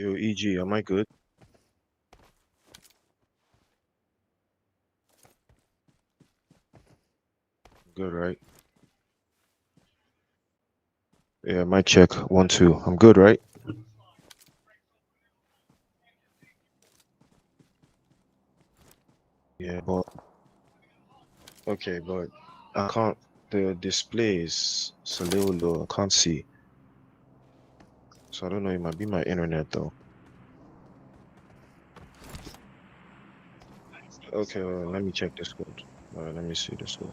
Yo, EG, am I good? Good, right? Yeah, mic check. 1, 2. I'm good, right? Yeah, but okay, but I can't. The display is a little low. I can't see. So I don't know. It might be my internet though. Okay, let me check this code. Let me see this code.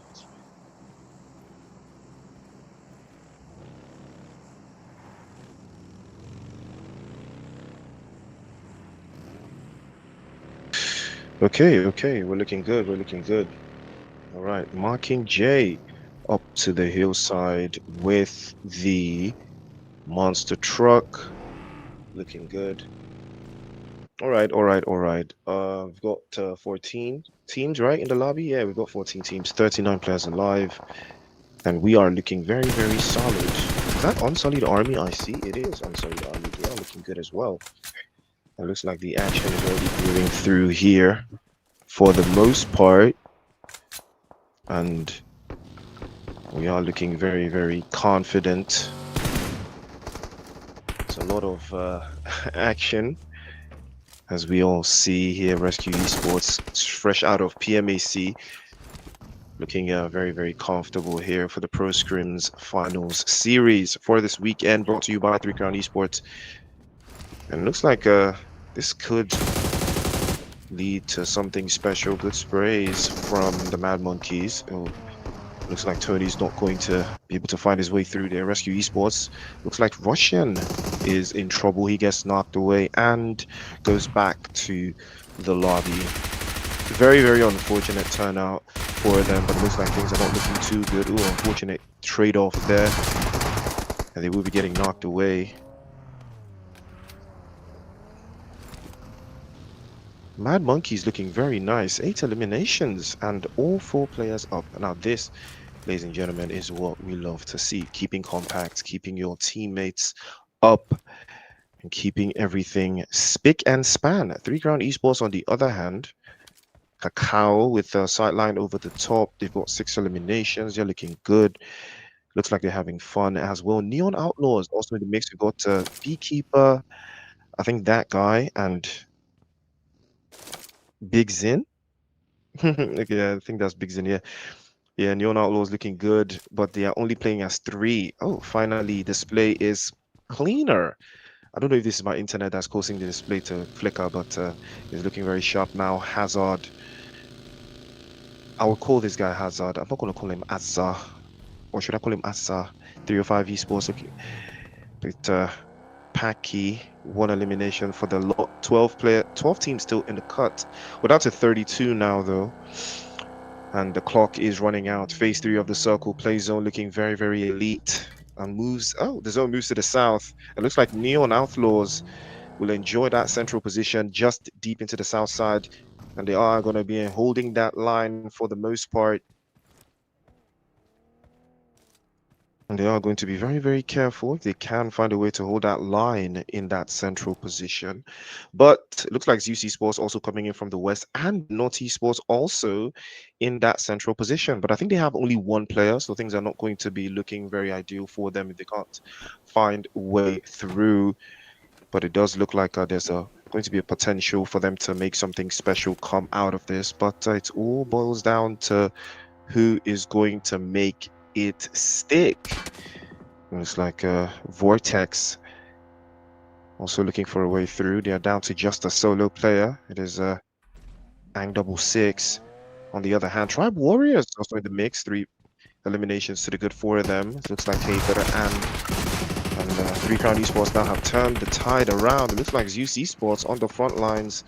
Okay, we're looking good. We're looking good. All right, marking J up to the hillside with the monster truck. Looking good. All right. We've got 14 teams, right, in the lobby? Yeah, we've got 14 teams, 39 players alive, and we are looking very, very solid. Is that Unsullied Army? I see it is Unsullied Army. They are looking good as well. It looks like the action is already moving through here for the most part, and we are looking very, very confident. There's a lot of action. As we all see here, Rescue Esports, fresh out of PMAC, looking very, very comfortable here for the Pro Scrims Finals series for this weekend, brought to you by 3 Crown Esports. And it looks like this could lead to something special. Good sprays from the Mad Monkeys. Oh, looks like Tony's not going to be able to find his way through there. Rescue Esports. Looks like Russian is in trouble. He gets knocked away and goes back to the lobby. Very, very unfortunate turnout for them, but it looks like things are not looking too good. Ooh, unfortunate trade-off there. And they will be getting knocked away. Mad Monkey's looking very nice. 8 eliminations and all 4 players up. Now this, ladies and gentlemen, is what we love to see. Keeping compact, keeping your teammates up, and keeping everything spick and span. 3 Crown Esports, on the other hand, Cacao with a sideline over the top. They've got 6 eliminations. They're looking good. Looks like they're having fun as well. Neon Outlaws also in the mix. We've got Beekeeper, I think that guy, and Big Zin. Okay, I think that's Big Zin, yeah. Yeah, Neon Outlaws looking good, but they are only playing as 3. Oh, finally, display is cleaner. I don't know if this is my internet that's causing the display to flicker, but it's looking very sharp now. Hazard. I will call this guy Hazard. I'm not going to call him Azza. Or should I call him Assa? 305 Esports looking with Packy. 1 elimination for the lot. 12 teams still in the cut. We're down to 32 now, though. And the clock is running out. Phase 3 of the circle play zone looking very, very elite. And moves. Oh, the zone moves to the south. It looks like Neon Outlaws will enjoy that central position just deep into the south side. And they are going to be holding that line for the most part. And they are going to be very, very careful if they can find a way to hold that line in that central position. But it looks like ZEUS Esports also coming in from the west, and North Esports also in that central position. But I think they have only 1 player, so things are not going to be looking very ideal for them if they can't find a way through. But it does look like there's going to be a potential for them to make something special come out of this. But it all boils down to who is going to make it stick. It's like VORTEX also looking for a way through. They are down to just a solo player. It is Ang66. On the other hand, Tribe Warriors also in the mix. 3 eliminations to the good 4 of them. It looks like Hater and 3 Crown Esports now have turned the tide around. It looks like ZEUS Esports on the front lines,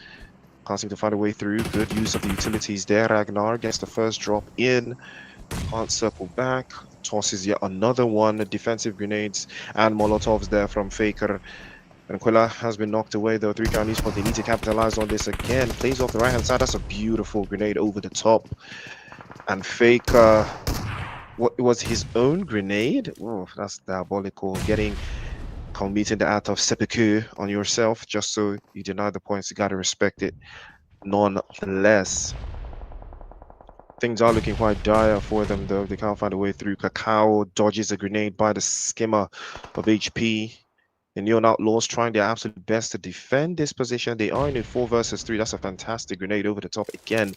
can't seem to find a way through. Good use of the utilities there. Ragnar gets the first drop in. Can't circle back. Tosses yet another one. Defensive grenades and Molotovs there from Faker. And Quilla has been knocked away though. 3 Crown Esports, they need to capitalize on this again. Plays off the right hand side. That's a beautiful grenade over the top. And Faker, what was his own grenade? Oh, that's diabolical. Getting committing the act of seppuku on yourself just so you deny the points. You got to respect it nonetheless. Things are looking quite dire for them, though. They can't find a way through. Cacao dodges a grenade by the skimmer of HP. The Neon Outlaws trying their absolute best to defend this position. They are in a 4 versus 3. That's a fantastic grenade over the top again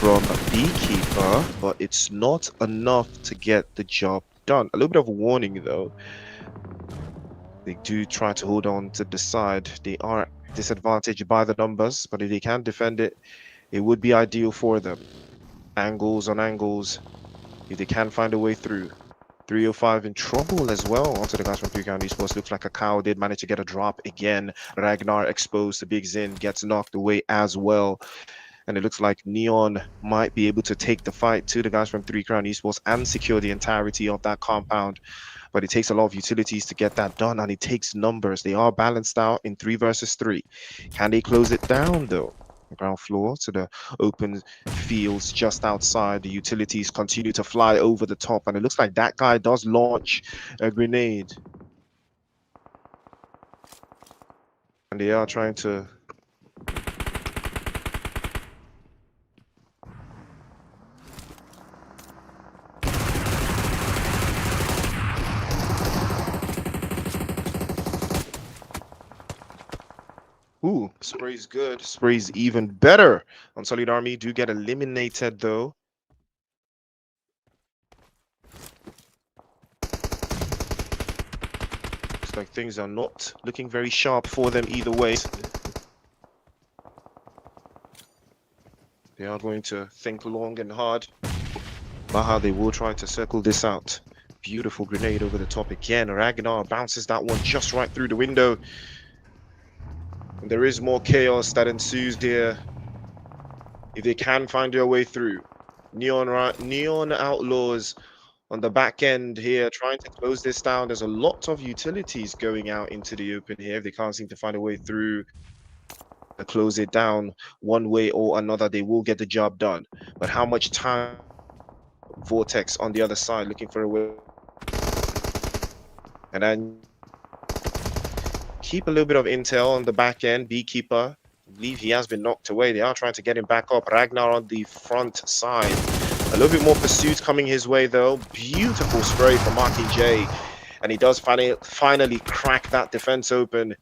from Beekeeper, but it's not enough to get the job done. A little bit of a warning, though. They do try to hold on to the side. They are disadvantaged by the numbers, but if they can defend it, it would be ideal for them. Angles on angles, if they can find a way through. 305 in trouble as well onto the guys from 3 County Esports. Looks like a cow did manage to get a drop again. Ragnar exposed to Big Zin, gets knocked away as well. And it looks like Neon might be able to take the fight to the guys from 3 Crown Esports and secure the entirety of that compound. But it takes a lot of utilities to get that done, and it takes numbers. They are balanced out in 3 versus 3. Can they close it down, though? The ground floor to the open fields just outside. The utilities continue to fly over the top, and it looks like that guy does launch a grenade. And they are trying to... Ooh, spray's good. Spray's even better. Unsullied Army do get eliminated, though. Looks like things are not looking very sharp for them either way. They are going to think long and hard about how they will try to circle this out. Beautiful grenade over the top again. Ragnar bounces that one just right through the window. And there is more chaos that ensues here if they can find their way through. Neon Outlaws on the back end here trying to close this down. There's a lot of utilities going out into the open here. If they can't seem to find a way through to close it down one way or another, they will get the job done. But how much time? VORTEX on the other side looking for a way. And then keep a little bit of intel on the back end. Beekeeper, I believe he has been knocked away. They are trying to get him back up. Ragnar on the front side. A little bit more pursuit coming his way, though. Beautiful spray from Marky J. And he does finally crack that defense open.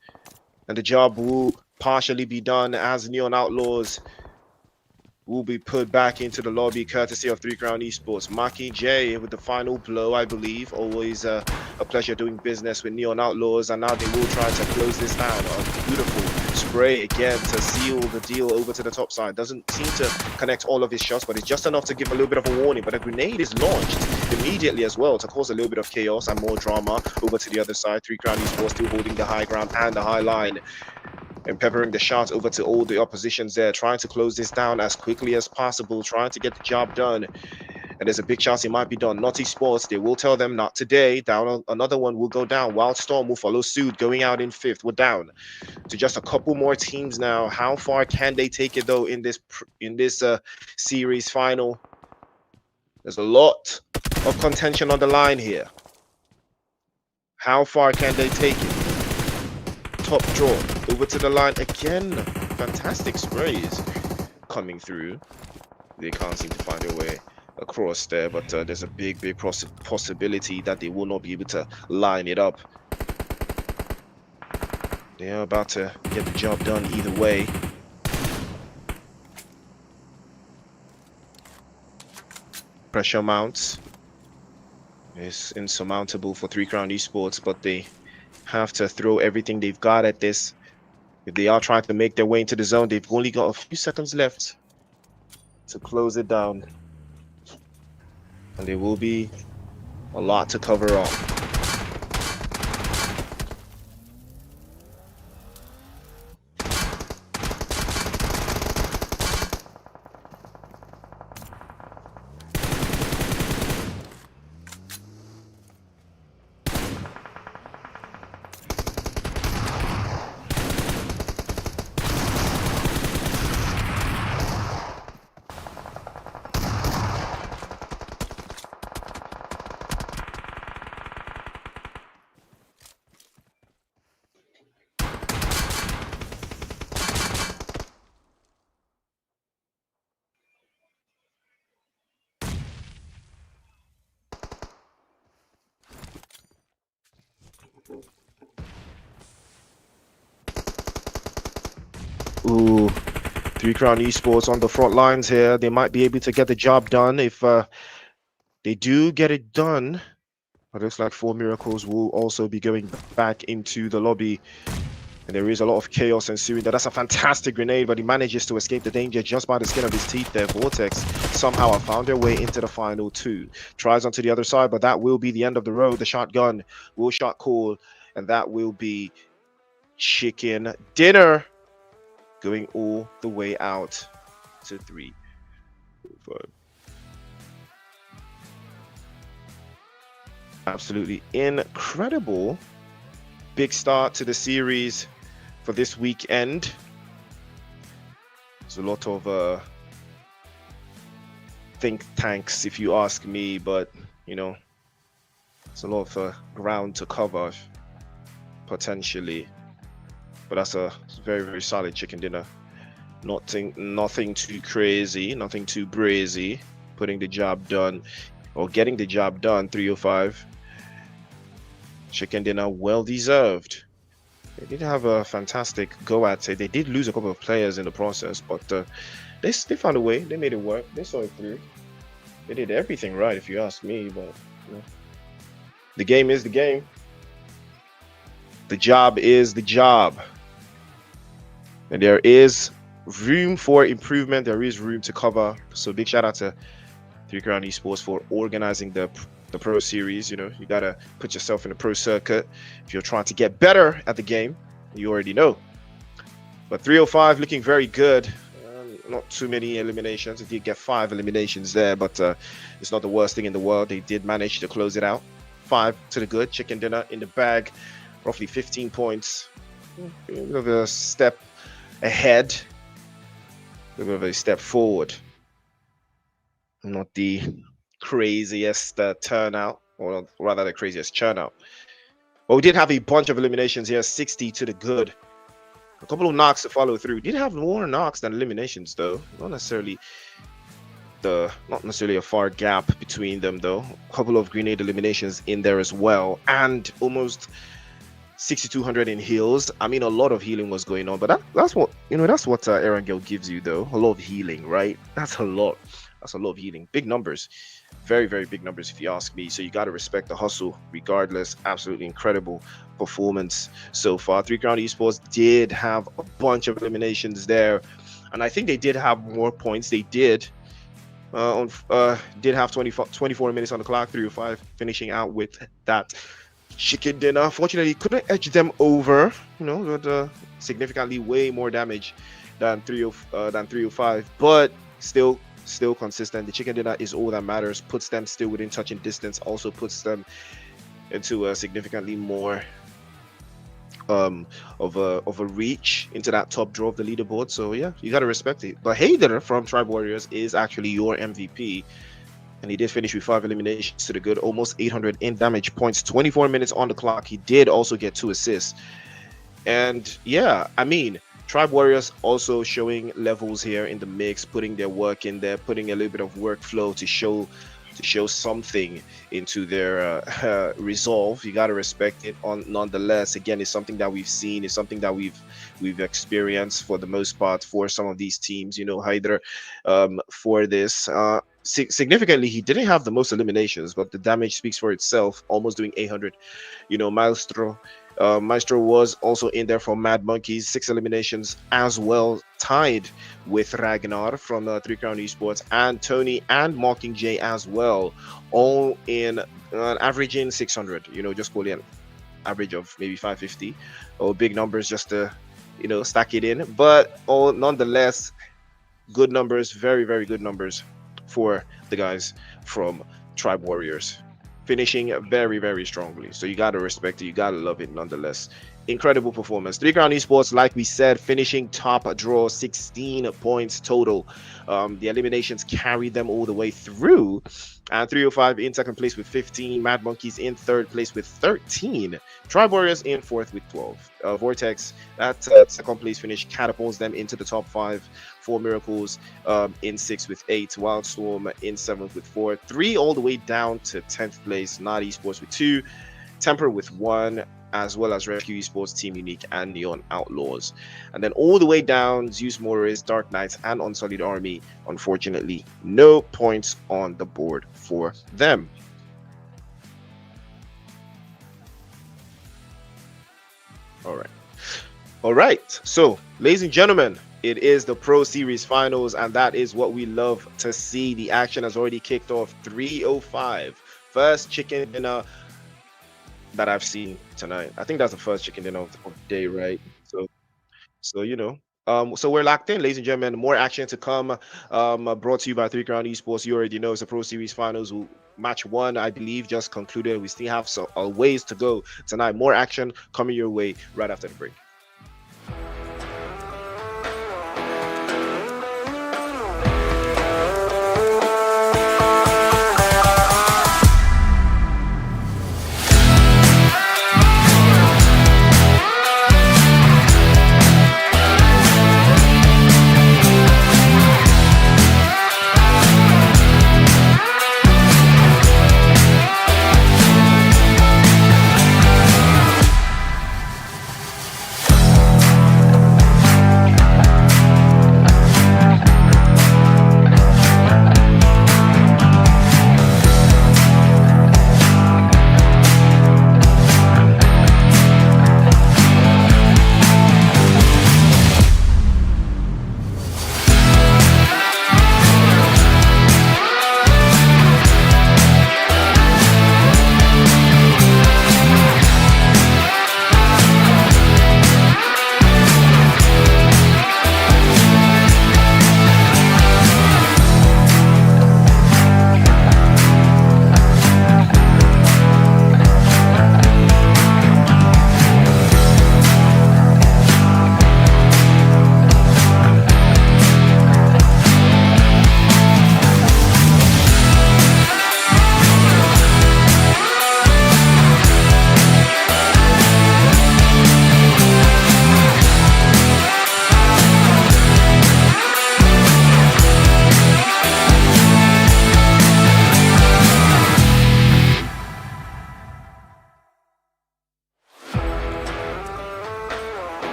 And the job will partially be done as Neon Outlaws will be put back into the lobby courtesy of 3 Crown Esports. Maki J with the final blow, I believe. Always a pleasure doing business with Neon Outlaws, and now they will try to close this down. A beautiful spray again to seal the deal over to the top side. Doesn't seem to connect all of his shots, but it's just enough to give a little bit of a warning. But a grenade is launched immediately as well to cause a little bit of chaos and more drama over to the other side. 3 Crown Esports still holding the high ground and the high line, and peppering the shots over to all the oppositions there, trying to close this down as quickly as possible, trying to get the job done. And there's a big chance it might be done. Naughty Sports, they will tell them not today. Down, another one will go down. Wildstorm will follow suit, going out in 5th. We're down to just a couple more teams now. How far can they take it, though, in this series final? There's a lot of contention on the line here. How far can they take it? Top draw over to the line again. Fantastic sprays coming through. They can't seem to find their way across there, but there's a big possibility that they will not be able to line it up. They are about to get the job done either way. Pressure mounts is insurmountable for 3 Crown Esports, but they have to throw everything they've got at this. If they are trying to make their way into the zone, they've only got a few seconds left to close it down. And there will be a lot to cover up. Ooh, Three Crown Esports on the front lines here. They might be able to get the job done if they do get it done. It looks like Four Miracles will also be going back into the lobby. And there is a lot of chaos ensuing there. That's a fantastic grenade, but he manages to escape the danger just by the skin of his teeth there. Vortex somehow have found their way into the final two. Tries onto the other side, but that will be the end of the road. The shotgun will shot call, and that will be chicken dinner going all the way out to 3-5. Absolutely incredible. Big start to the series for this weekend. There's a lot of think tanks, if you ask me, but you know, it's a lot of ground to cover potentially. But that's a very, very solid chicken dinner. Nothing too crazy, nothing too brazy. Putting the job done, or getting the job done. 305. Chicken dinner, well deserved. They did have a fantastic go at it. They did lose a couple of players in the process, but they found a way. They made it work. They saw it through. They did everything right, if you ask me. But you know, the game is the game. The job is the job. And there is room for improvement. There is room to cover. So big shout out to Three Crown Esports for organizing the pro series. You know, you gotta put yourself in the pro circuit if you're trying to get better at the game. You already know. But 305 looking very good. Not too many eliminations. They did get 5 eliminations there, but it's not the worst thing in the world. They did manage to close it out. 5 to the good. Chicken dinner in the bag. Roughly 15 points. A bit of a step ahead. A bit of a step forward. Not the craziest turnout, or rather the craziest churnout. But we did have a bunch of eliminations here. 60 to the good. A couple of knocks to follow through. Did have more knocks than eliminations though. Not necessarily a far gap between them though. A couple of grenade eliminations in there as well, and almost 6,200 in heals. I mean, a lot of healing was going on, but that's what Erangel gives you though. A lot of healing, right? That's a lot. That's a lot of healing. Big numbers. Very, very big numbers if you ask me. So you got to respect the hustle regardless. Absolutely incredible performance so far. Three Crown Esports did have a bunch of eliminations there, and I think they did have more points. They did did have 24 minutes on the clock. 305 finishing out with that chicken dinner. Fortunately, couldn't edge them over, you know, with significantly way more damage than 305, but still consistent. The chicken dinner is all that matters. Puts them still within touching distance. Also puts them into a significantly more of a reach into that top draw of the leaderboard. So yeah, you got to respect it. But Hayder from Tribe Warriors is actually your MVP, and he did finish with 5 eliminations to the good, almost 800 in damage points, 24 minutes on the clock. He did also get 2 assists, and yeah, I mean, Tribe Warriors also showing levels here in the mix, putting their work in there, putting a little bit of workflow to show something into their resolve. You got to respect it. Nonetheless, again, it's something that we've seen. It's something that we've experienced for the most part for some of these teams. You know, Hydra for this. Significantly, he didn't have the most eliminations, but the damage speaks for itself. Almost doing 800. You know, Maestro was also in there for Mad Monkeys, 6 eliminations as well, tied with Ragnar from Three Crown Esports, and Tony and Mockingjay as well, all in averaging 600. You know, just call it an average of maybe 550 or big numbers just to, you know, stack it in. But all nonetheless, good numbers, very, very good numbers for the guys from Tribe Warriors. Finishing very, very strongly. So you got to respect it. You got to love it nonetheless. Incredible performance. Three Crown Esports, like we said, finishing top draw, 16 points total. The eliminations carried them all the way through. And 305 in second place with 15. Mad Monkeys in third place with 13. Tribe Warriors in fourth with 12. Vortex, that second place finish catapults them into the top 5. 4 Miracles in 6th with 8. Wildstorm in 7th with 4. 3 all the way down to 10th place. Not Esports with 2. Temper with 1. as well as Rescue Esports, Team Unique, and Neon Outlaws. And then all the way down, ZEUS MORIS, Dark Knights, and Unsullied Army. Unfortunately, no points on the board for them. All right. So, ladies and gentlemen, it is the Pro Series Finals, and that is what we love to see. The action has already kicked off. 3:05. First chicken dinner that I've seen tonight. I think that's the first chicken dinner of the day, right? So you know. So we're locked in, ladies and gentlemen. More action to come. Brought to you by 3 Crown Esports. You already know it's the Pro Series Finals. Match 1, I believe, just concluded. We still have a ways to go tonight. More action coming your way right after the break.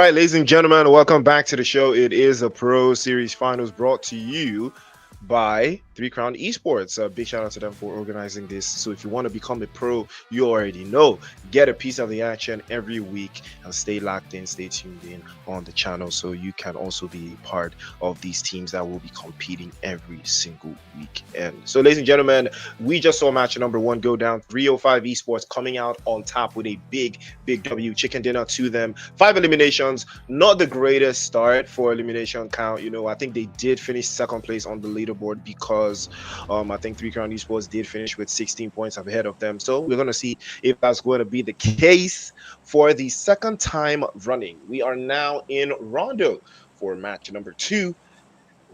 right, ladies and gentlemen, welcome back to the show. It is a Pro Series Finals brought to you by Three Crown Esports. A big shout out to them for organizing this. So if you want to become a pro, you already know, get a piece of the action every week and stay locked in, stay tuned in on the channel so you can also be a part of these teams that will be competing every single week. And so, ladies and gentlemen, we just saw match number 1 go down. 305 Esports coming out on top with a big W. Chicken dinner to them. 5 eliminations, not the greatest start for elimination count. You know, I think they did finish second place on the leaderboard because I think Three Crown Esports did finish with 16 points ahead of them. So we're going to see if that's going to be the case for the second time running. We are now in Rondo for match number 2.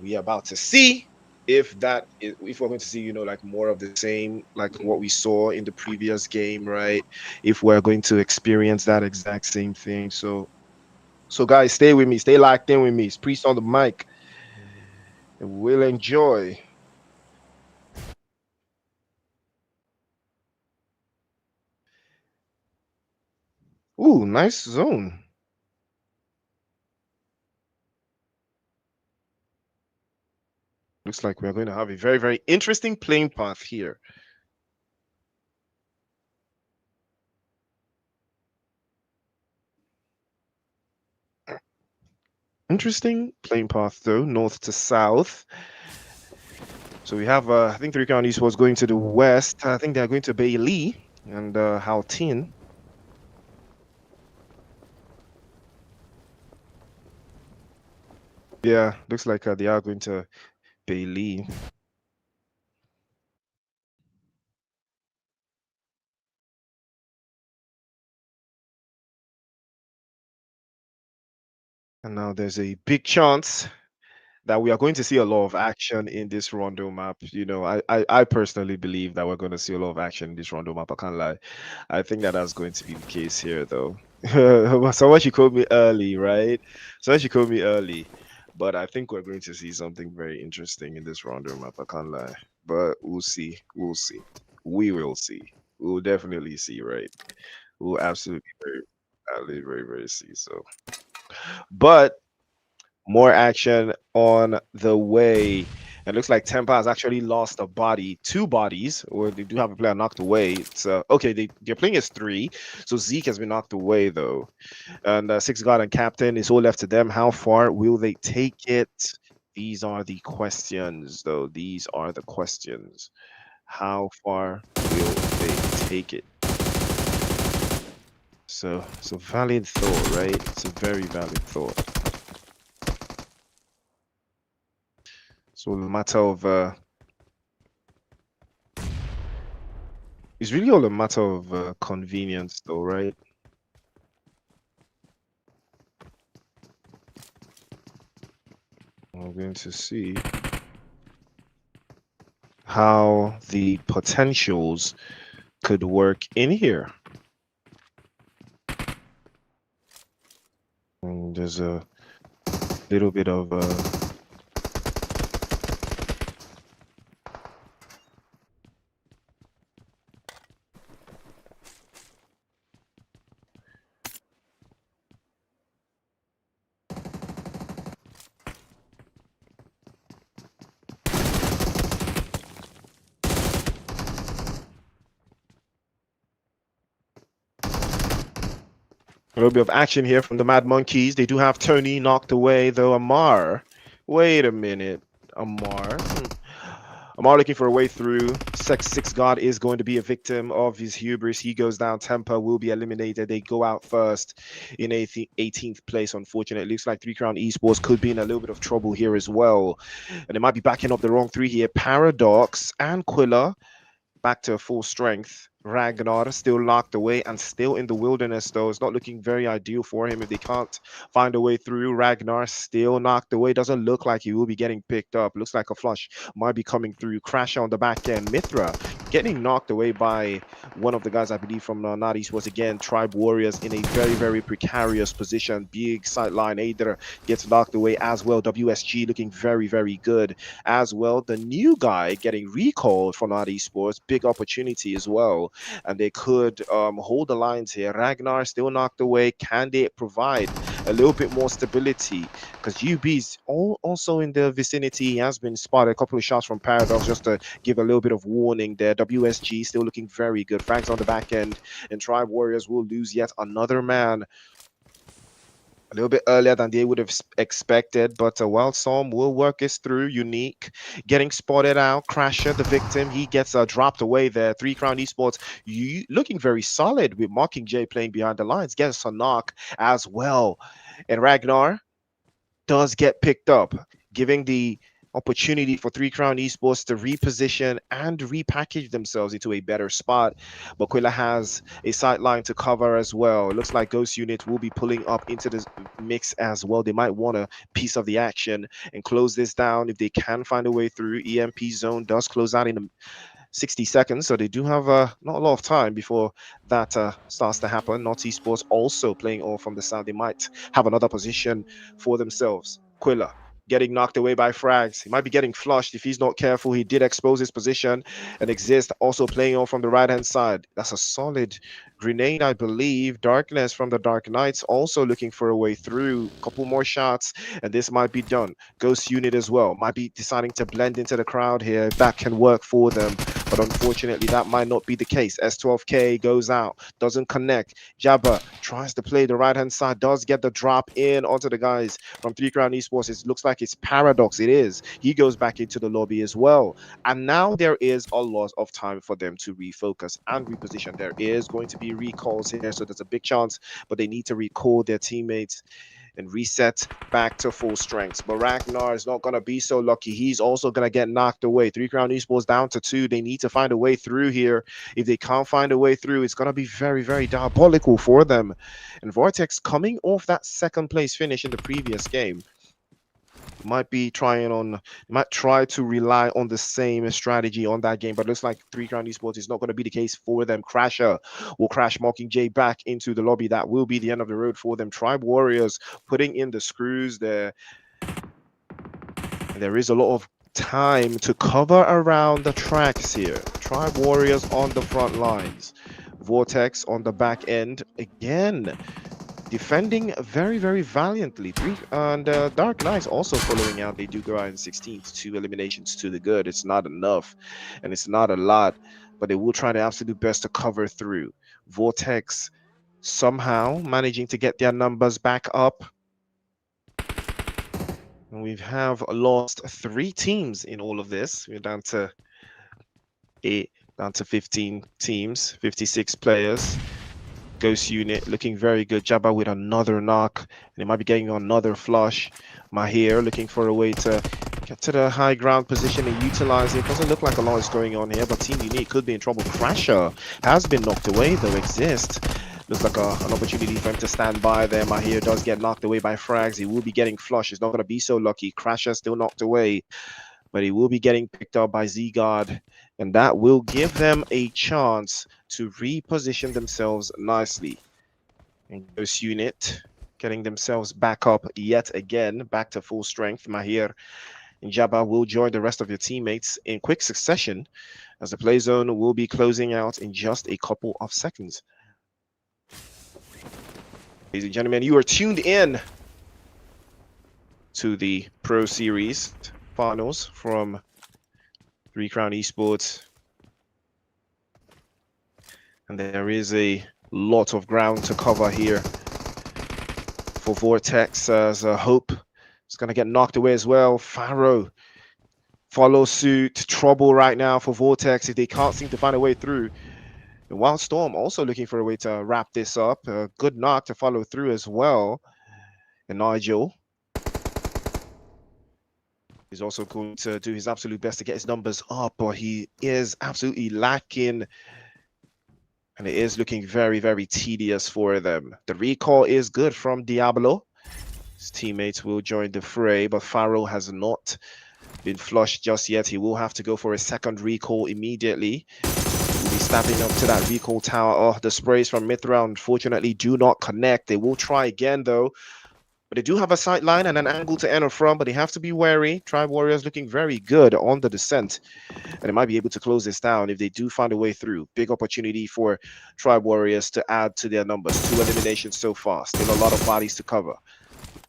We are about to see if we're going to see, you know, like more of the same, like what we saw in the previous game, right? If we're going to experience that exact same thing. So guys, stay with me, stay locked in with me. It's Priest on the mic, and we'll enjoy. Ooh, nice zone. Looks like we're going to have a very interesting playing path here. Interesting playing path though, north to south. So we have, I think Three Crown Esports going to the west. I think they're going to Bailey and Haltin. Yeah, looks like they are going to Bailey. And now there's a big chance that we are going to see a lot of action in this Rondo map. You know, I personally believe that we're going to see a lot of action in this Rondo map. I can't lie. I think that that's going to be the case here, though. Someone should call me early, right? Someone should call me early. But I think we're going to see something very interesting in this Rondo map. I can't lie. But we'll see. We'll see. We will see. We'll definitely see, right? We'll absolutely very see. So, but more action on the way. It looks like Tempa has actually lost a body, 2 bodies, or they do have a player knocked away. It's okay, they're playing as 3, so Zeke has been knocked away though. And 6 God and Captain is all left to them. How far will they take it? These are the questions, though. These are the questions. How far will they take it? So it's a valid thought, right? It's a very valid thought. So a matter of it's really all a matter of convenience, though, right? We're going to see how the potentials could work in here. And there's a little bit of little bit of action here from the Mad Monkeys. They do have Tony knocked away, though. Amar, wait a minute. Amar. Amar looking for a way through. Six God is going to be a victim of his hubris. He goes down. Temper will be eliminated. They go out first in 18th place. Unfortunately, it looks like Three Crown Esports could be in a little bit of trouble here as well. And they might be backing up the wrong 3 here. Paradox and Quilla back to full strength. Ragnar still locked away and still in the wilderness, though. It's not looking very ideal for him if they can't find a way through. Ragnar still knocked away. Doesn't look like he will be getting picked up. Looks like a flush might be coming through. Crash on the back end. Mithra getting knocked away by one of the guys, I believe, from Nadis was again Tribe Warriors in a very precarious position. Big sideline. Aider gets knocked away as well. WSG looking very good as well. The new guy getting recalled from Nadis Sports. Big opportunity as well. And they could hold the lines here. Ragnar still knocked away. Can they provide a little bit more stability, because UB's also in the vicinity. He has been spotted a couple of shots from Paradox, just to give a little bit of warning there. WSG still looking very good. Frags on the back end, and Tribe Warriors will lose yet another man a little bit earlier than they would have expected, but Wildstorm will work his through. Unique getting spotted out. Crasher, the victim, he gets dropped away there. 3 Crown Esports looking very solid with Mockingjay playing behind the lines. Gets a knock as well. And Ragnar does get picked up, giving the opportunity for 3 Crown Esports to reposition and repackage themselves into a better spot. But Quilla has a sideline to cover as well. It looks like Ghost Unit will be pulling up into the mix as well. They might want a piece of the action and close this down if they can find a way through. EMP zone does close out in 60 seconds, so they do have not a lot of time before that starts to happen. Not Esports also playing all from the south. They might have another position for themselves. Quilla getting knocked away by Frags. He might be getting flushed if he's not careful. He did expose his position and exist, also playing on from the right-hand side. That's a solid grenade, I believe. Darkness from the Dark Knights also looking for a way through. Couple more shots, and this might be done. Ghost Unit as well might be deciding to blend into the crowd here if that can work for them. But unfortunately, that might not be the case. S12K goes out, doesn't connect. Jabba tries to play the right-hand side, does get the drop in onto the guys from 3 Crown Esports. It looks like it's Paradox. It is. He goes back into the lobby as well. And now there is a lot of time for them to refocus and reposition. There is going to be recalls here, so there's a big chance, but they need to recall their teammates and reset back to full strength. But Ragnar is not going to be so lucky. He's also going to get knocked away. 3 Crown Esports down to 2. They need to find a way through here. If they can't find a way through, it's going to be very, very diabolical for them. And Vortex, coming off that second place finish in the previous game, might try to rely on the same strategy on that game, but it looks like 3 Crown Esports is not going to be the case for them. Crasher will crash Mockingjay back into the lobby. That will be the end of the road for them. Tribe Warriors putting in the screws there. And there is a lot of time to cover around the tracks here. Tribe Warriors on the front lines. Vortex on the back end again, defending very, very valiantly. Dark Knights also following out. They do go out in 16 to 2 eliminations to the good. It's not enough, and it's not a lot, but they will try their absolute best to cover through. Vortex somehow managing to get their numbers back up. And we have lost 3 teams in all of this. We're down to 15 teams, 56 players. Ghost Unit looking very good. Jabba with another knock, and he might be getting another flush. Mahir looking for a way to get to the high ground position and utilize it. Doesn't look like a lot is going on here, but Team Unique could be in trouble. Crasher has been knocked away, though. Exist looks like an opportunity for him to stand by there. Mahir does get knocked away by Frags. He will be getting flush. He's not going to be so lucky. Crasher still knocked away, but he will be getting picked up by Z-Guard, and that will give them a chance to reposition themselves nicely. And Ghost Unit getting themselves back up yet again, back to full strength. Mahir and Jabba will join the rest of your teammates in quick succession, as the play zone will be closing out in just a couple of seconds. Ladies and gentlemen, you are tuned in to the Pro Series finals from 3 Crown Esports. And there is a lot of ground to cover here for Vortex, as Hope is going to get knocked away as well. Pharaoh follows suit. Trouble right now for Vortex if they can't seem to find a way through. And Wildstorm also looking for a way to wrap this up. A good knock to follow through as well. And Nigel is also going to do his absolute best to get his numbers up, but he is absolutely lacking. And it is looking very, very tedious for them. The recall is good from Diablo. His teammates will join the fray, but Pharaoh has not been flushed just yet. He will have to go for a second recall immediately. He'll be stepping up to that recall tower. Oh, the sprays from Mithra unfortunately do not connect. They will try again though. But they do have a sight line and an angle to enter from, but they have to be wary. Tribe Warriors looking very good on the descent. And they might be able to close this down if they do find a way through. Big opportunity for Tribe Warriors to add to their numbers. 2 eliminations so far. Still a lot of bodies to cover.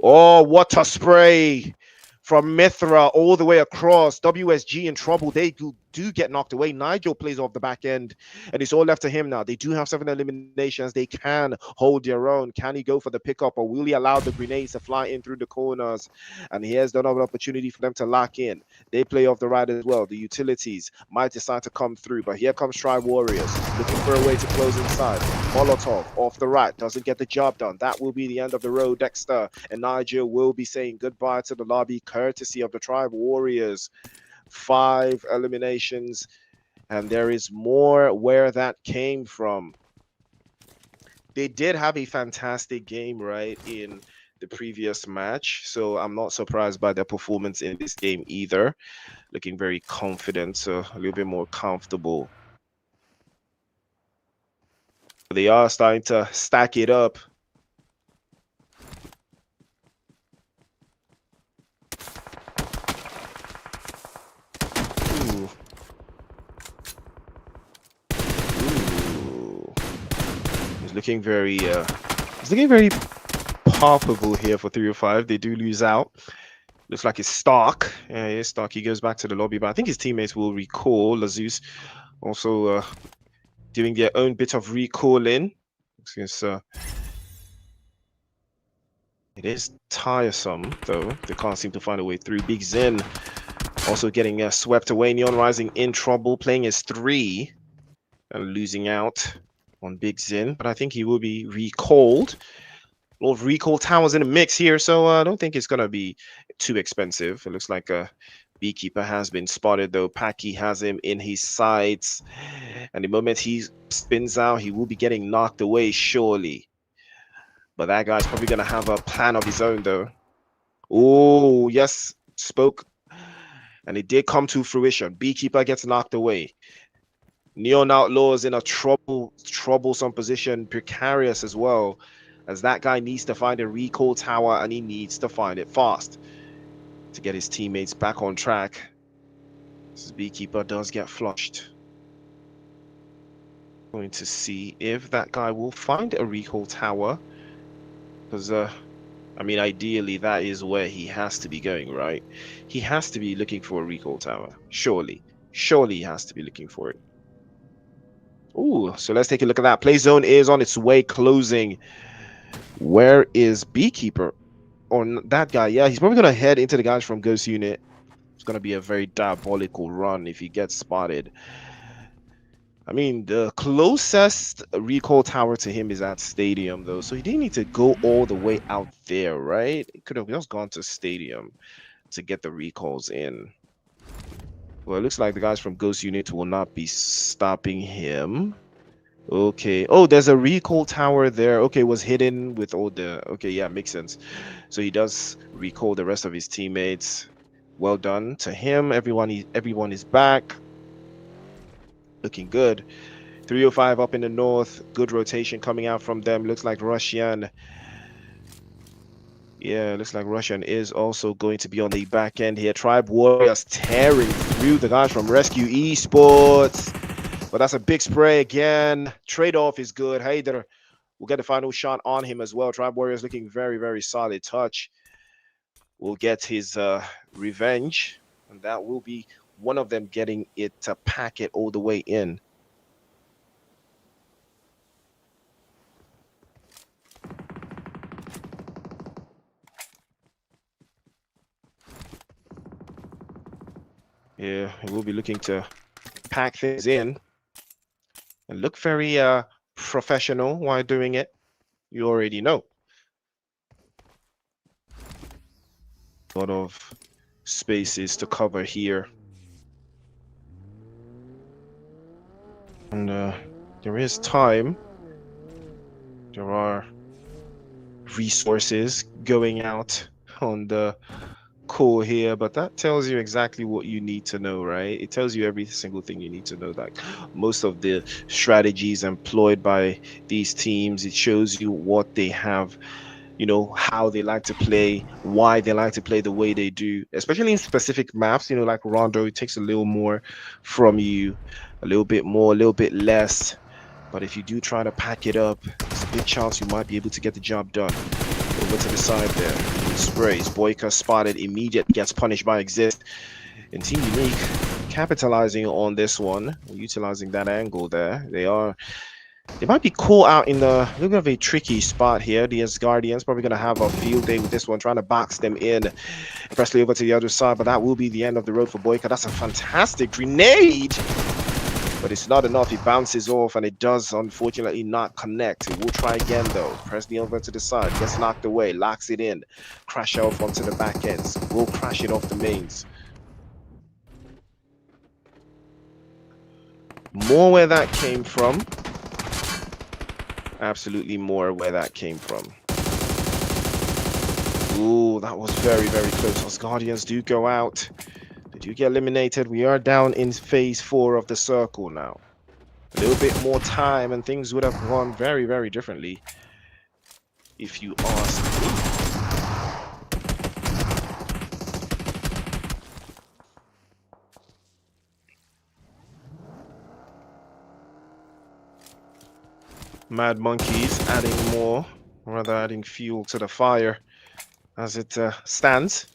Oh, what a spray from Mithra all the way across. WSG in trouble. They do get knocked away. Nigel plays off the back end, and it's all left to him now. They do have 7 eliminations. They can hold their own. Can he go for the pickup, or will he allow the grenades to fly in through the corners? And here's another opportunity for them to lock in. They play off the right as well. The utilities might decide to come through, but here comes Tri Warriors looking for a way to close inside. Molotov off the right doesn't get the job done. That will be the end of the road. Dexter and Nigel will be saying goodbye to the lobby, courtesy of the Tribe Warriors. 5 eliminations, and there is more where that came from. They did have a fantastic game, right, in the previous match, so I'm not surprised by their performance in this game either. Looking very confident, so a little bit more comfortable. They are starting to stack it up. Ooh. Ooh. He's looking very palpable here for 305. They do lose out. Looks like it's Stark. Yeah, it's Stark. He goes back to the lobby, but I think his teammates will recall. ZEUS also doing their own bit of recalling. It is tiresome, though. They can't seem to find a way through. Big Zen also getting swept away. Neon Rising in trouble, playing as 3 and losing out on Big Zen, but I think he will be recalled. A lot of recall towers in the mix here, so I don't think it's going to be too expensive. It looks like a Beekeeper has been spotted, though. Paki has him in his sights, and the moment he spins out, he will be getting knocked away, surely. But that guy's probably going to have a plan of his own, though. Oh, yes, spoke. And it did come to fruition. Beekeeper gets knocked away. Neon Outlaws in a troublesome position, precarious as well, as that guy needs to find a recall tower, and he needs to find it fast to get his teammates back on track. This Beekeeper does get flushed. Going to see if that guy will find a recall tower, because I mean, ideally that is where he has to be going, right? He has to be looking for a recall tower, surely he has to be looking for it. Ooh, so let's take a look at that. Play zone is on its way closing. Where is Beekeeper? On that guy, yeah, he's probably gonna head into the guys from Ghost Unit. It's gonna be a very diabolical run if he gets spotted. I mean, the closest recall tower to him is at Stadium, though, so he didn't need to go all the way out there, right? He could have just gone to Stadium to get the recalls in. Well, it looks like the guys from Ghost Unit will not be stopping him. Okay. Oh, there's a recall tower there. Okay, was hidden with all the... Okay, yeah, makes sense. So he does recall the rest of his teammates. Well done to him. Everyone is back. Looking good. 305 up in the north. Good rotation coming out from them. Looks like Russian. Yeah, looks like Russian is also going to be on the back end here. Tribe Warriors tearing through the guys from Rescue Esports. But that's a big spray again. Trade-off is good. Haider will get the final shot on him as well. Tribe Warriors looking very, very solid. Touch will get his revenge. And that will be one of them getting it to pack it all the way in. Yeah, we'll be looking to pack things in and look very professional while doing it. You already know. A lot of spaces to cover here. And there is time. There are resources going out on the core here, but that tells you exactly what you need to know, right? It tells you every single thing you need to know. Like most of the strategies employed by these teams, it shows you what they have, you know, how they like to play, why they like to play the way they do, especially in specific maps, you know, like Rondo. It takes a little more from you, a little bit more, a little bit less. But if you do try to pack it up, there's a big chance you might be able to get the job done. Over to the side there. Sprays. Boyka spotted, immediately gets punished by Exist. And Team Uniq capitalizing on this one, utilizing that angle there. They might be caught out in a little bit of a tricky spot here. The Asgardians probably going to have a field day with this one, trying to box them in. Presley over to the other side, but that will be the end of the road for Boyka. That's a fantastic grenade, but it's not enough. It bounces off, and it does unfortunately not connect. It will try again though. Presley over to the side, gets knocked away, locks it in, crash off onto the back ends. Will crash it off the mains. More where that came from. Absolutely more where that came from. Ooh, that was very, very close. Us Guardians do go out. They do get eliminated. We are down in phase 4 of the circle now. A little bit more time and things would have gone very, very differently, if you ask me. Mad Monkeys adding more, rather adding fuel to the fire as it stands.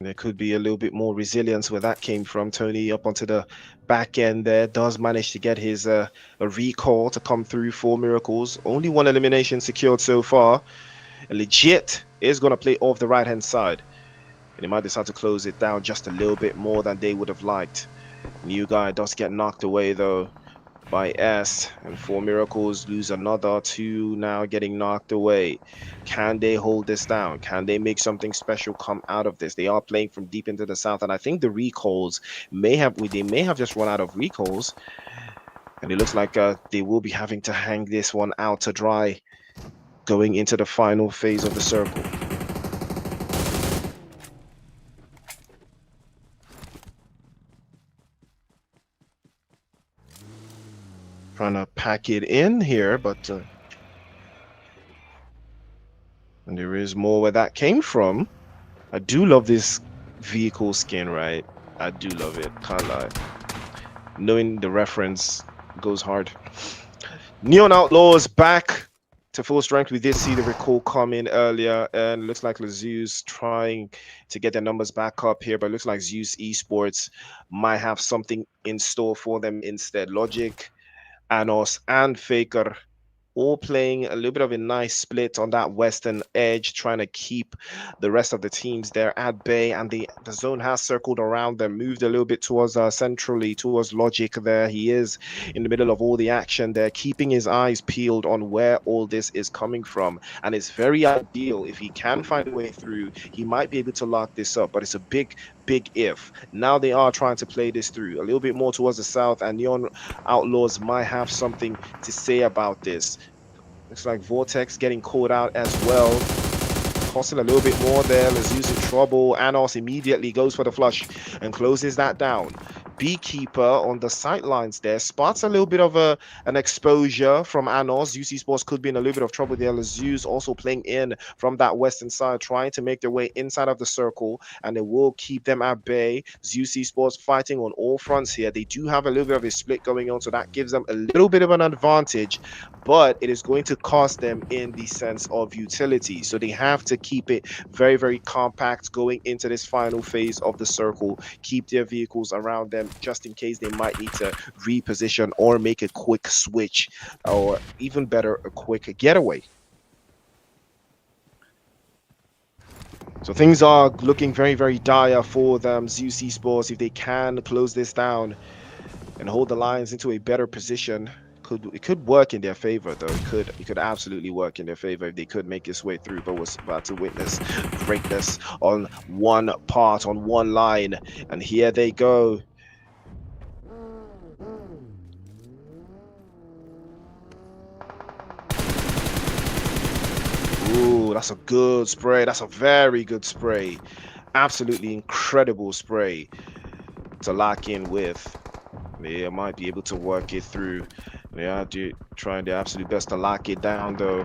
There could be a little bit more resilience where that came from. Tony up onto the back end there does manage to get his a recall to come through for Miracles. Only one elimination secured so far. Legit is going to play off the right hand side, and they might decide to close it down just a little bit more than they would have liked. New guy does get knocked away though by S, and 4 Miracles lose another 2 now, getting knocked away. Can they hold this down? Can they make something special come out of this? They are playing from deep into the south, and I think the recalls may have just run out of recalls, and it looks like they will be having to hang this one out to dry going into the final phase of the circle. Trying to pack it in here, but and there is more where that came from. I do love this vehicle skin, right? I do love it, can't lie. Knowing the reference goes hard. Neon Outlaws back to full strength. We did see the recall come in earlier, and it looks like ZEUS trying to get their numbers back up here, but it looks like ZEUS Esports might have something in store for them instead. Logic, Anos, and Faker all playing a little bit of a nice split on that western edge, trying to keep the rest of the teams there at bay, and the zone has circled around them, moved a little bit towards centrally towards Logic there. He is in the middle of all the action there, keeping his eyes peeled on where all this is coming from, and it's very ideal. If he can find a way through, he might be able to lock this up, but it's a big if. Now they are trying to play this through a little bit more towards the south, and Neon Outlaws might have something to say about this. Looks like VORTEX getting caught out as well. Costing a little bit more there. Let's use in trouble. Anos immediately goes for the flush and closes that down. Beekeeper on the sidelines there spots a little bit of an exposure from Anos. ZEUS Esports could be in a little bit of trouble there. ZEUS also playing in from that western side, trying to make their way inside of the circle, and it will keep them at bay. ZEUS Esports fighting on all fronts here. They do have a little bit of a split going on, so that gives them a little bit of an advantage, but it is going to cost them in the sense of utility. So they have to keep it very, very compact going into this final phase of the circle. Keep their vehicles around them just in case they might need to reposition or make a quick switch, or even better, a quick getaway. So things are looking very, very dire for them. ZEUS Esports, if they can close this down and hold the Lions into a better position, it could work in their favor though. It could absolutely work in their favor if they could make this way through, but we're about to witness greatness on one part, on one line, and here they go. Ooh, that's a good spray. That's a very good spray. Absolutely incredible spray to lock in with. They might be able to work it through. They are trying their absolute best to lock it down though.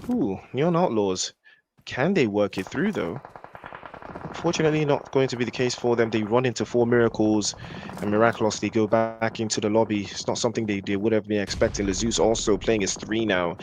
Ooh, Neon Outlaws. Can they work it through though? unfortunately not going to be the case for them. They run into four miracles and miraculously go back into the lobby. It's not something they would have been expecting. ZEUS also playing as three now.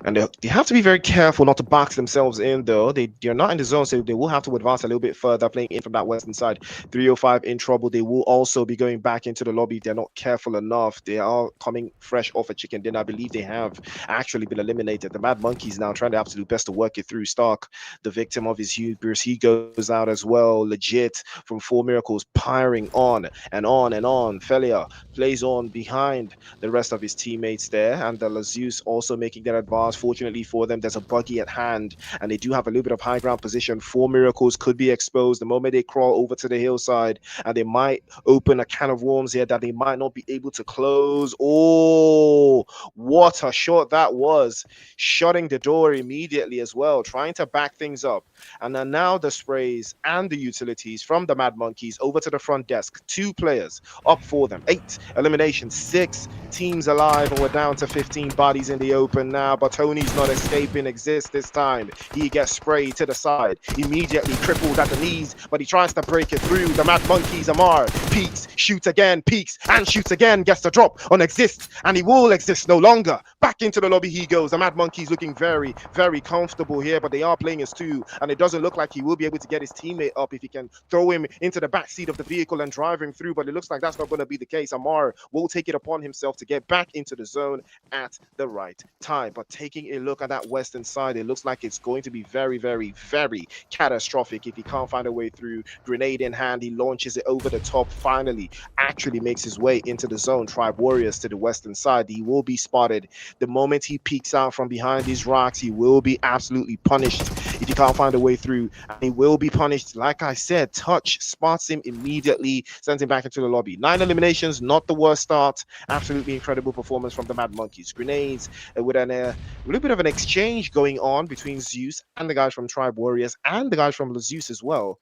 And they have to be very careful not to box themselves in, though. They're not in the zone, so they will have to advance a little bit further, playing in from that western side. 305 in trouble. They will also be going back into the lobby if they're not careful enough. They are coming fresh off a chicken dinner. I believe they have actually been eliminated. The Mad Monkeys now trying their absolute best to work it through. Stark, the victim of his hubris, he goes out as well. Legit from Four Miracles, piring on and on and on. Felia plays on behind the rest of his teammates there, and the ZEUS also making that advance. Fortunately for them, there's a buggy at hand, and they do have a little bit of high ground position. Four Miracles could be exposed the moment they crawl over to the hillside, and they might open a can of worms here that they might not be able to close. Oh, what a shot that was, shutting the door immediately as well, trying to back things up. And then now the sprays and the utilities from the Mad Monkeys over to the front desk. 2 players up for them. 8 eliminations, 6 teams alive, and we're down to 15 bodies in the open now. But Tony's not escaping exist this time. He gets sprayed to the side, immediately crippled at the knees, but he tries to break it through. The Mad Monkeys, Amar peeks, shoots again, peeks and shoots again, gets the drop on exist, and he will exist no longer. Back into the lobby he goes. The Mad Monkeys looking very, very comfortable here, but they are playing as 2, and it doesn't look like he will be able to get his teammate up if he can throw him into the back seat of the vehicle and drive him through, but it looks like that's not going to be the case. Amar will take it upon himself to get back into the zone at the right time. But taking a look at that western side, it looks like it's going to be very, very, very catastrophic if he can't find a way through. Grenade in hand, he launches it over the top, finally actually makes his way into the zone. Tribe Warriors to the western side. He will be spotted the moment he peeks out from behind these rocks. He will be absolutely punished if he can't find a way through, and he will be punished. Like I said, Touch spots him immediately, sends him back into the lobby. 9 eliminations, not the worst start. Absolutely incredible performance from the Mad Monkeys. Grenades with a little bit of an exchange going on between ZEUS and the guys from Tribe Warriors and the guys from ZEUS as well.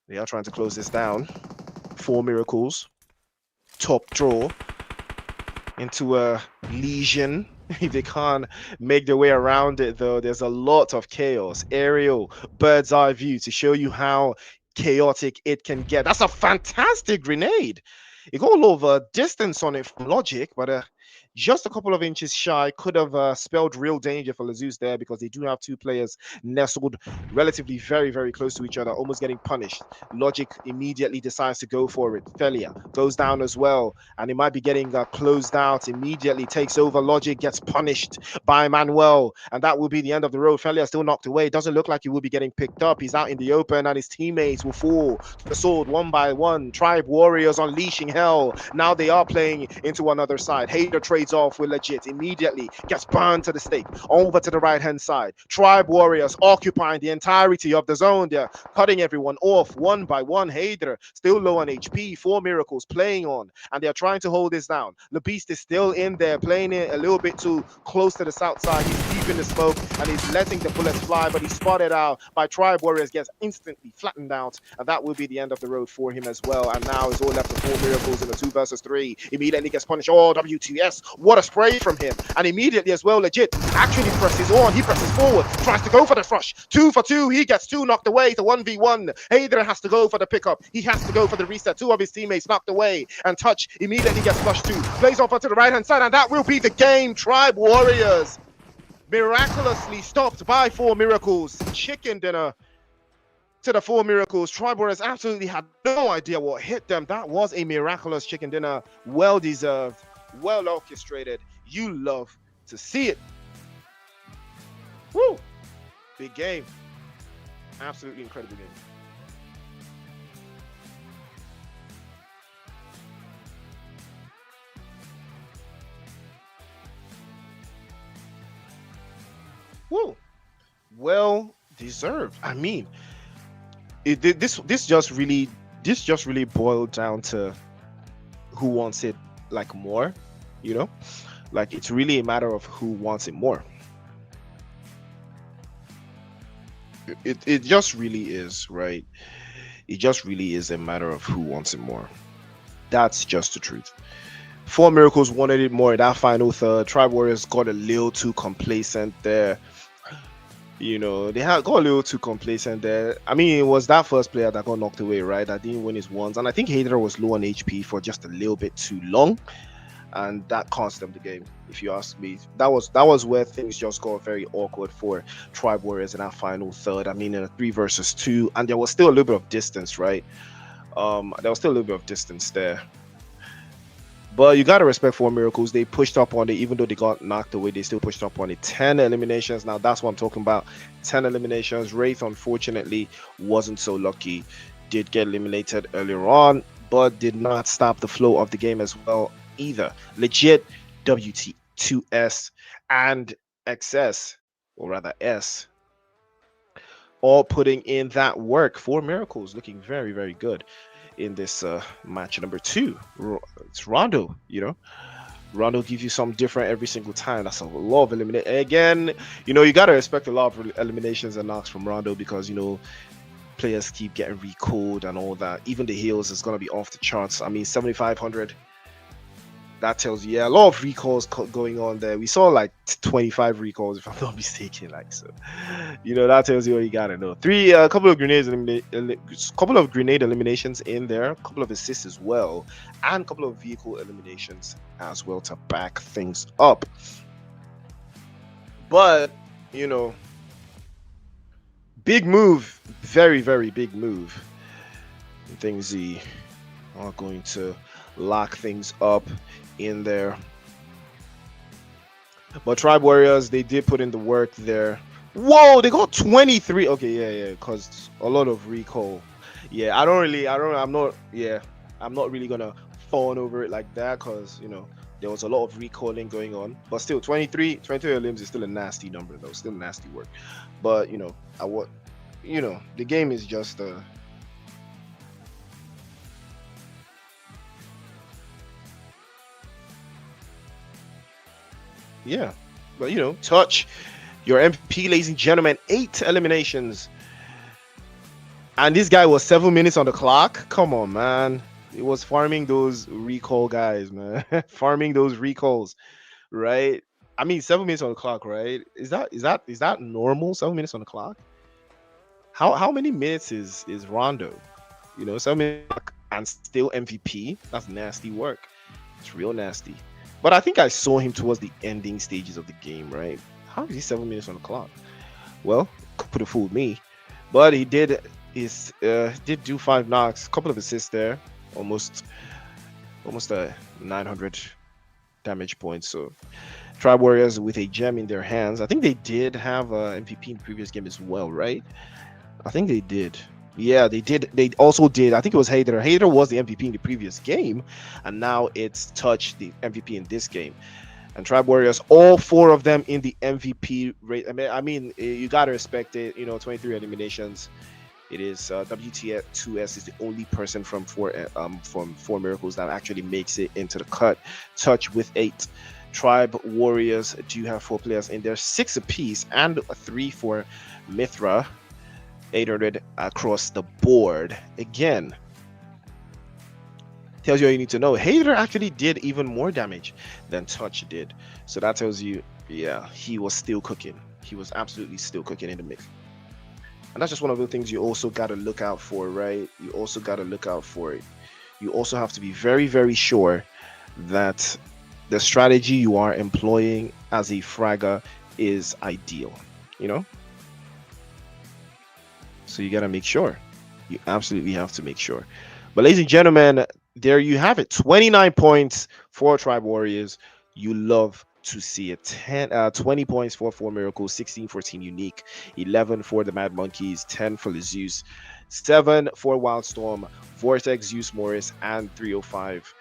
They are trying to close this down. 4 miracles, top draw into a lesion. If they can't make their way around it, though, there's a lot of chaos. Aerial bird's eye view to show you how chaotic it can get. That's a fantastic grenade. It got a lot of distance on it from Logic, but just a couple of inches shy could have spelled real danger for ZEUS there, because they do have 2 players nestled relatively very, very close to each other, almost getting punished. Logic immediately decides to go for it. Felia goes down as well, and he might be getting closed out. Immediately takes over. Logic gets punished by Manuel, and that will be the end of the road. Felia still knocked away. Doesn't look like he will be getting picked up. He's out in the open, and his teammates will fall to the sword one by one. Tribe Warriors unleashing hell. Now they are playing into another side. Hater trades off with Legit, immediately gets burned to the stake. Over to the right hand side. Tribe Warriors occupying the entirety of the zone. They're cutting everyone off one by one. Hader still low on HP. 4 miracles playing on, and they're trying to hold this down. The Beast is still in there, playing it a little bit too close to the south side. He's deep in the smoke, and he's letting the bullets fly, but he's spotted out by Tribe Warriors, gets instantly flattened out, and that will be the end of the road for him as well. And now it's all left to 4 miracles in a 2 versus 3. Immediately gets punished. Oh, WTS, what a spray from him. And immediately as well, Legit actually presses on. He presses forward, tries to go for the rush. 2 for 2. He gets 2 knocked away to 1v1. Hader has to go for the pickup. He has to go for the reset. 2 of his teammates knocked away, and Touch immediately gets flushed too. Plays off to the right hand side, and that will be the game. Tribe Warriors miraculously stopped by 4 miracles. Chicken dinner to the 4 miracles. Tribe Warriors absolutely had no idea what hit them. That was a miraculous chicken dinner. Well deserved, well orchestrated. You love to see it. Woo! Big game. Absolutely incredible game. Woo! Well deserved. I mean, this just really boiled down to who wants it like more, you know? Like, it's really a matter of who wants it more. It just really is, right? It just really is a matter of who wants it more. That's just the truth. 4 miracles wanted it more in that final third. Tribe Warriors got a little too complacent there. They had got a little too complacent there. I mean, it was that first player that got knocked away, right? That didn't win his ones, and I think Hader was low on HP for just a little bit too long, and that cost them the game. If you ask me, that was where things just got very awkward for Tribe Warriors in that final third. I mean, in a 3 versus 2, and there was still a little bit of distance, right? There was still a little bit of distance there. But you gotta respect Four Miracles. They pushed up on it, even though they got knocked away. They still pushed up on it. 10 eliminations. Now that's what I'm talking about. 10 eliminations. Wraith, unfortunately, wasn't so lucky. Did get eliminated earlier on, but did not stop the flow of the game as well either. Legit WT2S and XS, or rather S, all putting in that work. Four Miracles looking very, very good in this match number 2. It's Rondo. Rondo gives you something different every single time. That's a lot of elimination. Again, you got to respect a lot of eliminations and knocks from Rondo, because players keep getting recalled and all that. Even the heals is going to be off the charts. I mean, 7,500. That tells you, a lot of recalls going on there. We saw like 25 recalls, if I'm not mistaken. That tells you what you gotta know. A couple of grenade eliminations in there, a couple of assists as well, and a couple of vehicle eliminations as well to back things up. But big move, very, very big move. Things are going to lock things up in there. But Tribe Warriors, they did put in the work there. Whoa, they got 23. Okay, yeah, because a lot of recall. Yeah, I'm not really gonna fawn over it like that, because there was a lot of recalling going on. But still, 23 limbs is still a nasty number, though. Still nasty work. But the game is just yeah, but touch your MP, ladies and gentlemen. 8 eliminations, and this guy was 7 minutes on the clock. Come on, man. It was farming those recall guys, man. Farming those recalls, right? I mean, 7 minutes on the clock, right? Is that normal? 7 minutes on the clock. How many minutes is Rondo? 7 minutes and still MVP. That's nasty work. It's real nasty. But I think I saw him towards the ending stages of the game, right? How is he 7 minutes on the clock? Well, could have fooled me. But he did do 5 knocks, a couple of assists there, almost 900 damage points. So Tribe Warriors with a gem in their hands. I think they did have a MVP in the previous game as well, right? I think they did. Yeah, they did. They also did. I think it was Hader. Hader was the MVP in the previous game, and now it's Touch, the MVP in this game. And Tribe Warriors, all 4 of them in the MVP rate. I mean, you gotta respect it. 23 eliminations. It is WT2S is the only person from Four Miracles that actually makes it into the cut. Touch with 8. Tribe Warriors do have 4 players in there, 6 apiece, and 3 for Mithra. 800 across the board. Again, tells you all you need to know. Hader actually did even more damage than Touch did. So that tells you, yeah, he was still cooking. He was absolutely still cooking in the mix. And that's just one of the things you also got to look out for, right? You also got to look out for it. You also have to be very, very sure that the strategy you are employing as a fragger is ideal, So you got to make sure. You absolutely have to make sure. But ladies and gentlemen, there you have it. 29 points for Tribe Warriors. You love to see it. 20 points for Four Miracles, 16 for Team Uniq, 11 for the Mad Monkeys, 10 for the ZEUS, 7 for Wildstorm, VORTEX, ZEUS MORIS, and 305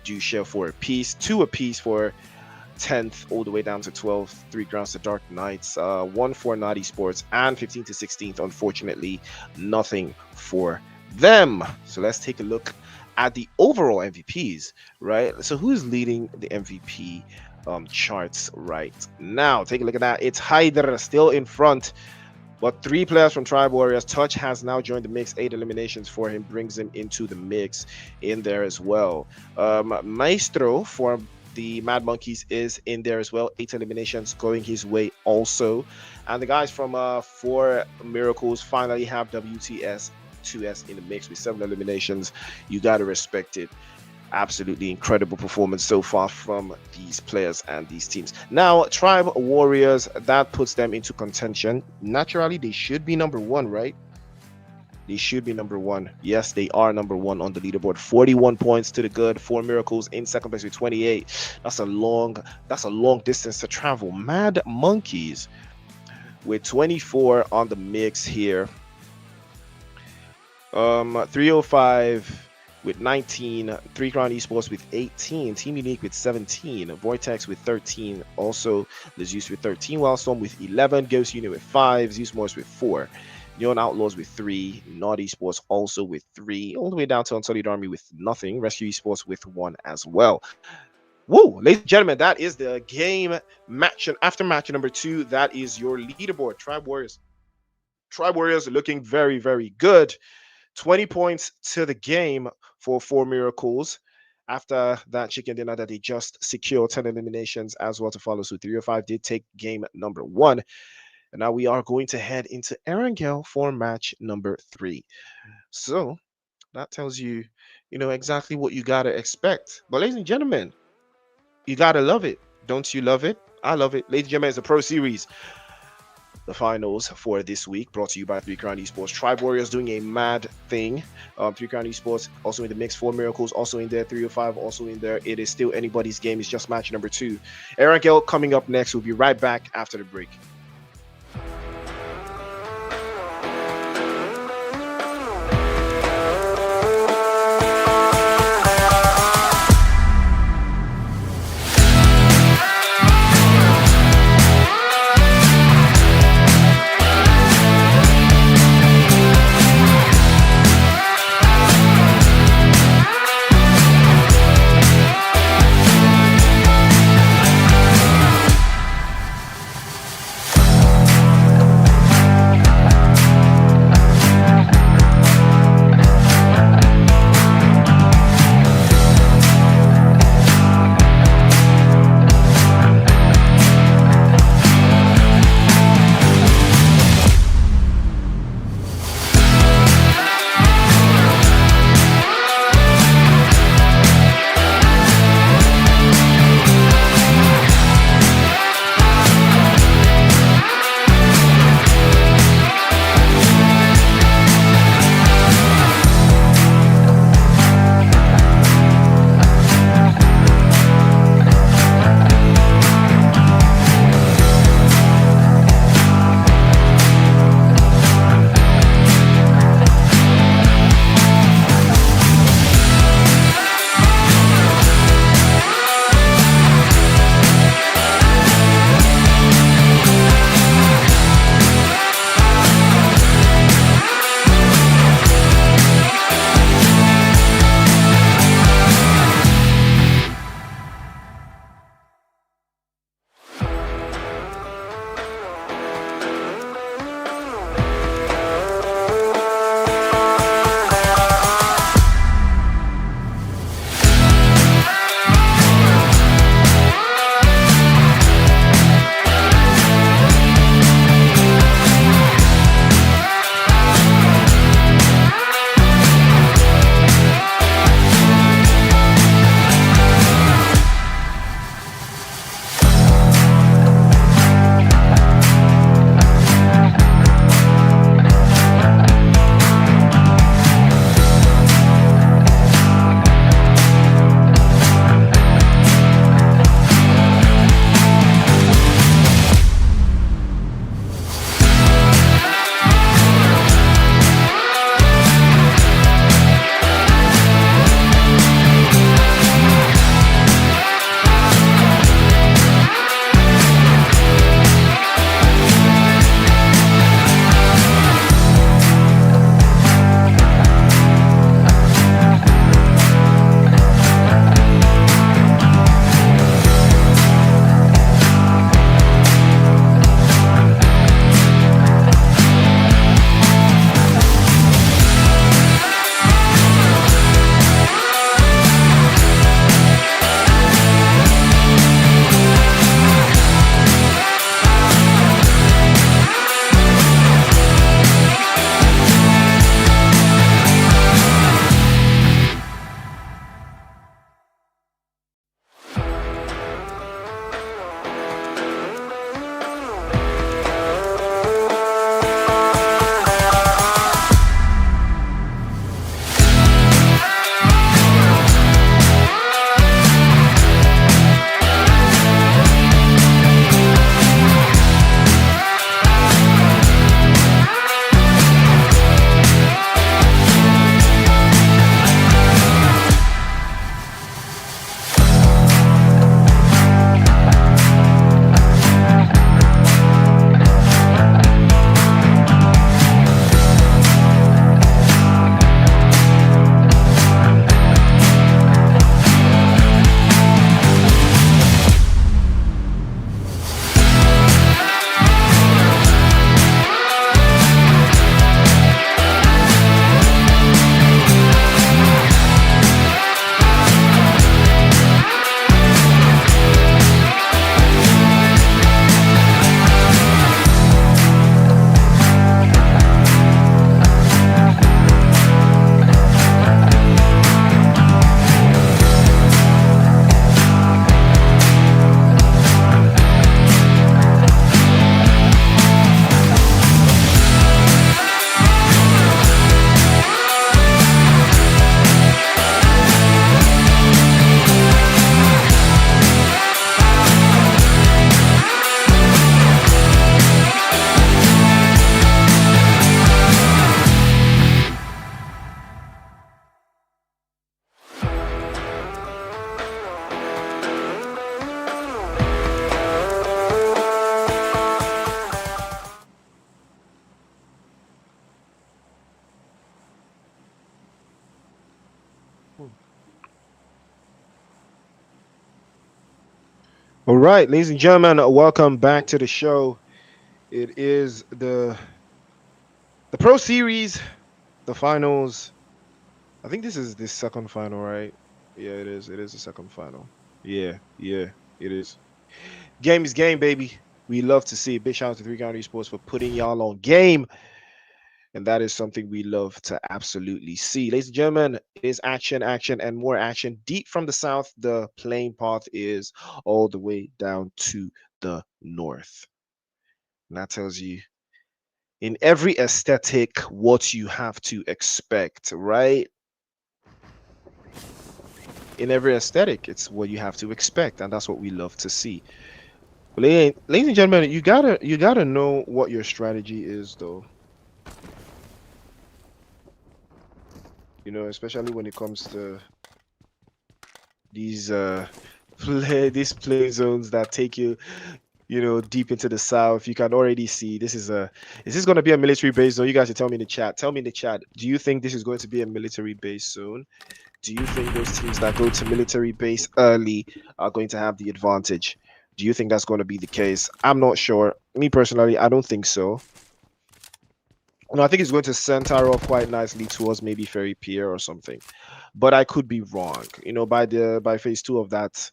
do share 4 apiece, 2 apiece for 10th all the way down to 12th, 3 grounds to Dark Knights, 1 for Naughty Esports, and 15th to 16th. Unfortunately, nothing for them. So let's take a look at the overall MVPs, right? So who's leading the MVP charts right now? Take a look at that. It's Haider still in front, but 3 players from Tribe Warriors. Touch has now joined the mix. 8 eliminations for him brings him into the mix in there as well. Maestro for the Mad Monkeys is in there as well. 8 eliminations going his way also. And the guys from 4 Miracles finally have WTS 2S in the mix with 7 eliminations. You got to respect it. Absolutely incredible performance so far from these players and these teams. Now, Tribe Warriors, that puts them into contention. Naturally, they should be number 1, right? They should be number 1. Yes, they are number 1 on the leaderboard. 41 points to the good. 4 Miracles in second place with 28. That's a long distance to travel. Mad Monkeys with 24 on the mix here. 305 with 19, 3 Crown Esports with 18, Team Uniq with 17, VORTEX with 13, also the ZEUS with 13, Wildstorm with 11, Ghost Unit with 5, ZEUS MORIS with 4, Neon Outlaws with 3, Nod Esports also with 3, all the way down to Unsullied Army with nothing, Rescue Esports with 1 as well. Woo, ladies and gentlemen, that is the game match. And after match number 2, that is your leaderboard. Tribe Warriors looking very, very good. 20 points to the game for 4 Miracles. After that chicken dinner that they just secured 10 eliminations as well to follow. So 305 did take game number 1. And now we are going to head into Erangel for match number 3. So that tells you, exactly what you got to expect. But ladies and gentlemen, you got to love it. Don't you love it? I love it. Ladies and gentlemen, it's a Pro Series. The finals for this week brought to you by 3 Crown Esports. Tribe Warriors doing a mad thing. 3 Crown Esports also in the mix. 4 Miracles also in there. 305 also in there. It is still anybody's game. It's just match number 2. Erangel coming up next. We'll be right back after the break. All right, ladies and gentlemen, welcome back to the show. It is the Pro Series, the finals. I think this is the second final, right? Yeah, it is. It is the second final. Yeah, it is. Game is game, baby. We love to see it. Big shout out to Three County Sports for putting y'all on game. And that is something we love to absolutely see. Ladies and gentlemen, it is action, action, and more action. Deep from the south, the playing path is all the way down to the north. And that tells you in every aesthetic what you have to expect, right? In every aesthetic, it's what you have to expect, and that's what we love to see. Ladies and gentlemen, you gotta know what your strategy is, though. Especially when it comes to these these play zones that take you deep into the south. You can already see is this going to be a military base zone? You guys should tell me in the chat. Tell me in the chat, do you think this is going to be a military base zone? Do you think those teams that go to military base early are going to have the advantage? Do you think that's going to be the case? I'm not sure. Me personally, I don't think so. No, I think it's going to center off quite nicely towards maybe Ferry Pier or something, but I could be wrong. By phase two of that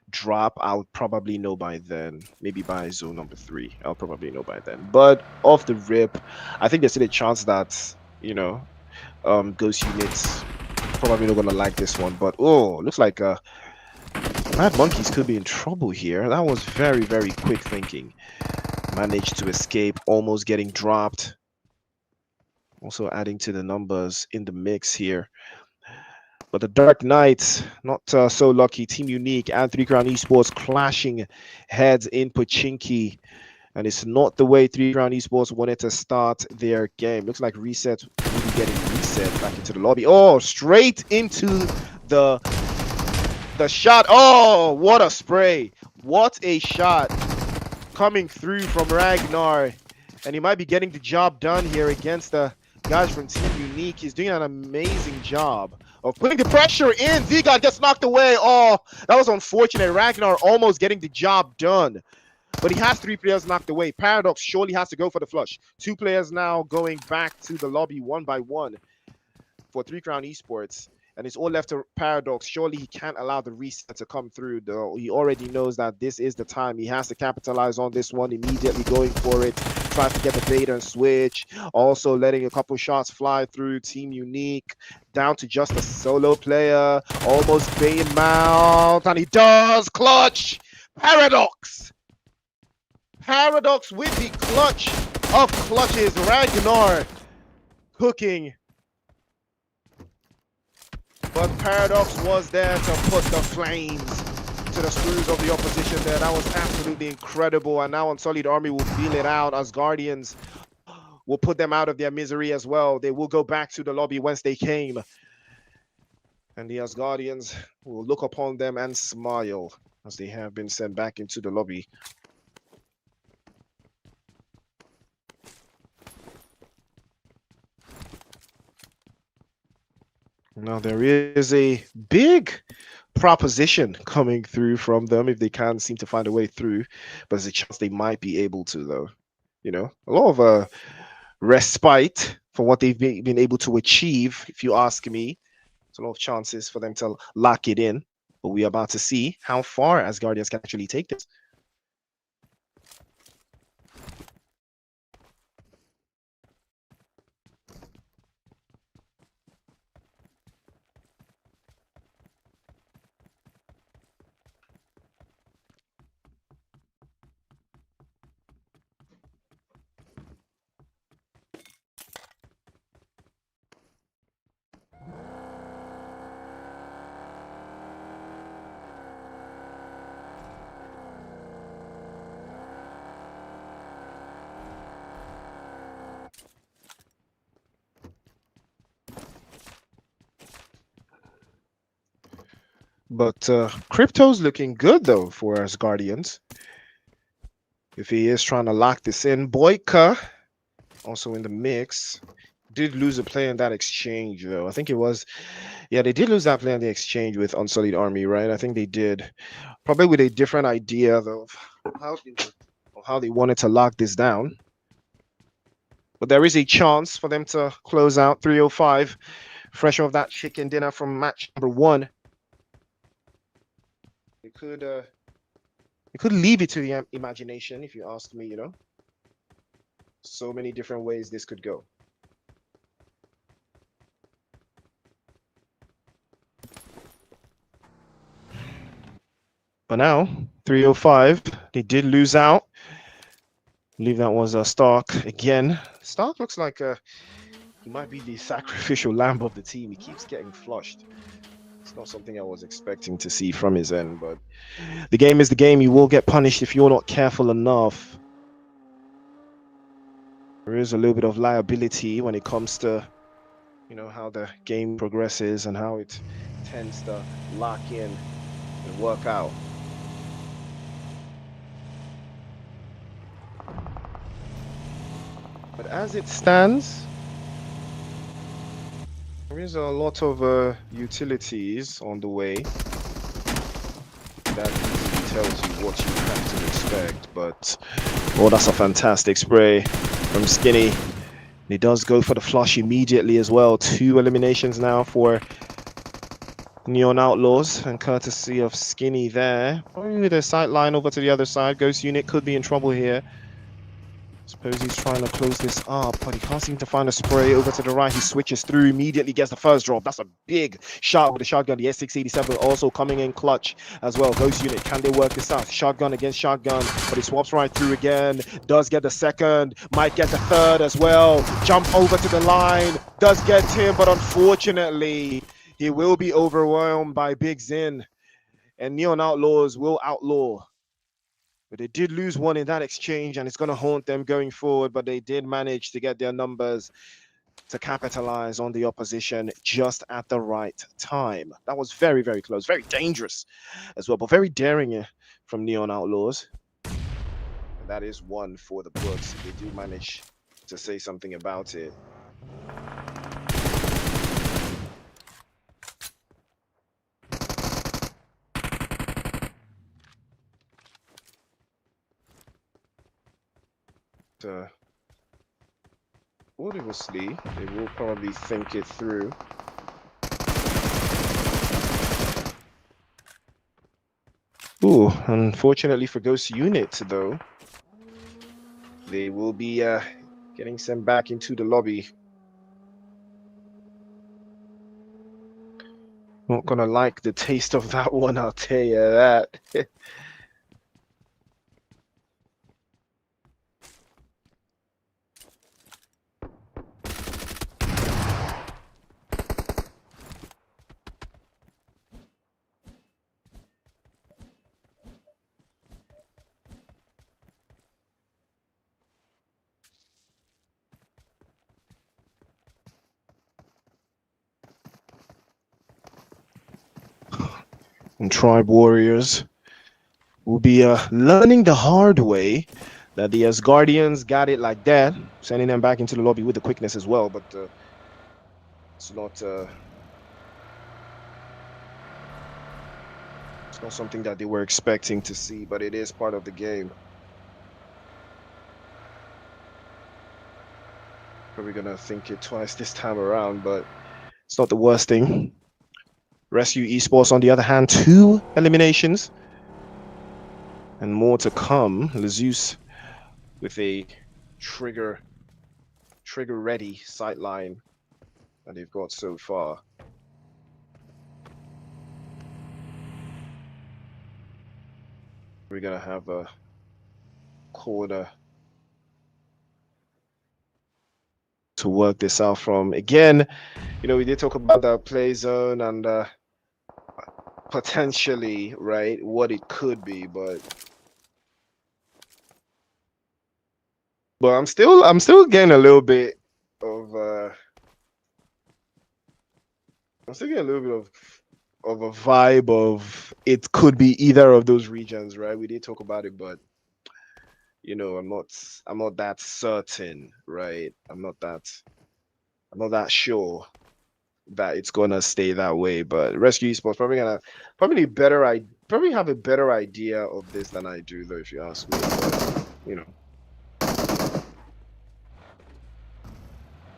drop, I'll probably know by then. Maybe by zone number 3, I'll probably know by then. But off the rip, I think there's still a chance that Ghost units probably not gonna like this one. But oh, looks like Mad Monkeys could be in trouble here. That was very, very quick thinking. Managed to escape, almost getting dropped. Also adding to the numbers in the mix here. But the Dark Knights, not so lucky. Team Unique and 3 Crown Esports clashing heads in Pochinki. And it's not the way 3 Crown Esports wanted to start their game. Looks like Reset will be getting reset back into the lobby. Oh, straight into the shot. Oh, what a spray. What a shot coming through from Ragnar. And he might be getting the job done here against the guys from Team Unique. He's doing an amazing job of putting the pressure in. Z-God gets knocked away. Oh, that was unfortunate. Ragnar almost getting the job done. But he has 3 players knocked away. Paradox surely has to go for the flush. 2 players now going back to the lobby one by one for 3 Crown Esports. And it's all left to Paradox. Surely he can't allow the reset to come through, though. He already knows that this is the time. He has to capitalize on this one, immediately going for it. Tries to get the bait and switch. Also letting a couple shots fly through. Team Unique down to just a solo player. Almost bait him out. And he does clutch. Paradox. Paradox with the clutch of clutches. Ragnar cooking. But Paradox was there to put the flames to the screws of the opposition there. That was absolutely incredible. And now Unsullied Army will feel it out as Guardians will put them out of their misery as well. They will go back to the lobby whence they came. And the Asgardians will look upon them and smile as they have been sent back into the lobby. Now there is a big proposition coming through from them if they can't seem to find a way through, but there's a chance they might be able to, though. A lot of respite for what they've been able to achieve, if you ask me. There's a lot of chances for them to lock it in, but we are about to see how far Asgardians can actually take this. But Crypto's looking good, though, for Asgardians. If he is trying to lock this in. Boyka also in the mix. did lose a player in that exchange, though. I think it was, yeah, they did lose that player in the exchange with Unsullied Army, right? I think they did. Probably with a different idea, though, of how they wanted to lock this down. But there is a chance for them to close out 305, fresh off that chicken dinner from match number 1. It could leave it to the imagination, if you ask me, you know. So many different ways this could go. But now, 305, they did lose out. I believe that was Stark again. Stark looks like he might be the sacrificial lamb of the team. He keeps getting flushed. It's not something I was expecting to see from his end, but the game is the game. You will get punished if you're not careful enough. There is a little bit of liability when it comes to, you know, how the game progresses and how it tends to lock in and work out. But as it stands, there is a lot of utilities on the way that easily tells you what you have to expect. But oh, that's a fantastic spray from Skinny. He does go for the flush immediately as well. 2 eliminations now for Neon Outlaws, and courtesy of Skinny there. Probably with a sight line over to the other side. Ghost Uniq could be in trouble here. Suppose he's trying to close this up, but he can't seem to find a spray over to the right. He switches through, immediately gets the first drop. That's a big shot with the shotgun. The S687 also coming in clutch as well. Ghost Uniq, can they work this out? Shotgun against shotgun, but he swaps right through again. Does get the second, might get the third as well. Jump over to the line, does get him, but unfortunately, he will be overwhelmed by Big Zin. And Neon Outlaws will outlaw. But they did lose one in that exchange, and it's going to haunt them going forward. But they did manage to get their numbers to capitalize on the opposition just at the right time. That was very, very close, very dangerous as well, but very daring from Neon Outlaws. And that is one for the books. They do manage to say something about it. Obviously, they will probably think it through. Ooh, unfortunately for Ghost Unit, though, they will be getting sent back into the lobby. Not gonna like the taste of that one, I'll tell you that. And Tribe Warriors will be learning the hard way that the Asgardians got it like that, sending them back into the lobby with the quickness as well, but it's not something that they were expecting to see, but it is part of the game. Probably gonna think it twice this time around, but it's not the worst thing. Rescue Esports, on the other hand, 2 eliminations and more to come. ZEUS with a trigger ready sight line that they've got so far. We're gonna have a corner to work this out from. Again, you know, we did talk about the play zone and potentially, right, what it could be, but I'm still getting a little bit of I'm still getting a little bit of a vibe of it could be either of those regions, right? We did talk about it, but you know, I'm not that certain, right? I'm not that I'm not that sure that it's gonna stay that way. But Rescue Esports probably have a better idea of this than I do, though, if you ask me. But, you know,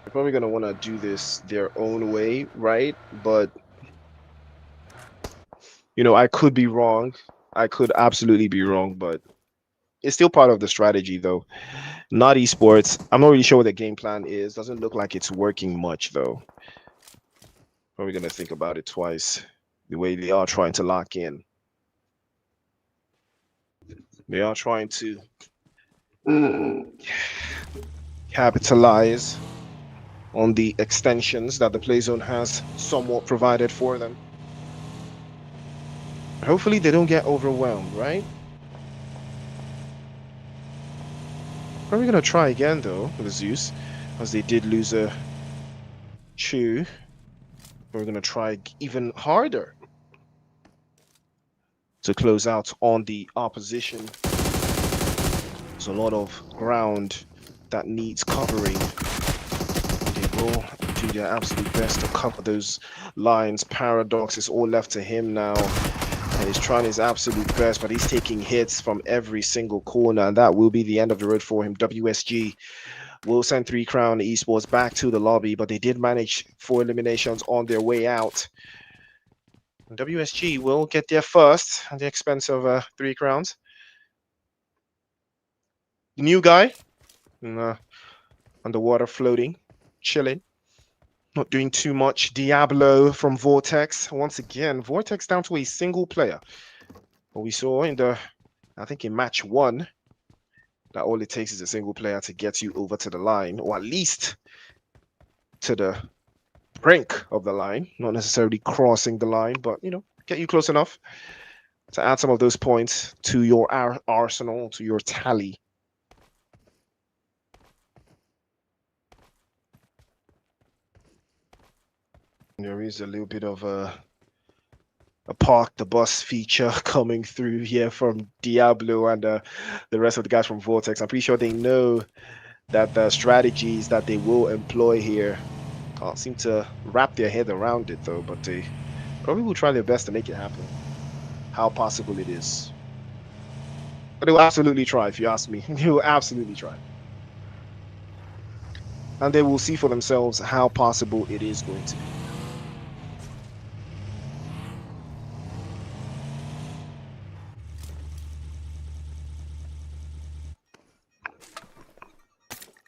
they're probably gonna want to do this their own way, right? But you know, I could be wrong. I could absolutely be wrong, but it's still part of the strategy, though. Not esports. I'm not really sure what the game plan is. Doesn't look like it's working much, though. Probably gonna think about it twice. The way they are trying to lock in. They are trying to capitalize on the extensions that the play zone has somewhat provided for them. Hopefully they don't get overwhelmed, right? Probably gonna try again though with the Zeus, as they did lose a Chew. We're gonna try even harder to close out on the opposition. There's a lot of ground that needs covering. They will do their absolute best to cover those lines. Paradox is all left to him now. And he's trying his absolute best, but he's taking hits from every single corner, and that will be the end of the road for him. WSG will send 3 Crown Esports back to the lobby, but they did manage 4 eliminations on their way out. And WSG will get there first at the expense of 3 Crowns. The new guy, underwater floating, chilling. Not doing too much. Diablo from VORTEX. Once again, VORTEX down to a single player. What we saw I think in match 1, that all it takes is a single player to get you over to the line, or at least to the brink of the line. Not necessarily crossing the line, but, you know, get you close enough to add some of those points to your arsenal, to your tally. There is a little bit of a park the bus feature coming through here from Diablo and the rest of the guys from VORTEX. I'm pretty sure they know that the strategies that they will employ here can't seem to wrap their head around it, though, but they probably will try their best to make it happen. How possible it is. But they will absolutely try, if you ask me. They will absolutely try. And they will see for themselves how possible it is going to be.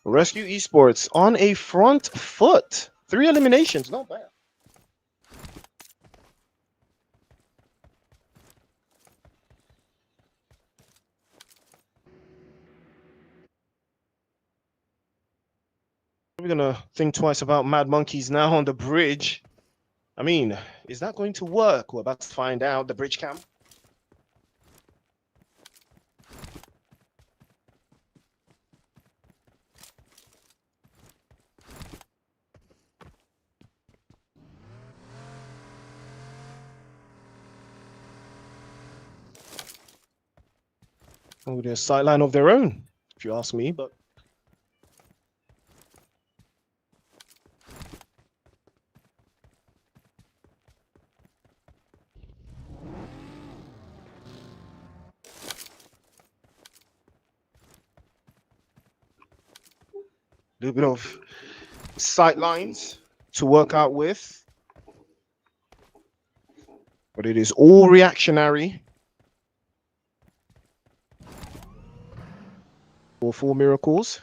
Rescue Esports on a front foot. 3 eliminations, not bad. We're gonna think twice about Mad Monkeys now on the bridge. I mean, is that going to work? We're about to find out. The bridge cam. Oh, there's a sideline of their own, if you ask me, but a little bit of sight lines to work out with. But it is all reactionary. Or 4 miracles.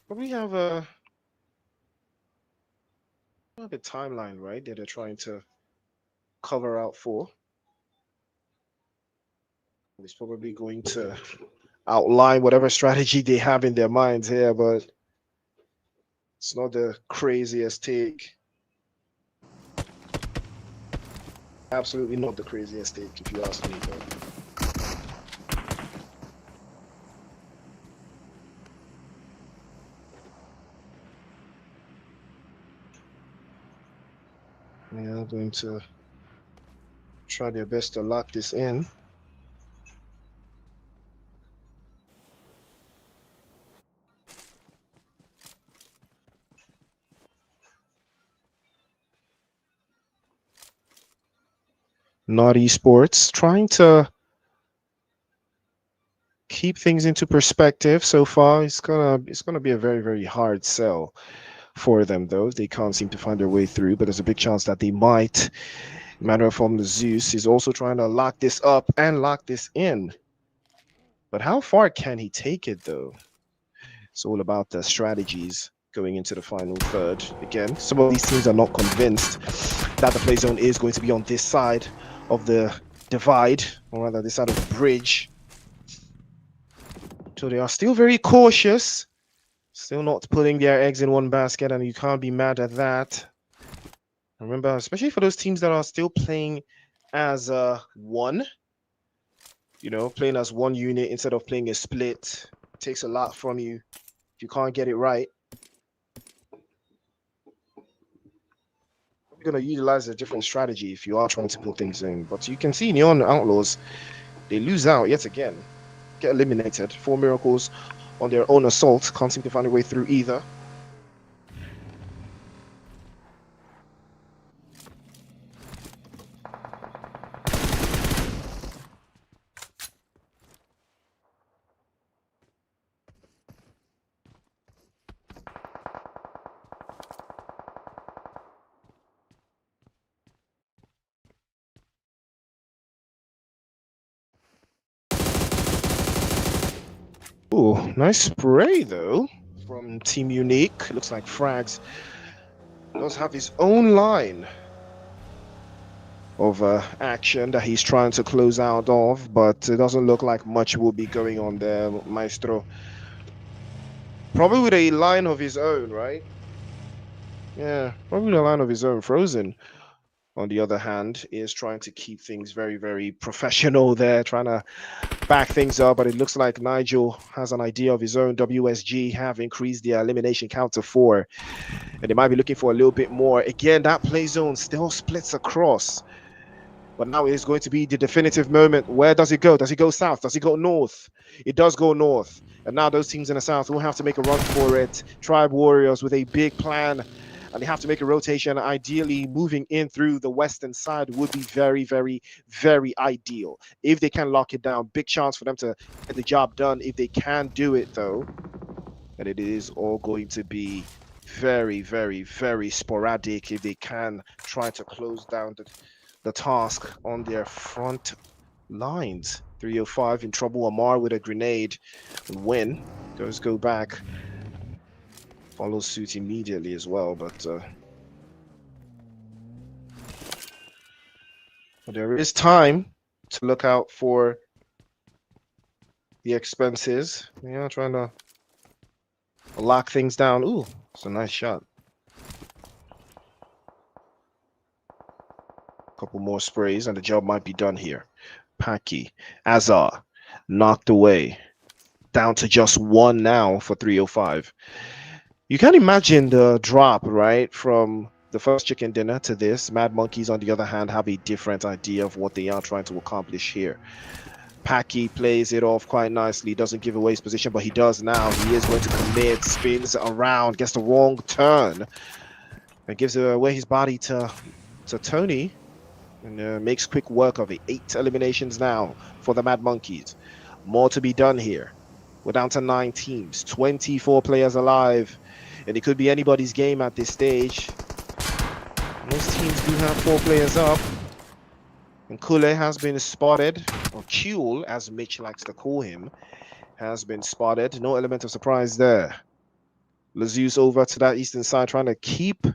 But we have a timeline, right? That they're trying to cover out for. It's probably going to outline whatever strategy they have in their minds here, but it's not the craziest take. Absolutely not the craziest take, if you ask me. But they are going to try their best to lock this in. Not Esports, trying to keep things into perspective so far. It's gonna be a very hard sell for them though. They can't seem to find their way through, but there's a big chance that they might. Matter of form, the ZEUS is also trying to lock this up and lock this in. But how far can he take it though? It's all about the strategies going into the final third. Again, some of these teams are not convinced that the play zone is going to be on this side of the divide, or rather this side of the bridge. So they are still very cautious, still not putting their eggs in one basket, and you can't be mad at that. Remember, especially for those teams that are still playing as one, you know, playing as one unit instead of playing a split, takes a lot from you if you can't get it right. You're going to utilize a different strategy if you are trying to put things in. But you can see Neon Outlaws, they lose out yet again, get eliminated. 4 miracles on their own assault, can't seem to find a way through either. Ooh, nice spray though from Team Uniq. Looks like Frags does have his own line of action that he's trying to close out of, but it doesn't look like much will be going on there, Maestro. Probably with a line of his own, right? Yeah, probably a line of his own. Frozen, on the other hand, is trying to keep things very professional there, trying to back things up, but it looks like Nigel has an idea of his own. WSG have increased their elimination count to 4, and they might be looking for a little bit more. Again, that play zone still splits across, but now it is going to be the definitive moment. Where does it go? Does it go south? Does it go north? It does go north, and now those teams in the south will have to make a run for it. Tribe Warriors with a big plan, and they have to make a rotation. Ideally, moving in through the western side would be very ideal. If they can lock it down, big chance for them to get the job done. If they can do it, though, and it is all going to be very sporadic. If they can try to close down the task on their front lines. 305 in trouble. Amar with a grenade. Win. Go back. Follows suit immediately as well, but there is time to look out for the expenses. Yeah, trying to lock things down. Ooh, it's a nice shot. Couple more sprays and the job might be done here. Paki, Azar, knocked away. Down to just 1 now for 305. You can imagine the drop, right, from the first chicken dinner to this. Mad Monkeys, on the other hand, have a different idea of what they are trying to accomplish here. Paki plays it off quite nicely, doesn't give away his position, but he does now. He is going to commit, spins around, gets the wrong turn, and gives away his body to Tony, and makes quick work of it. 8 eliminations now for the Mad Monkeys. More to be done here. We're down to 9 teams, 24 players alive, and it could be anybody's game at this stage. Most teams do have 4 players up, and Kule has been spotted, or Kuel, as Mitch likes to call him, has been spotted. No element of surprise there. ZEUS over to that eastern side, trying to keep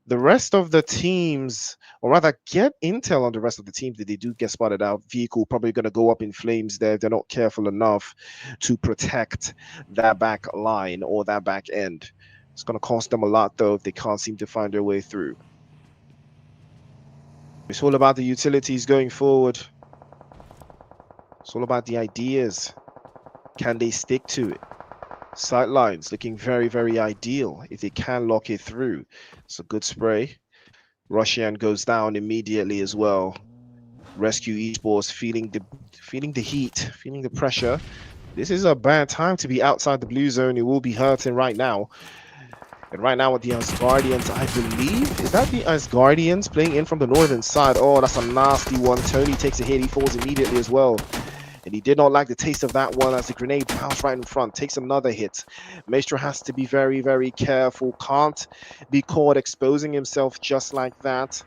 the rest of the teams, or rather get intel on the rest of the teams that they do get spotted out. Vehicle probably going to go up in flames there if they're not careful enough to protect that back line or that back end. It's going to cost them a lot, though, if they can't seem to find their way through. It's all about the utilities going forward. It's all about the ideas. Can they stick to it? Sight lines looking very ideal if they can lock it through. It's a good spray. Russian goes down immediately as well. Rescue Esports feeling the heat, feeling the pressure. This is a bad time to be outside the blue zone. It will be hurting right now. And right now with the Asgardians, I believe, is that the Asgardians playing in from the northern side? Oh, that's a nasty one. Tony takes a hit. He falls immediately as well. And he did not like the taste of that one as the grenade bounced right in front. Takes another hit. Maestro has to be very, very careful. Can't be caught exposing himself just like that.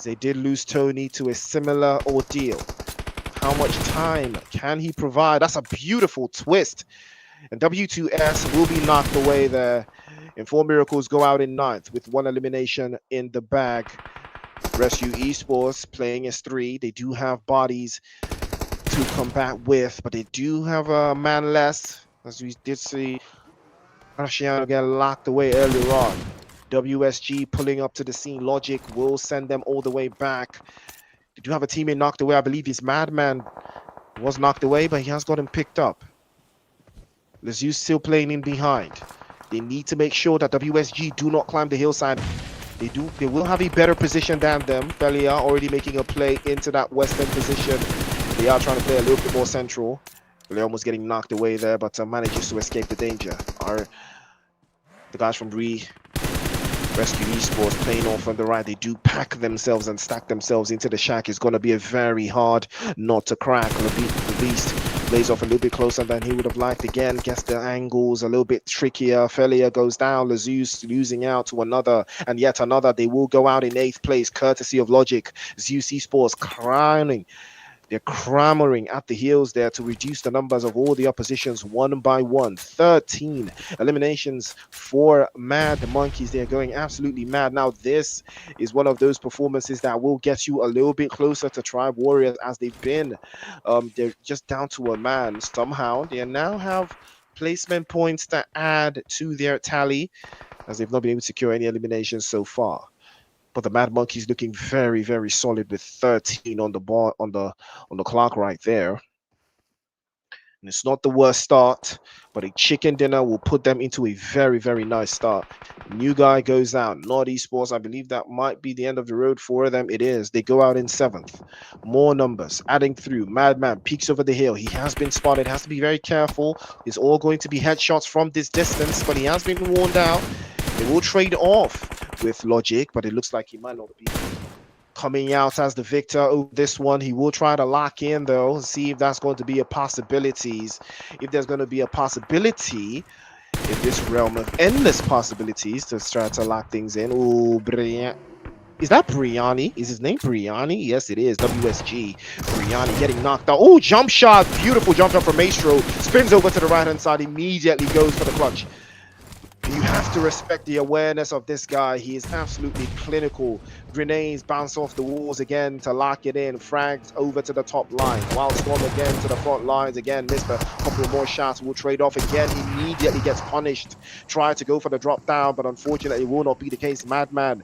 They did lose Tony to a similar ordeal. How much time can he provide? That's a beautiful twist. And W2S will be knocked away there. And Four Miracles go out in ninth with one elimination in the bag. Rescue Esports playing as three. They do have bodies to combat with, but they do have a man less, as we did see Marciano get locked away earlier on. WSG pulling up to the scene. Logic will send them all the way back. They do have a teammate knocked away. I believe his Madman was knocked away, but he has got him picked up. ZEUS still playing in behind. They need to make sure that WSG do not climb the hillside. They will have a better position than them. Felia already making a play into that western position. They are trying to play a little bit more central. They're almost getting knocked away there, but manages to escape the danger. The guys from Rescue Esports playing off on the right. They do pack themselves and stack themselves into the shack. It's going to be a very hard nut to crack. The Beast plays off a little bit closer than he would have liked. Again, gets the angles a little bit trickier. Felia goes down. ZEUS losing out to another and yet another. They will go out in 8th place, courtesy of Logic. ZEUS Esports crowning. They're clamoring at the heels there to reduce the numbers of all the oppositions one by one. 13 eliminations for Mad Monkeys. They're going absolutely mad. Now, this is one of those performances that will get you a little bit closer to Tribe Warriors as they've been. They're just down to a man. Somehow, they now have placement points to add to their tally as they've not been able to secure any eliminations so far. But the Mad Monkeys looking very, very solid with 13 on the bar on the clock right there. And it's not the worst start, but a chicken dinner will put them into a very, very nice start. New guy goes out. Not Esports. I believe that might be the end of the road for them. It is. They go out in 7th. More numbers adding through. Madman peeks over the hill. He has been spotted. Has to be very careful. It's all going to be headshots from this distance, but he has been warned out. They will trade off with Logic, but it looks like he might not be coming out as the victor over this one. He will try to lock in though, see if that's going to be a possibility. If there's going to be a possibility in this realm of endless possibilities to try to lock things in. Oh, is that Briani? Is his name Briani? Yes, it is. WSG. Briani getting knocked out. Oh, jump shot. Beautiful jump shot from Maestro. Spins over to the right-hand side. Immediately goes for the clutch. You have to respect the awareness of this guy. He is absolutely clinical. Grenades bounce off the walls again to lock it in. Frags over to the top line. Wildstorm again to the front lines. Again, missed a couple more shots. Will trade off again. Immediately gets punished. Try to go for the drop down, but unfortunately it will not be the case. Madman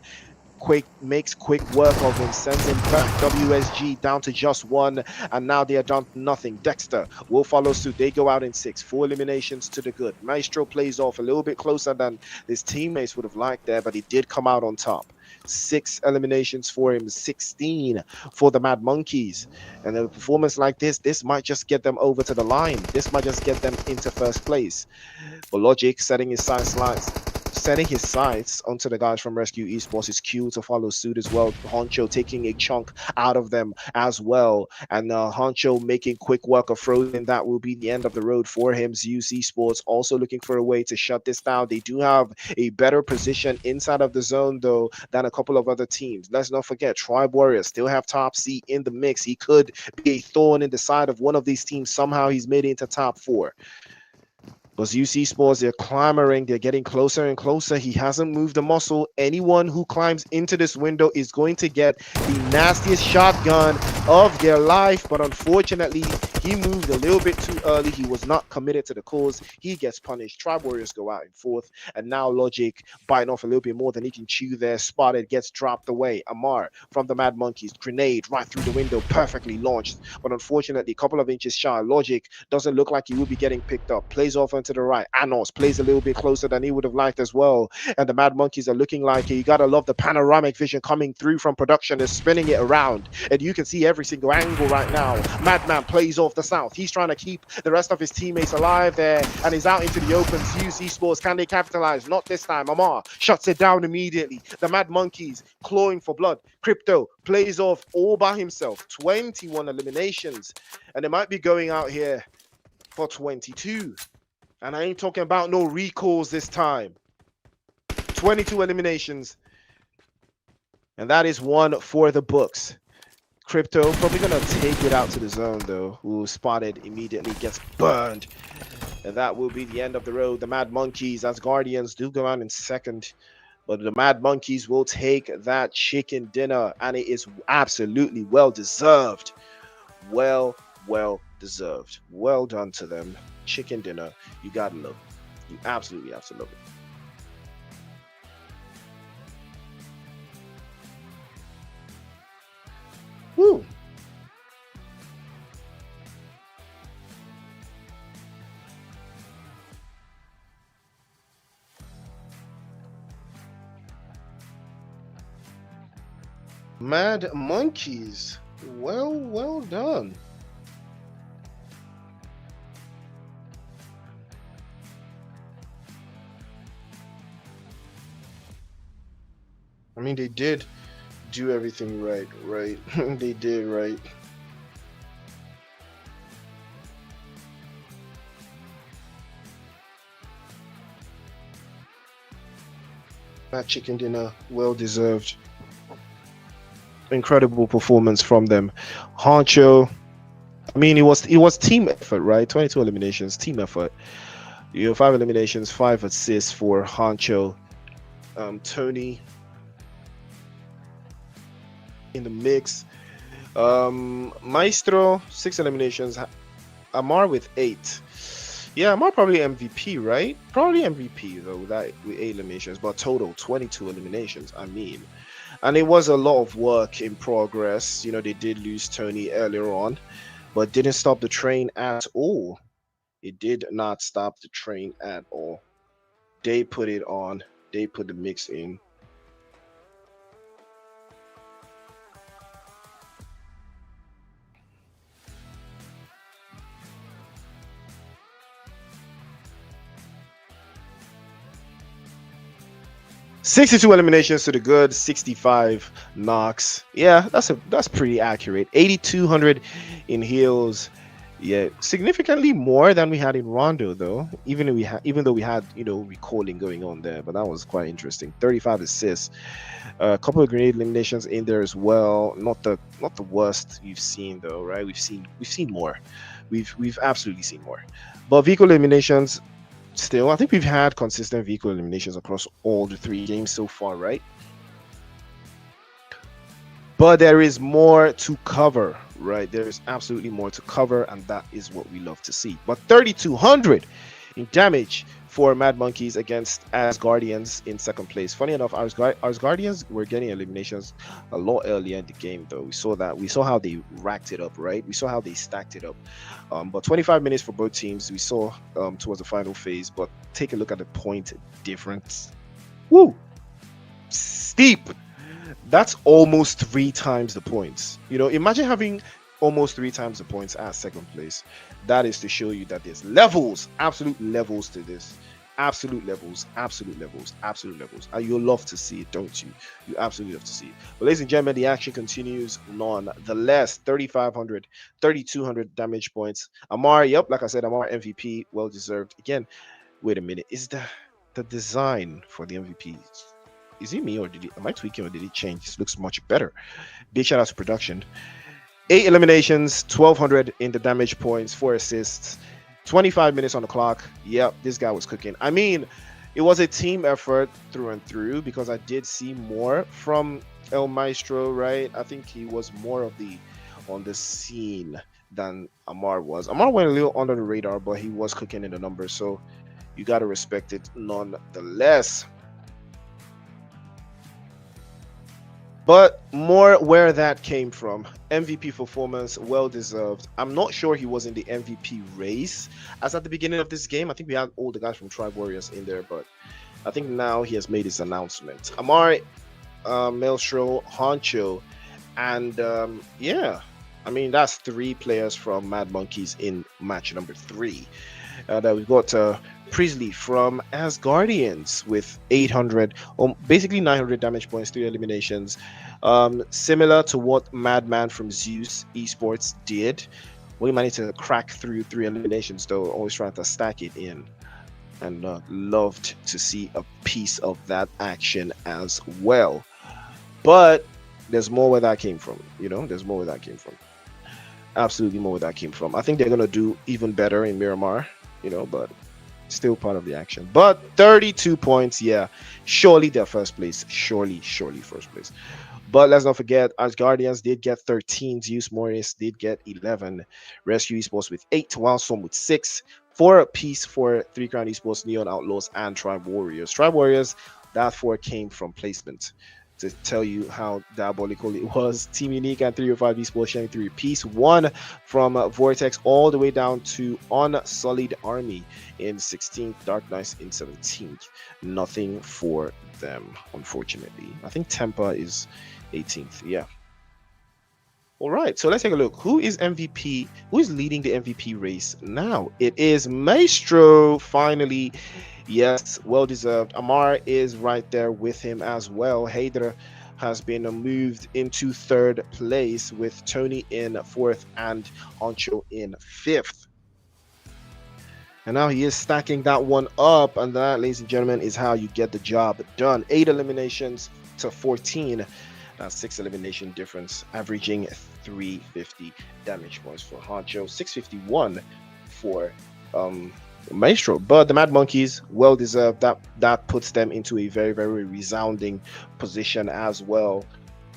makes quick work of him, sends him back. WSG down to just one, and now they are down to nothing. Dexter will follow suit. They go out in 6. 4 eliminations to the good. Maestro plays off a little bit closer than his teammates would have liked there, but he did come out on top. 6 eliminations for him, 16 for the Mad Monkeys. And a performance like this might just get them over to the line. This might just get them into 1st place. But Logic setting his sights onto the guys from Rescue Esports. Is Q to follow suit as well. Honcho taking a chunk out of them as well. And Honcho making quick work of Frozen. That will be the end of the road for him. ZEUS Esports also looking for a way to shut this down. They do have a better position inside of the zone, though, than a couple of other teams. Let's not forget, Tribe Warriors still have Top C in the mix. He could be a thorn in the side of one of these teams. Somehow he's made it into top 4. But ZEUS Esports, they're clamoring. They're getting closer and closer. He hasn't moved a muscle. Anyone who climbs into this window is going to get the nastiest shotgun of their life. But unfortunately, he moved a little bit too early. He was not committed to the cause. He gets punished. Tribe Warriors go out in 4th. And now Logic biting off a little bit more than he can chew there. Spotted, gets dropped away. Amar from the Mad Monkeys. Grenade right through the window. Perfectly launched. But unfortunately, a couple of inches shy. Logic doesn't look like he will be getting picked up. Plays off to the right. Anos plays a little bit closer than he would have liked as well. And the Mad Monkeys are looking like you gotta love the panoramic vision coming through from production. Is spinning it around, and you can see every single angle right now. Madman plays off the South. He's trying to keep the rest of his teammates alive there, and he's out into the open. ZEUS Esports, can they capitalize? Not this time. Amar shuts it down immediately. The Mad Monkeys clawing for blood. Crypto plays off all by himself. 21 eliminations, and they might be going out here for 22. And I ain't talking about no recalls this time. 22 eliminations. And that is one for the books. Crypto probably going to take it out to the zone, though. Who spotted immediately gets burned. And that will be the end of the road. The Mad Monkeys, as Guardians, do go out in second. But the Mad Monkeys will take that chicken dinner. And it is absolutely well-deserved. Well deserved. Well done to them. Chicken dinner. You got to love it. You absolutely have to love it. Woo. Mad Monkeys. Well done. I mean, they did do everything right? They did right. That chicken dinner, well deserved. Incredible performance from them. Honcho, I mean, it was team effort, right? 22 eliminations, team effort. You know, 5 eliminations, 5 assists for Honcho. Tony in the mix. Maestro, 6 eliminations. Amar with 8. Yeah, Amar probably MVP, right? Probably MVP though, with 8 eliminations, but total 22 eliminations. I mean, and it was a lot of work in progress. You know, they did lose Tony earlier on, but didn't stop the train at all. It did not stop the train at all. They put it on. They put the mix in. 62 eliminations to the good, 65 knocks. Yeah, that's pretty accurate. 8,200 in heals. Yeah, significantly more than we had in Rondo though. Even though we had recalling going on there, but that was quite interesting. 35 assists, a couple of grenade eliminations in there as well. Not the worst you've seen though, right? We've seen more. We've absolutely seen more. But vehicle eliminations. Still, I think we've had consistent vehicle eliminations across all the 3 games so far, right? But there is more to cover, right? There is absolutely more to cover, and that is what we love to see. But 3,200 in damage for Mad Monkeys against Asgardians in second place. Funny enough, Asgardians were getting eliminations a lot earlier in the game, though. We saw how they racked it up, right? We saw how they stacked it up. But 25 minutes for both teams. We saw towards the final phase. But take a look at the point difference. Woo! Steep. That's almost 3 times the points. You know, imagine having almost 3 times the points at second place. That is to show you that there's levels, absolute levels to this. Absolute levels. And you'll love to see it, don't you? You absolutely love to see it. But ladies and gentlemen, the action continues nonetheless. 3,500, 3,200 damage points. Amar, yep, like I said, Amar MVP, well deserved. Again, wait a minute. Is the design for the MVP? Is it me, or am I tweaking, or did it change? This looks much better. Big shout out to production. 8 eliminations, 1,200 in the damage points, 4 assists, 25 minutes on the clock. Yep, this guy was cooking. I mean, it was a team effort through and through, because I did see more from El Maestro, right? I think he was more on the scene than Amar was. Amar went a little under the radar, but he was cooking in the numbers, so you got to respect it nonetheless. But more where that came from. MVP performance, well deserved. I'm not sure he was in the MVP race as at the beginning of this game. I think we had all the guys from Tribe Warriors in there, but I think now he has made his announcement. Amar, Maelstro, Honcho, and yeah, I mean, that's 3 players from Mad Monkeys in match number 3. We've got Priestley from Asgardians with 800, basically 900 damage points, 3 eliminations. Similar to what Madman from ZEUS Esports did. We managed to crack through 3 eliminations, though, always trying to stack it in. And loved to see a piece of that action as well. But there's more where that came from, there's more where that came from. Absolutely more where that came from. I think they're going to do even better in Miramar, but still part of the action. But 32 points, yeah, surely they're first place. Surely first place. But let's not forget, Asgardians did get 13, ZEUS MORIS did get 11, Rescue Esports with 8, Wildstorm with 6, 4 apiece for 3 Crown Esports, Neon Outlaws, and Tribe Warriors. Tribe Warriors, that 4 came from placement. To tell you how diabolical it was, Team Uniq and 305 Esports sharing 3 apiece, 1 from VORTEX all the way down to UNSULLIED ARMY in 16th, Dark Knights in 17th. Nothing for them, unfortunately. I think Tempa is 18th, yeah. All right, so let's take a look. Who is MVP? Who is leading the MVP race now? It is Maestro, finally. Yes, well deserved. Amar is right there with him as well. Haider has been moved into 3rd place with Tony in 4th and Honcho in 5th. And now he is stacking that one up, and that, ladies and gentlemen, is how you get the job done. 8 eliminations to 14. That's 6 elimination difference, averaging 350 damage points for Honcho, 651 for Maestro. But the Mad Monkeys, well deserved. That puts them into a very, very resounding position as well.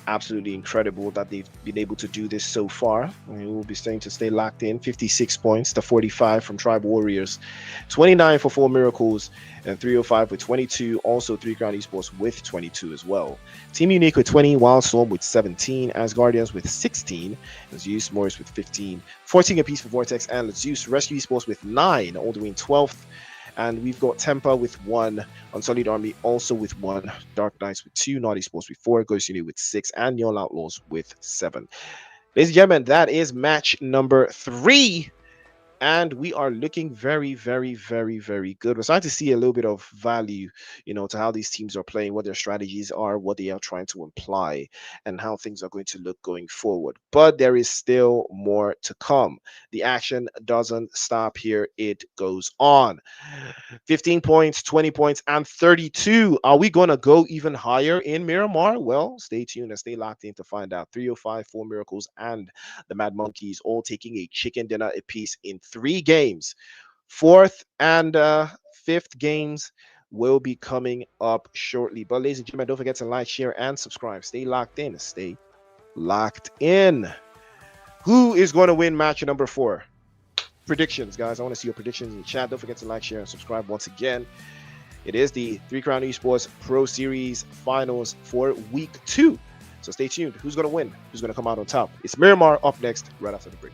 Absolutely incredible that they've been able to do this so far. We will be staying to stay locked in. 56 points to 45 from Tribe Warriors, 29 for 4 Miracles, and 305 with 22. Also 3 Crown Esports with 22 as well. Team Uniq with 20, Wildstorm with 17, Asgardians with 16, and ZEUS MORIS with 15, 14 apiece for VORTEX and ZEUS Rescue Esports with 9, all the way in 12th. And we've got Tempa with 1, Unsullied Army also with 1, Dark Knights with 2, Naughty Sports with 4, Ghost Unique with 6, and Neon Outlaws with 7. Ladies and gentlemen, that is match number 3. And we are looking very, very, very, very good. We're starting to see a little bit of value, to how these teams are playing, what their strategies are, what they are trying to imply, and how things are going to look going forward. But there is still more to come. The action doesn't stop here. It goes on. 15 points, 20 points, and 32. Are we going to go even higher in Miramar? Well, stay tuned and stay locked in to find out. 305, 4 Miracles, and the Mad Monkeys all taking a chicken dinner apiece in 3 games. 4th and 5th games will be coming up shortly. But ladies and gentlemen, don't forget to like, share, and subscribe. Stay locked in. Stay locked in. Who is going to win match number 4? Predictions, guys. I want to see your predictions in the chat. Don't forget to like, share, and subscribe once again. It is the 3 Crown Esports Pro Series Finals for Week 2. So stay tuned. Who's going to win? Who's going to come out on top? It's Miramar up next, right after the break.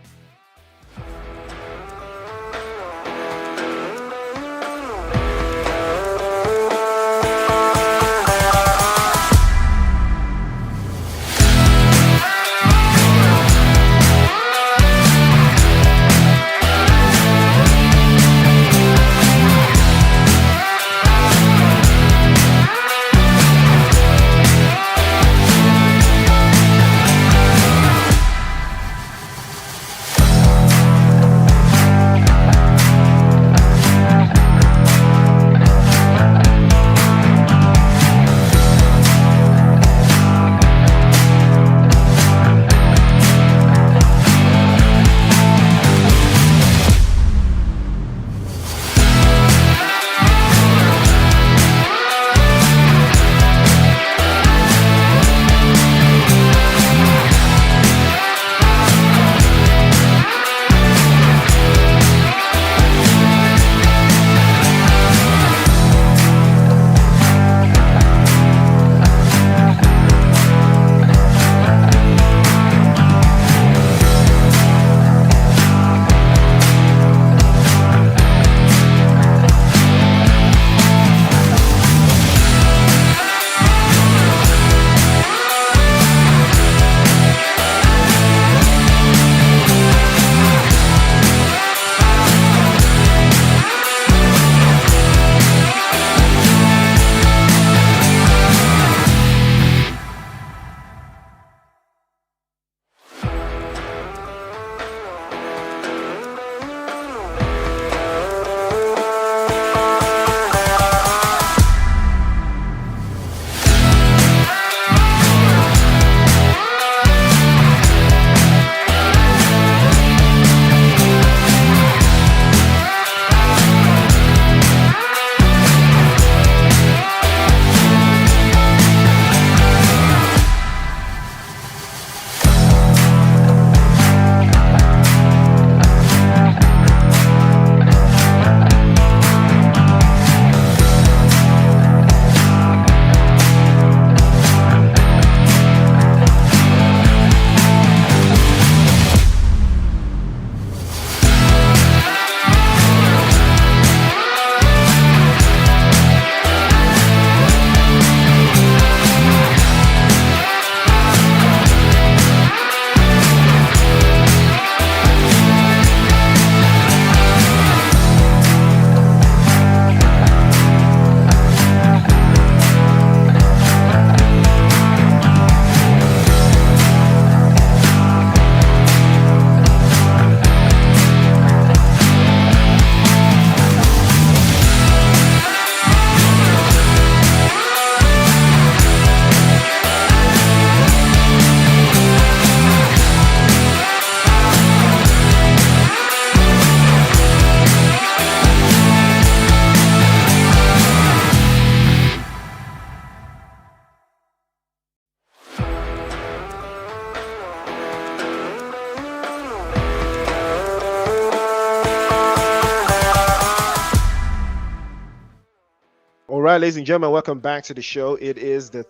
All right, ladies and gentlemen, welcome back to the show. It is the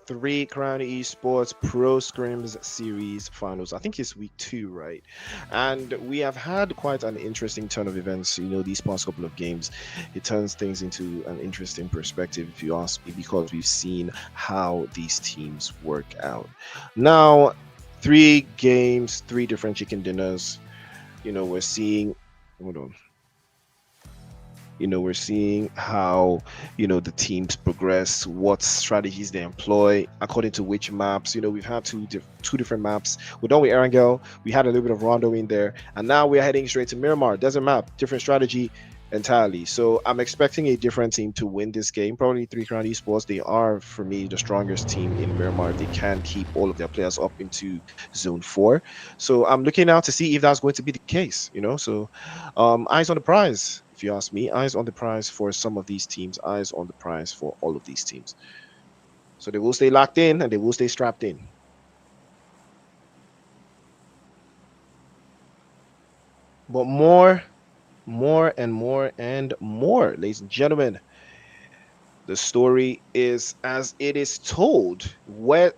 Crown Esports Pro Scrims Series Finals. I think it's week 2, right? And we have had quite an interesting turn of events, these past couple of games. It turns things into an interesting perspective, if you ask me, because we've seen how these teams work out. Now, 3 games, 3 different chicken dinners. We're seeing, hold on. We're seeing how the teams progress, what strategies they employ, according to which maps. We've had two different maps. We're done with Erangel. We had a little bit of Rondo in there, and now we're heading straight to Miramar. Desert map, different strategy entirely. So I'm expecting a different team to win this game. Probably Crown Esports. They are, for me, the strongest team in Miramar. They can keep all of their players up into Zone 4. So I'm looking out to see if that's going to be the case. So eyes on the prize, if you ask me. Eyes on the prize for some of these teams. Eyes on the prize for all of these teams. So they will stay locked in and they will stay strapped in. But more and more and more, ladies and gentlemen. The story is as it is told. What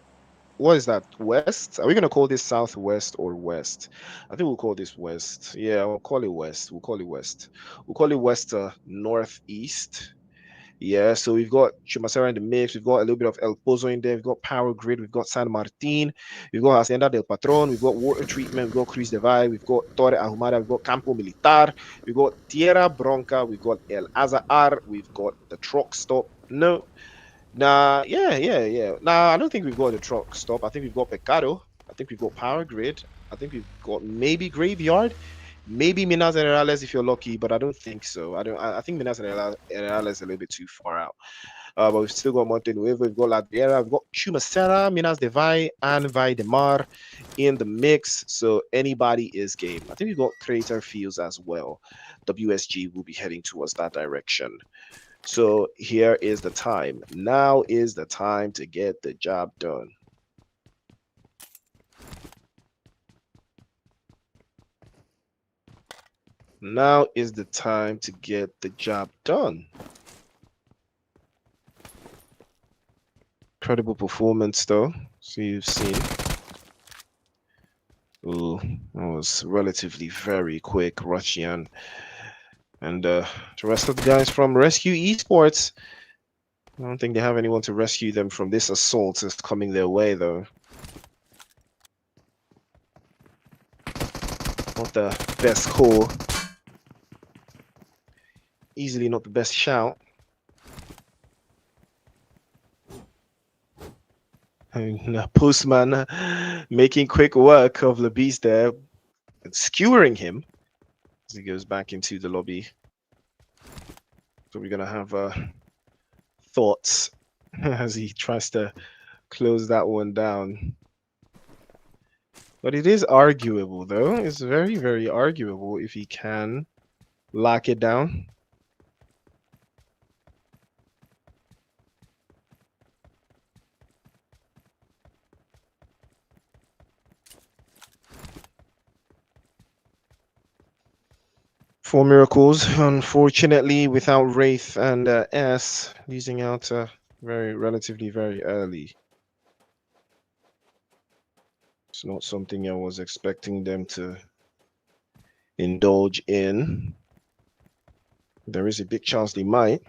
is that? West? Are we gonna call this southwest or west? I think we'll call this west. Yeah, we'll call it west. We'll call it west. We'll call it west northeast. Yeah, so we've got Chumasera in the mix. We've got a little bit of El Pozo in there. We've got Power Grid. We've got San Martin. We've got Hacienda del Patron. We've got Water Treatment. We've got Cruz de Valle. We've got Torre Ahumada. We've got Campo Militar. We've got Tierra Bronca. We've got El Azahar. We've got the truck stop. No, nah, yeah. Nah, I don't think we've got the truck stop. I think we've got Pecado. I think we've got Power Grid. I think we've got maybe Graveyard. Maybe Minas Generales if you're lucky, but I don't think so. I think Minas Generales is a little bit too far out. But we've still got Monte Nuevo, we've got La Riera, we've got Chumacera, Minas de Valle, and Valle de Mar in the mix. So anybody is game. I think we've got Crater Fields as well. WSG will be heading towards that direction. So here is the time. Now is the time to get the job done. Now is the time to get the job done. Incredible performance, though. So you've seen. Ooh, that was relatively very quick, Russian. And the rest of the guys from Rescue Esports, I don't think they have anyone to rescue them from this assault that's coming their way, though. Not the best call. Easily not the best shout. And Postman making quick work of Labis there, and skewering him as he goes back into the lobby. So we're going to have thoughts as he tries to close that one down. But it is arguable, though. It's very, very arguable if he can lock it down. Four miracles, unfortunately, without Wraith and S, losing out relatively very early. It's not something I was expecting them to indulge in. There is a big chance they might.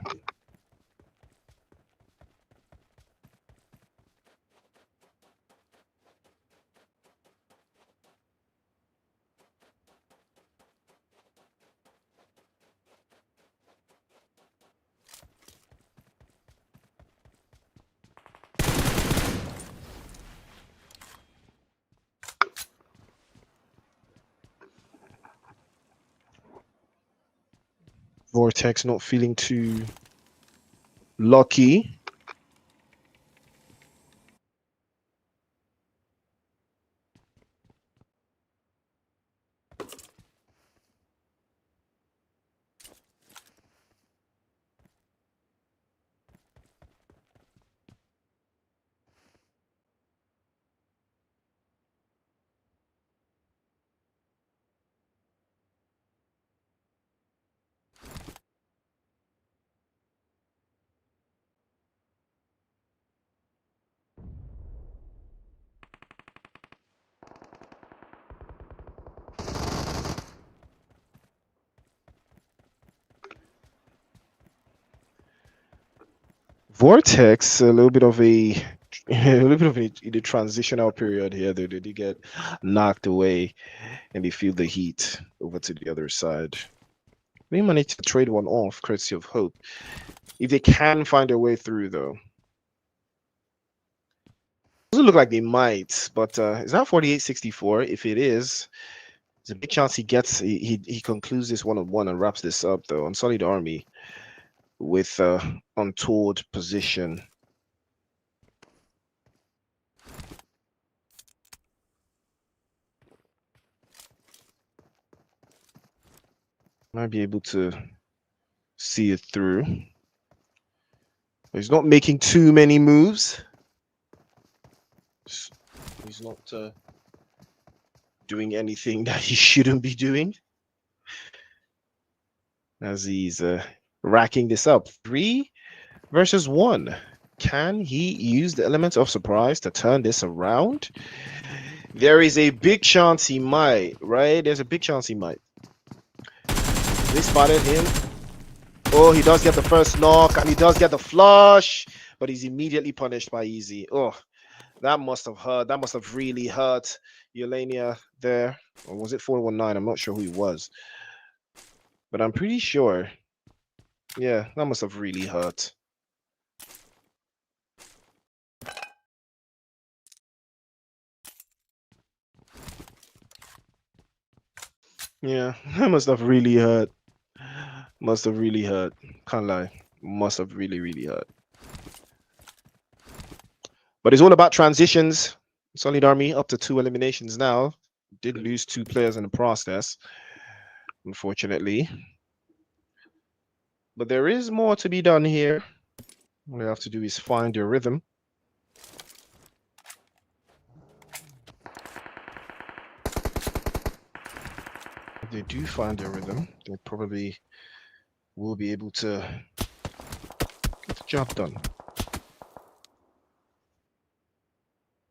Vortex not feeling too lucky. Vortex, a little bit of a in the transitional period here. They did get knocked away, and they feel the heat over to the other side. They managed to trade one off, courtesy of Hope. If they can find their way through, though, doesn't look like they might. But is that 48-64? If it is, there's a big chance he gets he concludes this one-on-one and wraps this up, though. Unsullied Army with untoward position. Might be able to see it through. He's not making too many moves. He's not doing anything that he shouldn't be doing. As he's racking this up. 3 versus 1. Can he use the element of surprise to turn this around? There is a big chance he might, right? There's a big chance he might. They spotted him. Oh, he does get the first knock, and he does get the flush, but he's immediately punished by Easy. Oh, that must have hurt. That must have really hurt Eulania there. Or was it 419? I'm not sure who he was. But I'm pretty sure. Yeah, that must have really hurt. Yeah, that must have really hurt. Must have really hurt. Can't lie. Must have really, really hurt. But it's all about transitions. Solid Army up to 2 eliminations now. Did lose 2 players in the process, unfortunately. But there is more to be done here. All you have to do is find your rhythm. If they do find their rhythm, they probably will be able to get the job done.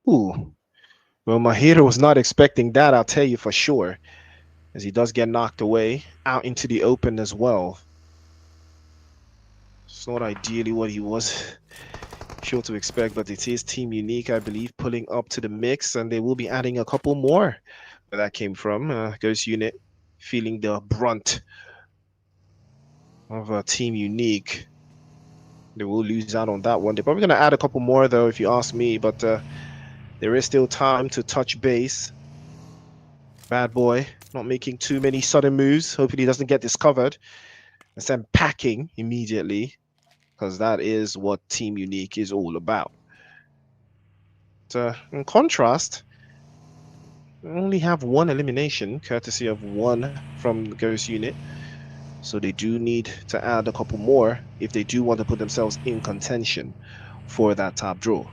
Ooh. Well, Mahiro was not expecting that, I'll tell you for sure. As he does get knocked away, out into the open as well. It's not ideally what he was sure to expect, but it is Team Uniq, I believe, pulling up to the mix, and they will be adding a couple more. Where that came from, Ghost Unit feeling the brunt of Team Uniq. They will lose out on that one. They're probably going to add a couple more, though, if you ask me, but there is still time to touch base. Bad boy, not making too many sudden moves. Hopefully he doesn't get discovered. And send packing immediately, because that is what Team Uniq is all about. But, in contrast, we only have 1 elimination, courtesy of 1 from the Ghost Unit. So they do need to add a couple more if they do want to put themselves in contention for that top draw.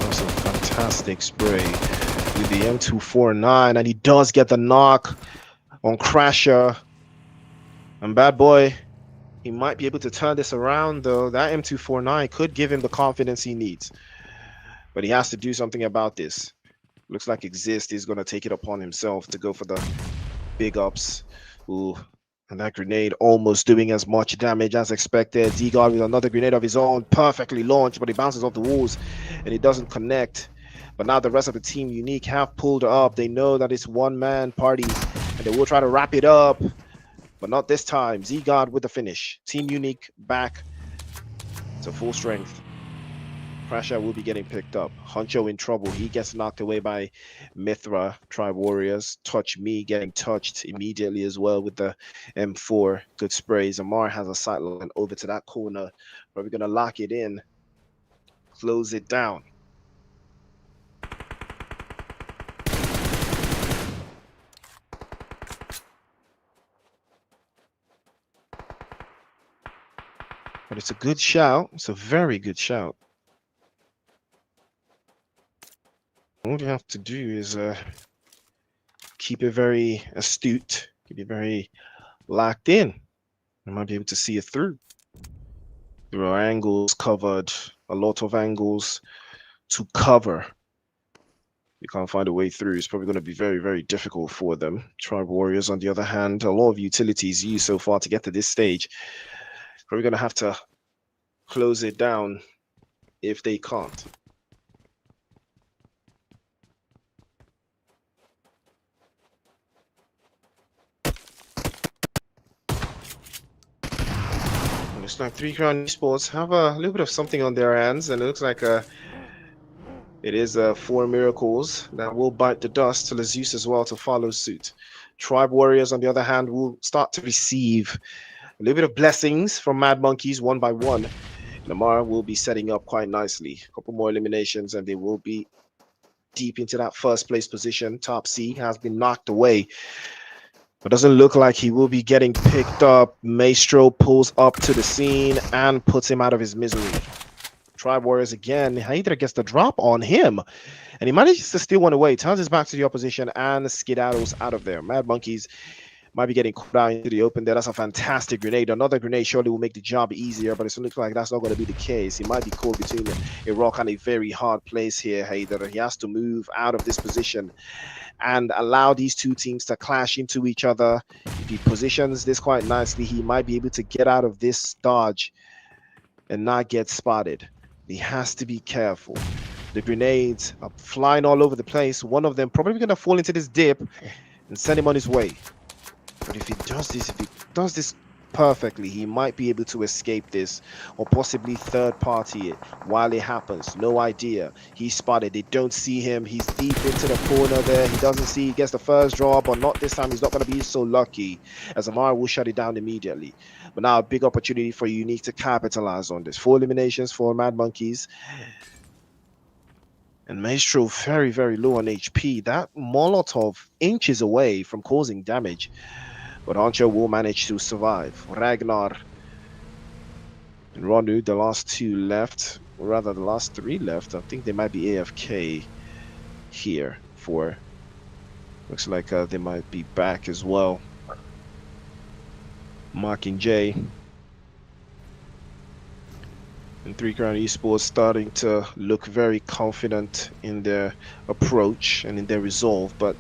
That's a fantastic spray with the M249, and he does get the knock on Crasher. And Bad Boy, he might be able to turn this around, though. That M249 could give him the confidence he needs. But he has to do something about this. Looks like Exist is going to take it upon himself to go for the big ups. Ooh, and that grenade almost doing as much damage as expected. Z-God with another grenade of his own, perfectly launched, but he bounces off the walls and it doesn't connect. But now the rest of the Team Uniq have pulled up. They know that it's one-man party, and they will try to wrap it up. But not this time. Z-God with the finish. Team Uniq back to full strength. Crasher will be getting picked up. Huncho in trouble. He gets knocked away by Mithra. Tribe Warriors. Touch Me getting touched immediately as well with the M4. Good sprays. Amar has a sightline over to that corner. Probably going to lock it in. Close it down. But it's a good shout. It's a very good shout. All you have to do is keep it very astute, keep it very locked in. You might be able to see it through. There are angles covered, a lot of angles to cover. You can't find a way through. It's probably going to be very, very difficult for them. Tribe Warriors, on the other hand, a lot of utilities used so far to get to this stage. Probably going to have to close it down if they can't. Looks like 3 Crown Esports have a little bit of something on their hands, and it looks like it is 4 miracles that will bite the dust to the ZEUS as well to follow suit. Tribe Warriors, on the other hand, will start to receive a little bit of blessings from Mad Monkeys one by one. Lamar will be setting up quite nicely. A couple more eliminations, and they will be deep into that first place position. Top C has been knocked away. It doesn't look like he will be getting picked up. Maestro pulls up to the scene and puts him out of his misery. Tribe Warriors again. Hydra gets the drop on him, and he manages to steal one away. Turns his back to the opposition and skedaddles out of there. Mad Monkeys might be getting caught out into the open there. That's a fantastic grenade. Another grenade surely will make the job easier, but it looks like that's not going to be the case. He might be caught between a rock and a very hard place here, Haider. He has to move out of this position and allow these two teams to clash into each other. If he positions this quite nicely, he might be able to get out of this dodge and not get spotted. He has to be careful. The grenades are flying all over the place. One of them probably going to fall into this dip and send him on his way. But if he does this perfectly, he might be able to escape this, or possibly third party it while it happens. No idea. He's spotted. They don't see him. He's deep into the corner there. He doesn't see. He gets the first draw, but not this time. He's not going to be so lucky, as Amara will shut it down immediately. But now a big opportunity for Uniq to capitalize on this. 4 eliminations for Mad Monkeys. And Maestro very, very low on HP. That Molotov inches away from causing damage. But Ancho will manage to survive. Ragnar and Ronu, the last 2 left, or rather the last 3 left. I think they might be AFK here for. Looks like they might be back as well. Marking J. And 3 Crown Esports starting to look very confident in their approach and in their resolve. But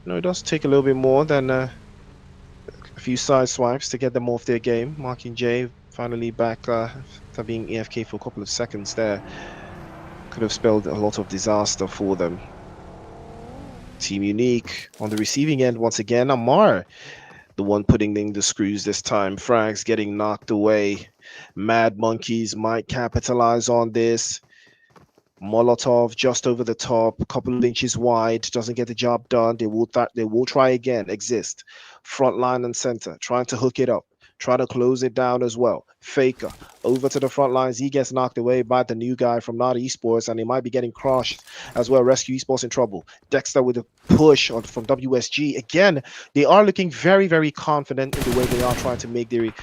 it does take a little bit more than a few side swipes to get them off their game. Marking J finally back after being AFK for a couple of seconds there. Could have spelled a lot of disaster for them. Team Uniq on the receiving end once again. Amar, the one putting in the screws this time. Frags getting knocked away. Mad Monkeys might capitalize on this. Molotov just over the top, a couple of inches wide, doesn't get the job done. They will try again. Exist. Front line and center, trying to hook it up, trying to close it down as well. Faker over to the front lines. He gets knocked away by the new guy from Not Esports, and he might be getting crushed as well. Rescue Esports in trouble. Dexter with a push from WSG. Again, they are looking very, very confident in the way they are trying to make their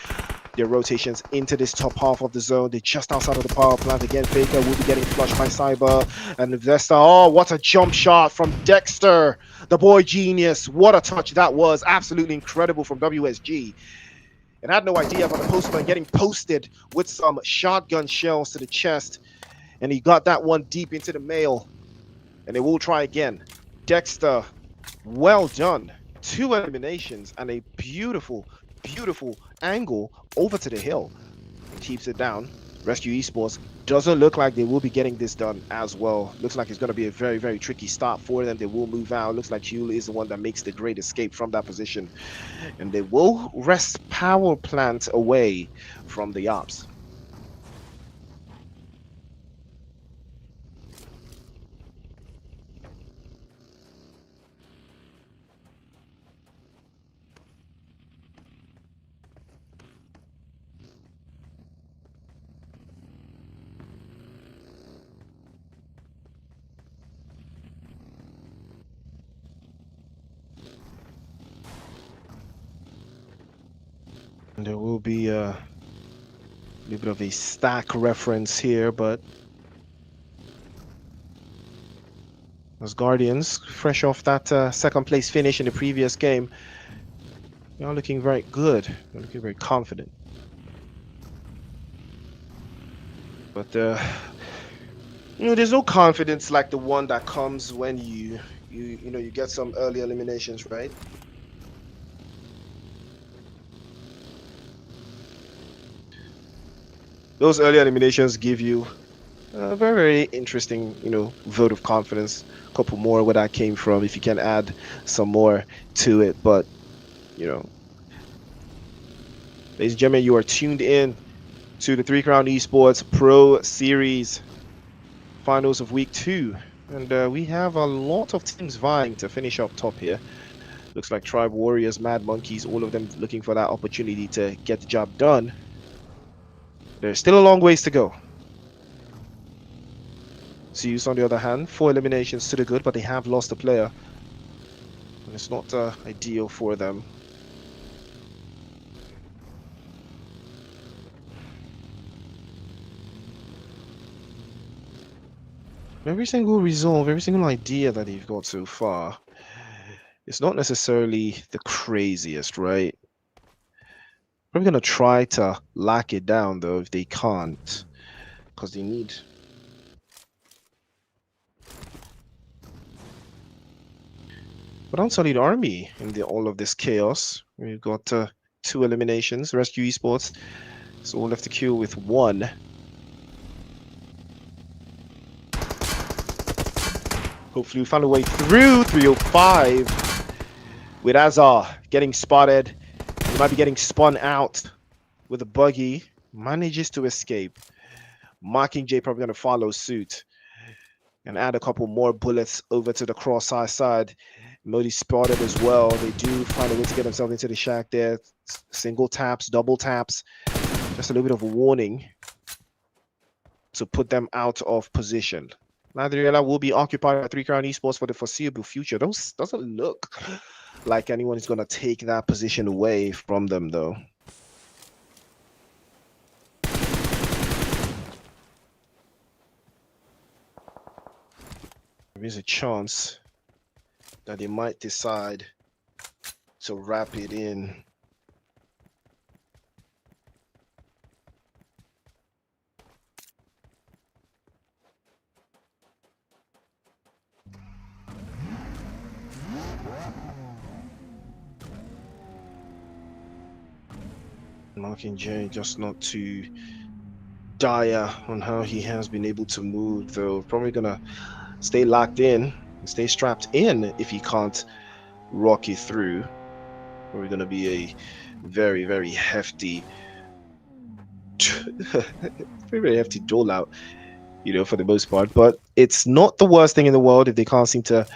rotations into this top half of the zone. They're just outside of the power plant. Again, Faker will be getting flushed by Cyber and Vesta. Oh, what a jump shot from Dexter, the boy genius. What a touch that was. Absolutely incredible from WSG. And I had no idea about the postman getting posted with some shotgun shells to the chest. And he got that one deep into the mail. And they will try again. Dexter, well done. 2 eliminations and a beautiful angle over to the hill. Keeps it down. Rescue Esports doesn't look like they will be getting this done as well. Looks like it's going to be a very, very tricky start for them. They will move out. Looks like Hugh is the one that makes the great escape from that position. And they will wrest power plant away from the ops. There will be a little bit of a stack reference here, but as Guardians, fresh off that second place finish in the previous game, they are looking very good. They're looking very confident. But there's no confidence like the one that comes when you get some early eliminations, right? Those early eliminations give you a very, very interesting, vote of confidence. A couple more where that came from, if you can add some more to it. But, you know, ladies and gentlemen, you are tuned in to the 3 Crown Esports Pro Series finals of week 2. And we have a lot of teams vying to finish up top here. Looks like Tribe Warriors, Mad Monkeys, all of them looking for that opportunity to get the job done. There's still a long ways to go. ZEUS, on the other hand, 4 eliminations to the good, but they have lost a player. And it's not ideal for them. Every single resolve, every single idea that they've got so far, it's not necessarily the craziest, right? Probably going to try to lock it down, though, if they can't. Because they need... But Unsullied Army in all of this chaos. We've got 2 eliminations. Rescue Esports. So all left to queue with 1. Hopefully we found a way through. 305 with Azar getting spotted. He might be getting spun out with a buggy. Manages to escape. Mockingjay probably going to follow suit and add a couple more bullets over to the crosshair side. Modi spotted as well. They do find a way to get themselves into the shack there. Single taps, double taps. Just a little bit of a warning to put them out of position. Nadriela will be occupied by 3 Crown Esports for the foreseeable future. Those doesn't look like anyone is going to take that position away from them, though. There is a chance that they might decide to wrap it in. Mockingjay just not too dire on how he has been able to move, though. Probably gonna stay locked in and stay strapped in if he can't rock it through. Probably gonna be a very, very hefty very hefty dole out, for the most part. But it's not the worst thing in the world if they can't seem to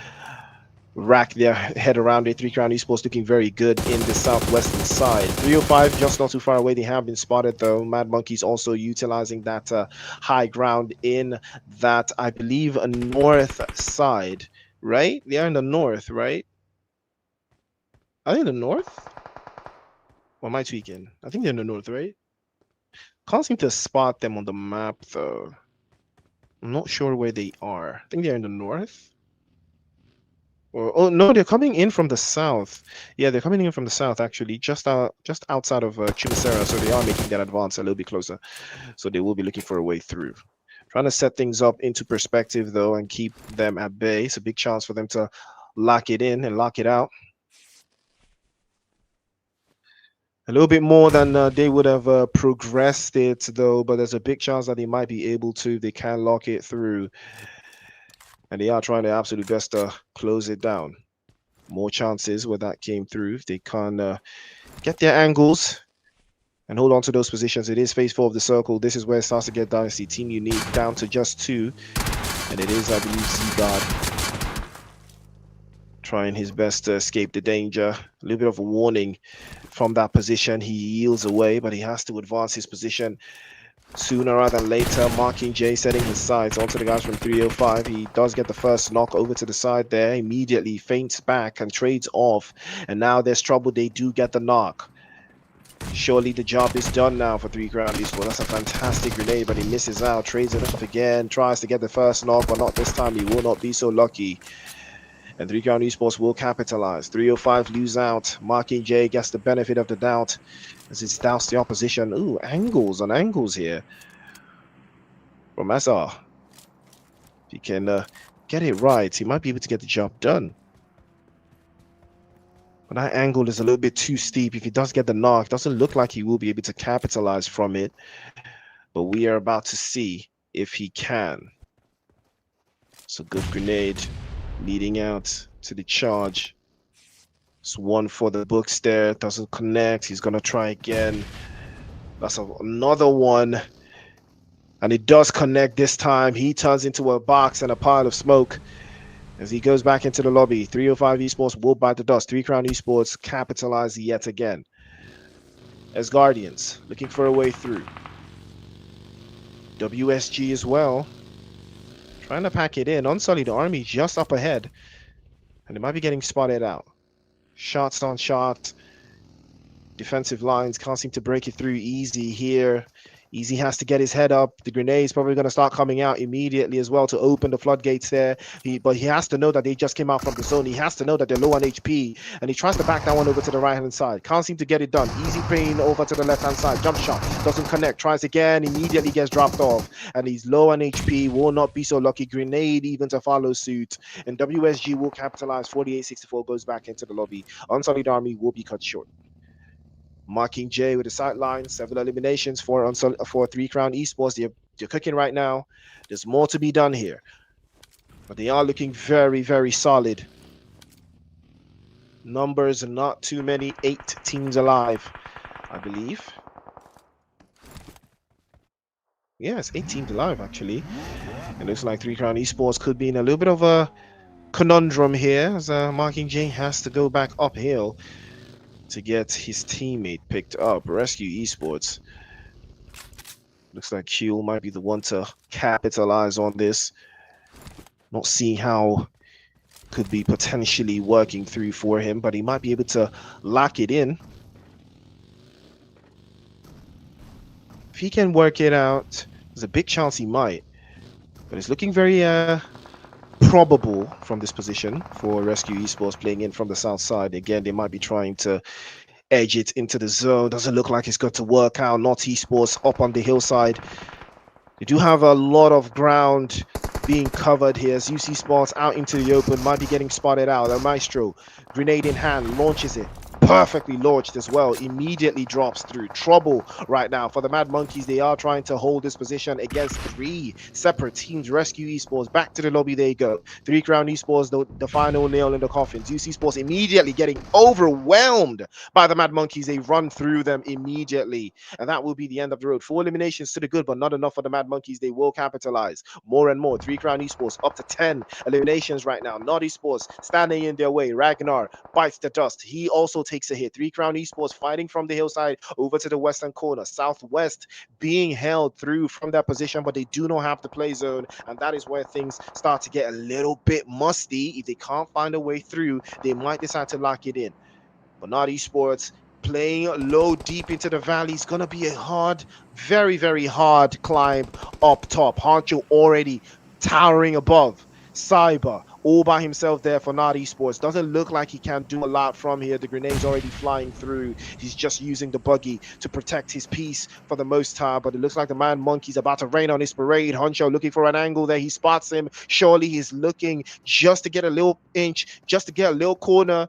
rack their head around it. 3 Crown Esports looking very good in the southwestern side. 305 just not too far away. They have been spotted, though. Mad Monkeys also utilizing that high ground in that, I believe, a north side, right? They are in the north, right? Are they in the north? Or am I tweaking? I think they're in the north, right? Can't seem to spot them on the map, though. I'm not sure where they are. I think they're in the north. Oh no, they're coming in from the south. Yeah, they're coming in from the south, actually, just outside of Chimicera. So they are making that advance a little bit closer. So they will be looking for a way through. Trying to set things up into perspective, though, and keep them at bay. It's a big chance for them to lock it in and lock it out. A little bit more than they would have progressed it, though, but there's a big chance that they might be able to. They can lock it through. And they are trying their absolute best to close it down. More chances where that came through. If they can get their angles and hold on to those positions. It is phase 4 of the circle. This is where it starts to get dynasty. Team Uniq down to just 2. And it is, I believe, ZGod trying his best to escape the danger. A little bit of a warning from that position. He yields away, but he has to advance his position sooner rather than later. Mockingjay setting his sights onto the guys from 305. He does get the first knock over to the side there. Immediately feints back and trades off. And now there's trouble. They do get the knock. Surely the job is done now for 3 Crown Esports. That's a fantastic grenade, but he misses out. Trades it up again. Tries to get the first knock, but not this time. He will not be so lucky. And 3 Crown Esports will capitalize. 305 lose out. Mockingjay gets the benefit of the doubt as it's doused the opposition. Ooh, angles on angles here. from SR. If he can get it right, he might be able to get the job done. But that angle is a little bit too steep. If he does get the knock, doesn't look like he will be able to capitalize from it. But we are about to see if he can. It's a good grenade leading out to the charge. It's one for the books there. Doesn't connect. He's going to try again. That's another one. And it does connect this time. He turns into a box and a pile of smoke as he goes back into the lobby. 305 Esports will bite the dust. 3 Crown Esports capitalize yet again. As Guardians looking for a way through. WSG as well. Trying to pack it in. Unsullied Army just up ahead. And they might be getting spotted out. Shots on shots. Defensive lines can't seem to break it through. Easy here. Easy has to get his head up. The grenade's probably going to start coming out immediately as well to open the floodgates there. But he has to know that they just came out from the zone. He has to know that they're low on HP. And he tries to back that one over to the right-hand side. Can't seem to get it done. Easy playing over to the left-hand side. Jump shot. Doesn't connect. Tries again. Immediately gets dropped off. And he's low on HP. Will not be so lucky. Grenade even to follow suit. And WSG will capitalize. 48-64 goes back into the lobby. Unsullied Army will be cut short. Marking J with the sideline, 7 eliminations for 3 Crown Esports. They're cooking right now. There's more to be done here. But they are looking very, very solid. Numbers are not too many. 8 teams alive, I believe. Yes, 8 teams alive, actually. It looks like 3 Crown Esports could be in a little bit of a conundrum here, as Marking J has to go back uphill to get his teammate picked up. Rescue Esports. Looks like Q might be the one to capitalize on this. Not seeing how could be potentially working through for him, but he might be able to lock it in. If he can work it out, there's a big chance he might. But it's looking very probable from this position for Rescue Esports playing in from the south side. Again, they might be trying to edge it into the zone. Doesn't look like it's going to work out. Not Esports up on the hillside. They do have a lot of ground being covered here. ZEUS Esports out into the open, might be getting spotted out. The Maestro, grenade in hand, launches it. Perfectly launched as well, immediately drops through. Trouble right now for the Mad Monkeys. They are trying to hold this position against 3 separate teams. Rescue Esports back to the lobby. There you go. 3 Crown Esports, the final nail in the coffin. ZEUS Esports immediately getting overwhelmed by the Mad Monkeys. They run through them immediately, and that will be the end of the road. 4 eliminations to the good, but not enough for the Mad Monkeys. They will capitalize more and more. 3 Crown Esports up to 10 eliminations right now. Not Esports standing in their way. Ragnar bites the dust. He also takes a hit. 3 Crown Esports fighting from the hillside over to the western corner. Southwest being held through from that position, but they do not have the play zone, and that is where things start to get a little bit musty. If they can't find a way through, they might decide to lock it in. But not Esports playing low deep into the valley is going to be a hard, very, very hard climb up top. Honcho already towering above. Cyber all by himself there for Not Esports. Doesn't look like he can do a lot from here. The grenade's already flying through. He's just using the buggy to protect his piece for the most time, but it looks like the Mad Monkey's about to rain on his parade. Honcho looking for an angle there. He spots him. Surely he's looking just to get a little inch, just to get a little corner.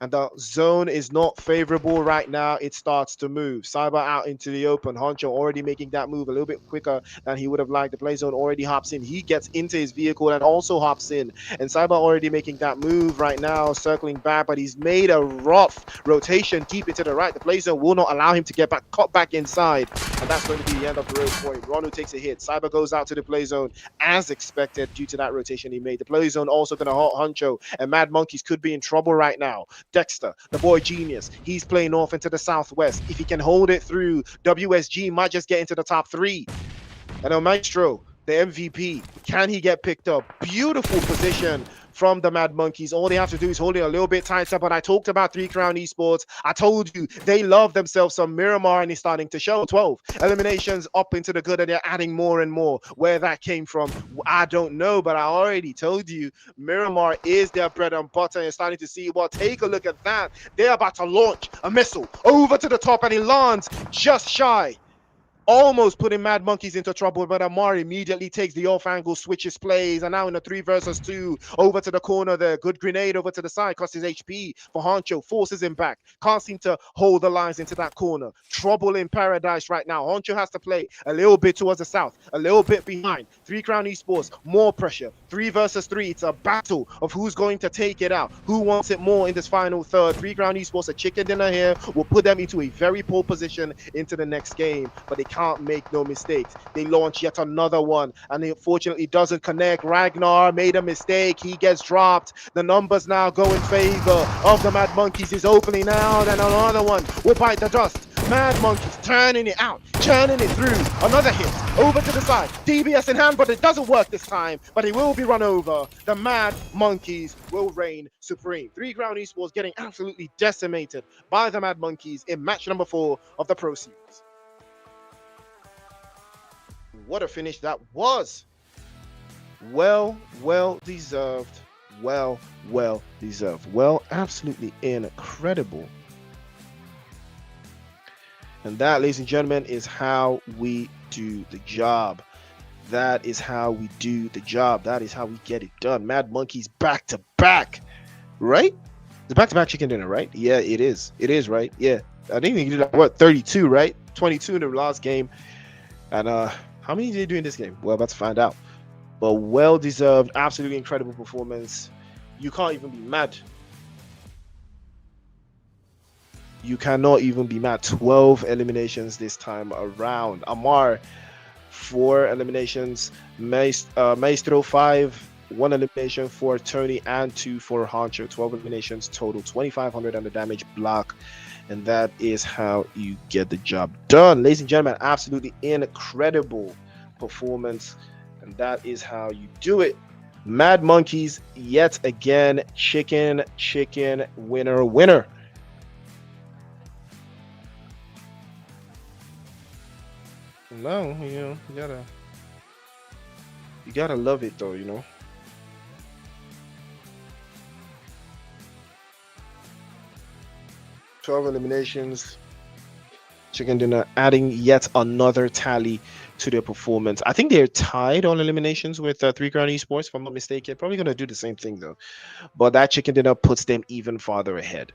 And the zone is not favorable right now. It starts to move. Cyber out into the open. Honcho already making that move a little bit quicker than he would have liked. The play zone already hops in. He gets into his vehicle and also hops in. And Cyber already making that move right now, circling back, but he's made a rough rotation deep into the right. The play zone will not allow him to get back, cut back inside. And that's going to be the end of the road for him. Rono takes a hit. Cyber goes out to the play zone as expected due to that rotation he made. The play zone also going to halt Honcho, and Mad Monkeys could be in trouble right now. Dexter, the boy genius, he's playing off into the southwest. If he can hold it through, WSG might just get into the top 3. And El Maestro, the MVP, can he get picked up? Beautiful position from the Mad Monkeys. All they have to do is hold it a little bit tighter. But I talked about 3 Crown Esports. I told you they love themselves some Miramar, and it's starting to show. 12 eliminations up into the good, and they're adding more and more. Where that came from, I don't know, but I already told you Miramar is their bread and butter, and starting to see. Well, take a look at that. They're about to launch a missile over to the top, and it lands just shy almost putting Mad Monkeys into trouble, but Amar immediately takes the off angle, switches plays, and now in a 3 versus 2, over to the corner there. Good grenade over to the side, costs his HP for Honcho, forces him back. Can't seem to hold the lines into that corner. Trouble in paradise right now. Honcho has to play a little bit towards the south, a little bit behind. 3 Crown Esports, more pressure. 3 versus 3. It's a battle of who's going to take it out. Who wants it more in this final third? 3 Crown Esports, a chicken dinner here, will put them into a very poor position into the next game, but they can't make no mistakes. They launch yet another one, and it unfortunately doesn't connect. Ragnar made a mistake. He gets dropped. The numbers now go in favor of the Mad Monkeys. Is opening out, and another one will bite the dust. Mad Monkeys turning it out, churning it through. Another hit over to the side. DBS in hand, but it doesn't work this time. But he will be run over. The Mad Monkeys will reign supreme. 3 Crown Esports getting absolutely decimated by the Mad Monkeys in match number 4 of the Pro Series. What a finish that was. Well deserved. Well deserved. Well, absolutely incredible. And that, ladies and gentlemen, is how we do the job. That is how we do the job. That is how we get it done. Mad Monkeys back to back, right? The back-to-back chicken dinner, right? Yeah, it is. It is, right? Yeah. I think they did like, what, 32, right? 22 in the last game. And how many did they do in this game? Well, about to find out. But well-deserved, absolutely incredible performance. You can't even be mad. You cannot even be mad. 12 eliminations this time around. Amar, 4 eliminations. Maestro, 5. 1 elimination for Tony and 2 for Honcho. 12 eliminations total. 2,500 on the damage block. And that is how you get the job done. Ladies and gentlemen, absolutely incredible performance. And that is how you do it. Mad Monkeys, yet again, chicken, winner. No, you gotta love it though, 12 eliminations, chicken dinner, adding yet another tally to their performance. I think they're tied on eliminations with 3 Crown Esports, if I'm not mistaken. Probably gonna do the same thing though, but that chicken dinner puts them even farther ahead.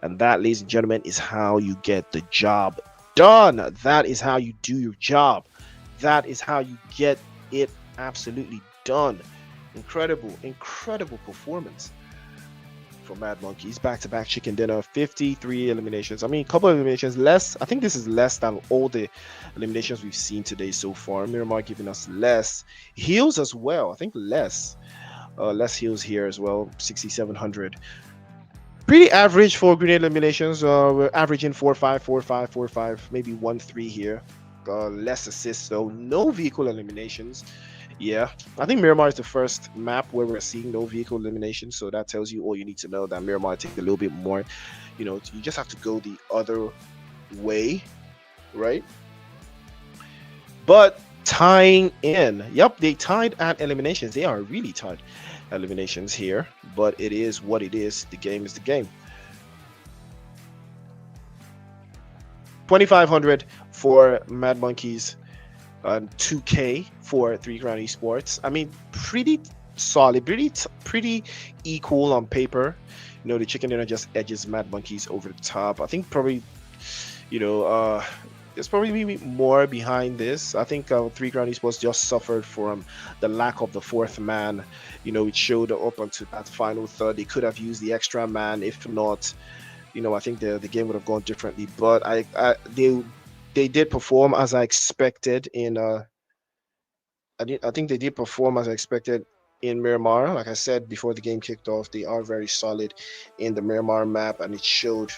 And that, ladies and gentlemen, is how you get the job done. That is how you do your job. That is how you get it absolutely done. Incredible performance for Mad Monkeys. Back-to-back chicken dinner, 53 eliminations. I mean, a couple of eliminations less. I think this is less than all the eliminations we've seen today so far. Miramar giving us less heals as well. I think less heals here as well. 6,700. Pretty average for grenade eliminations. We're averaging 4-5, 4-5, 4-5, maybe 1-3 here. Less assists, though. No vehicle eliminations. Yeah, I think Miramar is the first map where we're seeing no vehicle eliminations. So that tells you all you need to know, that Miramar takes a little bit more. You just have to go the other way, right? But tying in. Yep, they tied at eliminations. They are really tied eliminations here, but it is what it is. The game is the game. 2,500 for Mad Monkeys, 2K for 3 Crown Esports. I mean, pretty solid, pretty equal on paper. The chicken dinner just edges Mad Monkeys over the top. I think probably, there's probably maybe more behind this. I think 3 Crown Esports just suffered from the lack of the 4th man. It showed up onto that final third. They could have used the extra man. If not, I think the game would have gone differently. But they did perform as I expected in I think they did perform as I expected in Miramar. Like I said before the game kicked off, they are very solid in the Miramar map, and it showed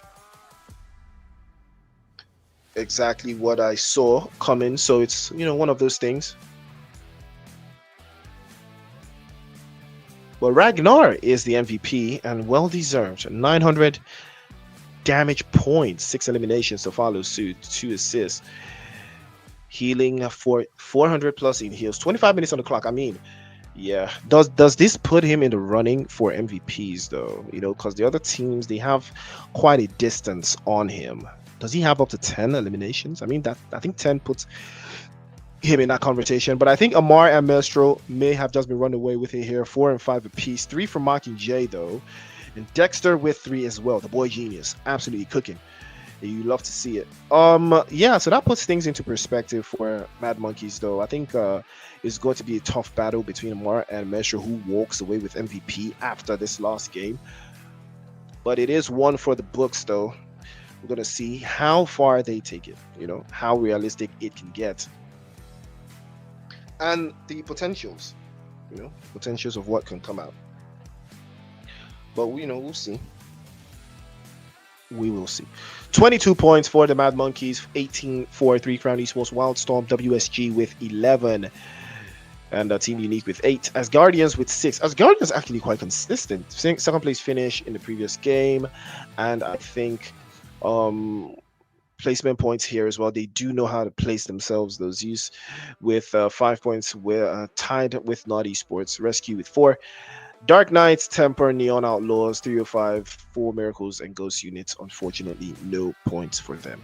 exactly what I saw coming. So it's one of those things. Well, Ragnar is the MVP, and well deserved. 900 damage points, 6 eliminations to follow suit, 2 assists, healing for 400 plus in heals, 25 minutes on the clock. I mean, yeah, does this put him in the running for MVPs though? Because the other teams, they have quite a distance on him. Does he have up to 10 eliminations? I mean, that I think 10 puts him in that conversation. But I think Amar and Maestro may have just been run away with it here. 4 and 5 apiece. 3 for Mocking J though, and Dexter with 3 as well. The boy genius, absolutely cooking. You love to see it. Yeah, so that puts things into perspective for Mad Monkeys, though. I think it's going to be a tough battle between Amar and Maestro, who walks away with MVP after this last game. But it is one for the books, though. We're going to see how far they take it, you know, how realistic it can get. And the potentials, you know, potentials of what can come out. But, you know, we'll see. We will see. 22 points for the Mad Monkeys, 18 for 3 Crown Esports, Wildstorm WSG with 11, and Team Unique with 8. Asgardians with 6. Asgardians actually quite consistent. Second place finish in the previous game, and I think placement points here as well. They do know how to place themselves. Those ZEUS with 5 points. We're tied with Not Esports. Rescue with 4. Dark Knights, Temper, Neon Outlaws, 305, 4 Miracles, and Ghost Units. Unfortunately, no points for them.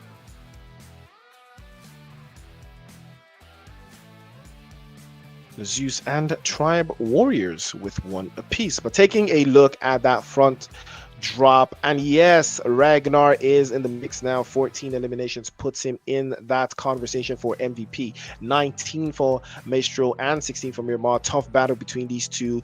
The ZEUS and Tribe Warriors with 1 apiece. But taking a look at that front drop, and yes, Ragnar is in the mix now. 14 eliminations puts him in that conversation for MVP. 19 for Maestro and 16 for Miramar. Tough battle between these two.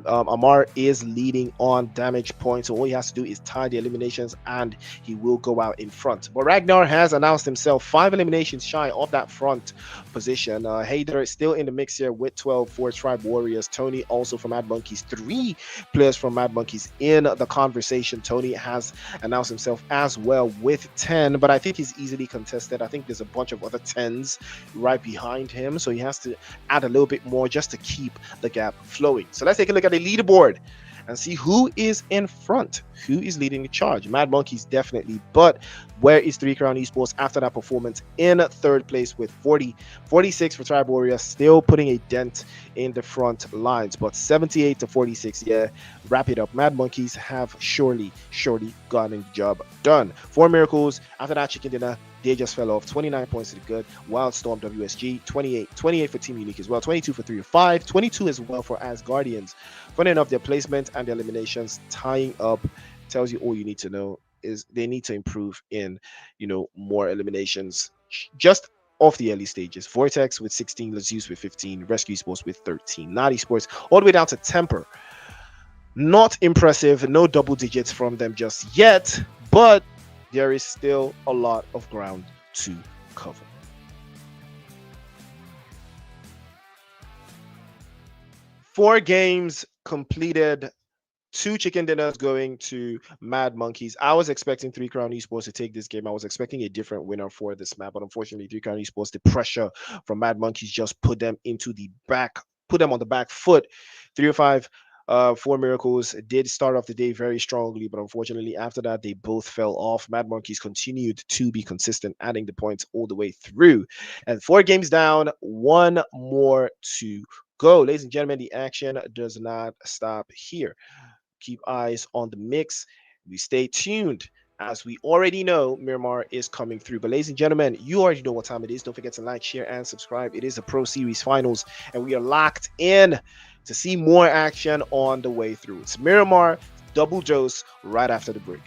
Amar is leading on damage points, so all he has to do is tie the eliminations and he will go out in front. But Ragnar has announced himself 5 eliminations shy of that front position. Hayder is still in the mix here with 12 for Tribe Warriors. Tony also from Mad Monkeys. 3 players from Mad Monkeys in the conversation. Tony has announced himself as well with 10, but I think he's easily contested. I think there's a bunch of other 10s right behind him, so he has to add a little bit more just to keep the gap flowing. So let's take a look at the leaderboard and see who is in front, who is leading the charge. Mad Monkeys definitely, but where is 3 Crown Esports after that performance? In 3rd place with 40, 46 for Tribe Warriors, still putting a dent in the front lines, but 78 to 46, yeah, wrap it up. Mad Monkeys have surely gotten the job done. 4 Miracles, after that chicken dinner, they just fell off. 29 points to the good. Wildstorm WSG, 28 for Team Unique as well. 22 for 3 of 5. 22 as well for Asgardians. Funny enough, their placement and their eliminations tying up tells you all you need to know is they need to improve in, you know, more eliminations just off the early stages. Vortex with 16, ZEUS with 15, Rescue Esports with 13, Not Esports all the way down to Temper. Not impressive, no double digits from them just yet, but there is still a lot of ground to cover. Four games completed, 2 chicken dinners going to Mad Monkeys. I was expecting 3 Crown Esports to take this game. I was expecting a different winner for this map, but unfortunately 3 Crown Esports, the pressure from Mad Monkeys just put them on the back foot. 305 4 Miracles did start off the day very strongly, but unfortunately after that they both fell off. Mad Monkeys continued to be consistent, adding the points all the way through, and 4 games down, 1 more to go. Ladies and gentlemen, the action does not stop here. Keep eyes on the mix. We stay tuned, as we already know Miramar is coming through. But ladies and gentlemen, you already know what time it is. Don't forget to like, share, and subscribe. It is the Pro Series Finals, and we are locked in to see more action on the way through. It's Miramar Double Dose right after the break.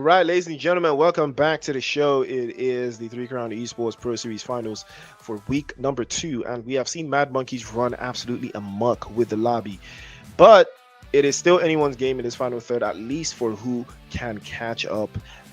right, ladies and gentlemen, welcome back to the show. It is the 3 Crown Esports Pro Series Finals for week number 2, and we have seen Mad Monkeys run absolutely amok with the lobby. But it is still anyone's game in this final third, at least for who can catch up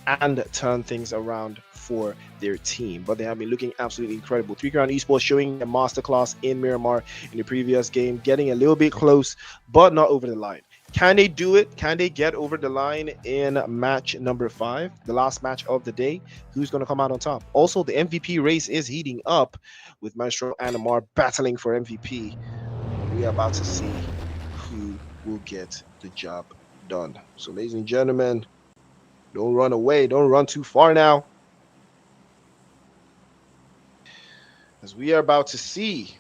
and turn things around for their team. But they have been looking absolutely incredible. 3 Crown Esports showing a masterclass in Miramar in the previous game, getting a little bit close, but not over the line. Can they do it? Can they get over the line in match number 5, the last match of the day? Who's going to come out on top? Also, the MVP race is heating up with Maestro and Amar battling for MVP. We are about to see who will get the job done. So, ladies and gentlemen, don't run away. Don't run too far now, as we are about to see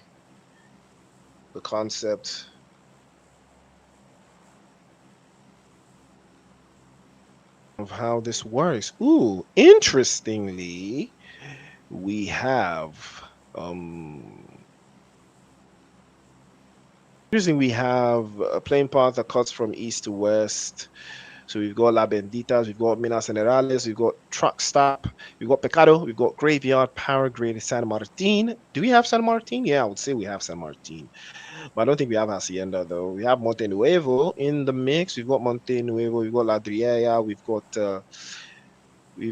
the concept of how this works. Ooh, interestingly, we have a playing path that cuts from east to west. So we've got La Benditas, we've got Minas Generales, we've got Truck Stop, we've got Pecado, we've got Graveyard, Power Grid, San Martin. Do we have San Martin? Yeah, I would say we have San Martin. But I don't think we have Hacienda, though. We have Monte Nuevo in the mix. We've got Monte Nuevo, we've got La Driella, we've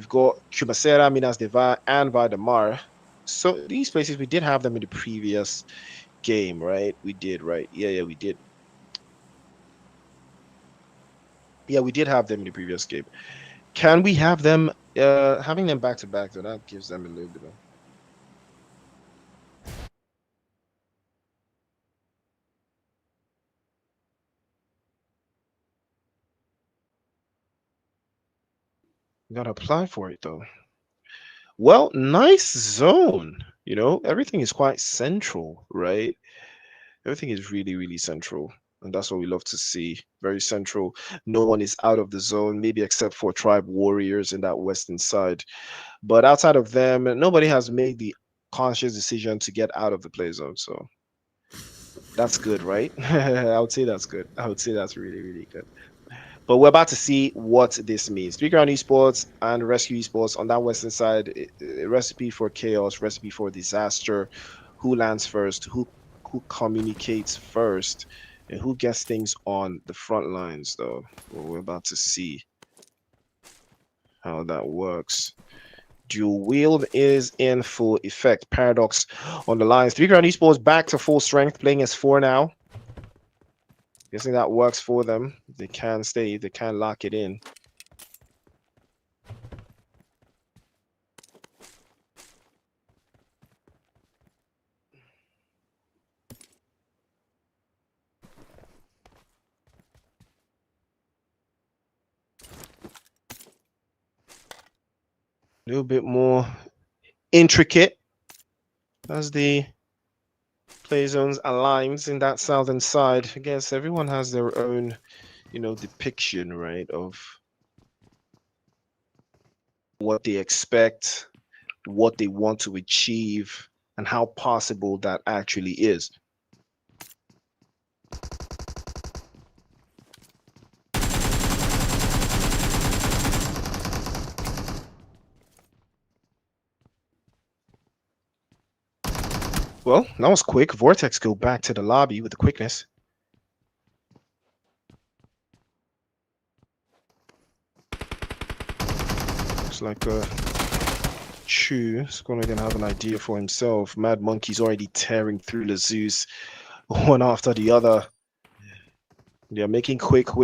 got Chumacera, Minas de Va, and Valdemar. So these places, we did have them in the previous game, right? We did, right? Yeah, we did. Yeah, we did have them in the previous game. Can we have them, having them back to back, though, that gives them a little bit of... We gotta apply for it, though. Well, nice zone. You know, everything is quite central, right? Everything is really, really central. And that's what we love to see. Very central. No one is out of the zone, maybe except for Tribe Warriors in that western side. But outside of them, nobody has made the conscious decision to get out of the play zone. So that's good, right? I would say that's good. I would say that's really, really good. But we're about to see what this means. 3 Crown Esports and Rescue Esports on that western side, a recipe for chaos, recipe for disaster. Who lands first? Who communicates first? And who gets things on the front lines, though? Well, we're about to see how that works. Dual wield is in full effect. Paradox on the lines. 3 Crown Esports back to full strength, playing as 4 now. Guessing that works for them. They can stay, they can lock it in. A little bit more intricate as the play zones aligns in that southern side. I guess everyone has their own, you know, depiction, right, of what they expect, what they want to achieve, and how possible that actually is. Well, that was quick. VORTEX go back to the lobby with the quickness. Looks like Chu is going to have an idea for himself. Mad Monkey's already tearing through the ZEUS one after the other. They're making quick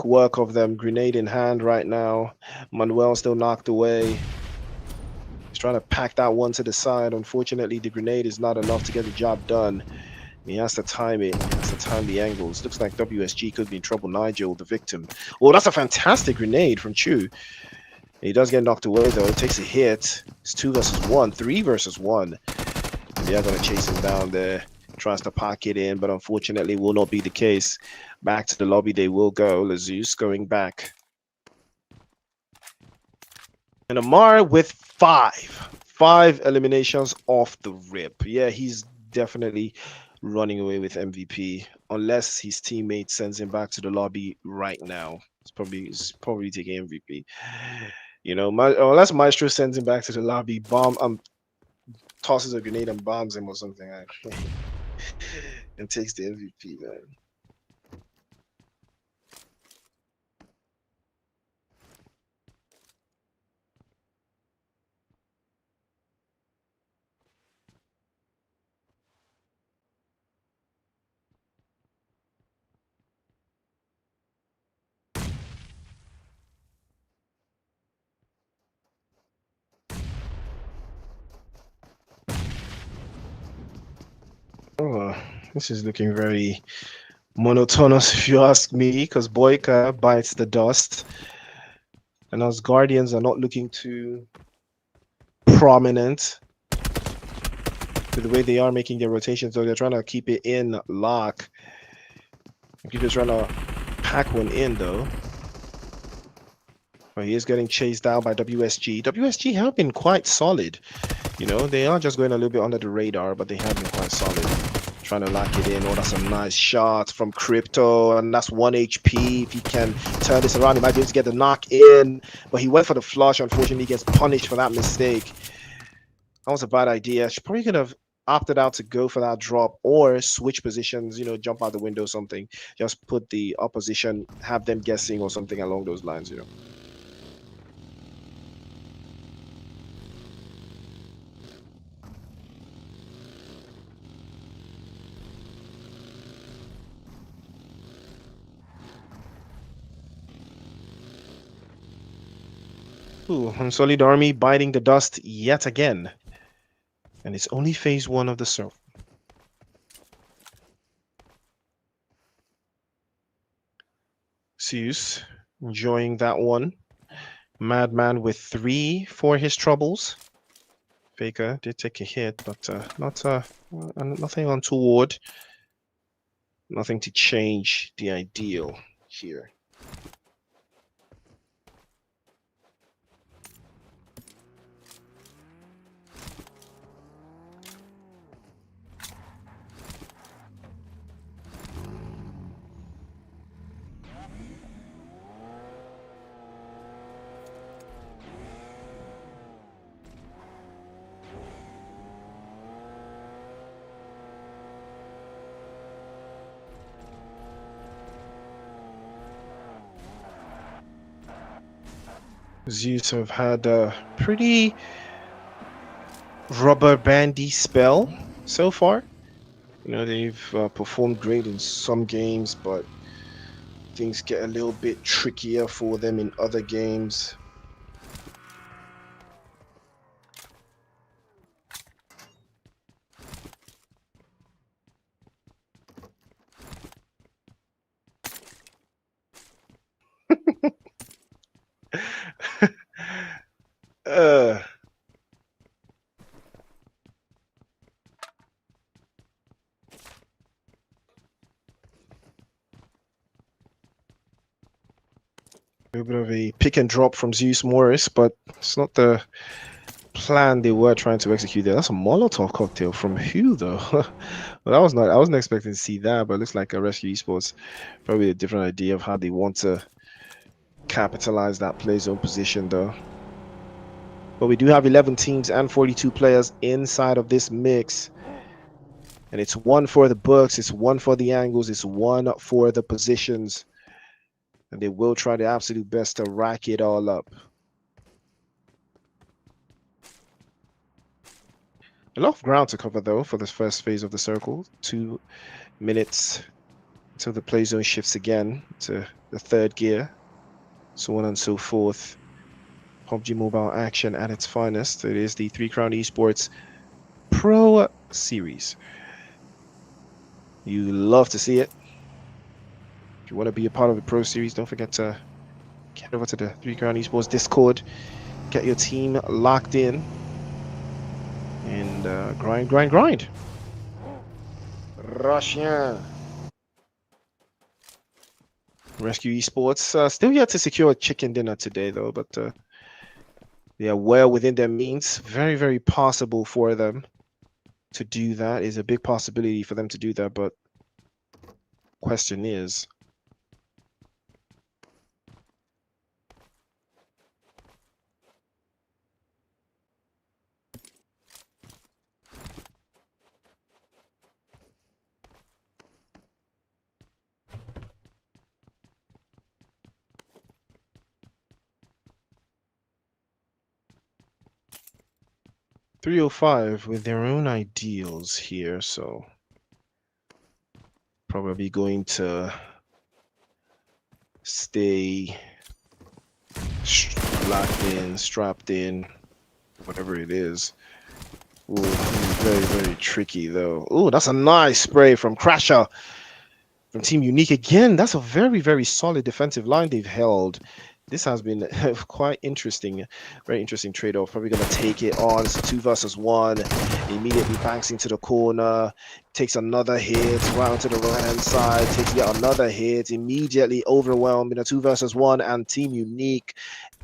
work of them. Grenade in hand right now. Manuel still knocked away. He's trying to pack that one to the side. Unfortunately, the grenade is not enough to get the job done. He has to time it. He has to time the angles. Looks like WSG could be in trouble. Nigel, the victim. Oh, that's a fantastic grenade from Chu. He does get knocked away, though. It takes a hit. It's 2 versus 1. 3 versus 1. They are going to chase him down there. Tries to pack it in, but unfortunately will not be the case. Back to the lobby they will go. ZEUS going back. And Amar with 5 eliminations off the rip. Yeah, he's definitely running away with MVP, unless his teammate sends him back to the lobby right now. It's probably taking MVP. You know, unless Maestro sends him back to the lobby, tosses a grenade and bombs him or something, actually, and takes the MVP, man. Oh, this is looking very monotonous, if you ask me, because Boyka bites the dust, and us Guardians are not looking too prominent to the way they are making their rotations, so they're trying to keep it in lock. Keep trying to pack one in, though. But he is getting chased down by WSG. WSG have been quite solid. You know, they are just going a little bit under the radar, but they have been quite solid. Trying to lock it in. Oh, that's some nice shots from Crypto, and that's 1 HP. If he can turn this around, he might be able to get the knock in. But he went for the flush. Unfortunately, he gets punished for that mistake. That was a bad idea. She probably could have opted out to go for that drop or switch positions, you know, jump out the window or something. Just put the opposition, have them guessing or something along those lines, you know. Ooh, Unsullied Army biting the dust yet again. And it's only phase 1 of the circle. ZEUS enjoying that one. Madman with 3 for his troubles. Faker did take a hit, but nothing untoward. Nothing to change the ideal here. ZEUS have had a pretty rubber bandy spell so far. You know, they've performed great in some games, but things get a little bit trickier for them in other games. uh, A little bit of a pick and drop from ZEUS MORIS, but it's not the plan they were trying to execute there. That's a Molotov cocktail from who, though? Well, I wasn't expecting to see that, but it looks like a Rescue Esports. Probably a different idea of how they want to capitalize that play zone position, though. But we do have 11 teams and 42 players inside of this mix. And it's 1 for the books, it's 1 for the angles, it's 1 for the positions. And they will try their absolute best to rack it all up. A lot of ground to cover, though, for this first phase of the circle. 2 minutes until the play zone shifts again to the 3rd gear. So on and so forth. PUBG Mobile action at its finest. It is the 3 Crown Esports Pro Series. You love to see it. If you want to be a part of the Pro Series, don't forget to get over to the 3 Crown Esports Discord. Get your team locked in. And grind, grind, grind. Russian. Rescue Esports still yet to secure a chicken dinner today, though, but they are well within their means. Very, very possible for them to do that. Is a big possibility for them to do that, but question is, 305 with their own ideals here, so probably going to stay locked in, strapped in, whatever it is. Ooh, very, very tricky though. Ooh, that's a nice spray from Crasher from Team Uniq again. That's a very, very solid defensive line they've held. This has been quite interesting, very interesting trade-off. Probably going to take it on. It's a 2 versus 1. Immediately banks into the corner, takes another hit, round to the right-hand side, takes yet another hit, immediately overwhelmed in a 2 versus 1, and Team Uniq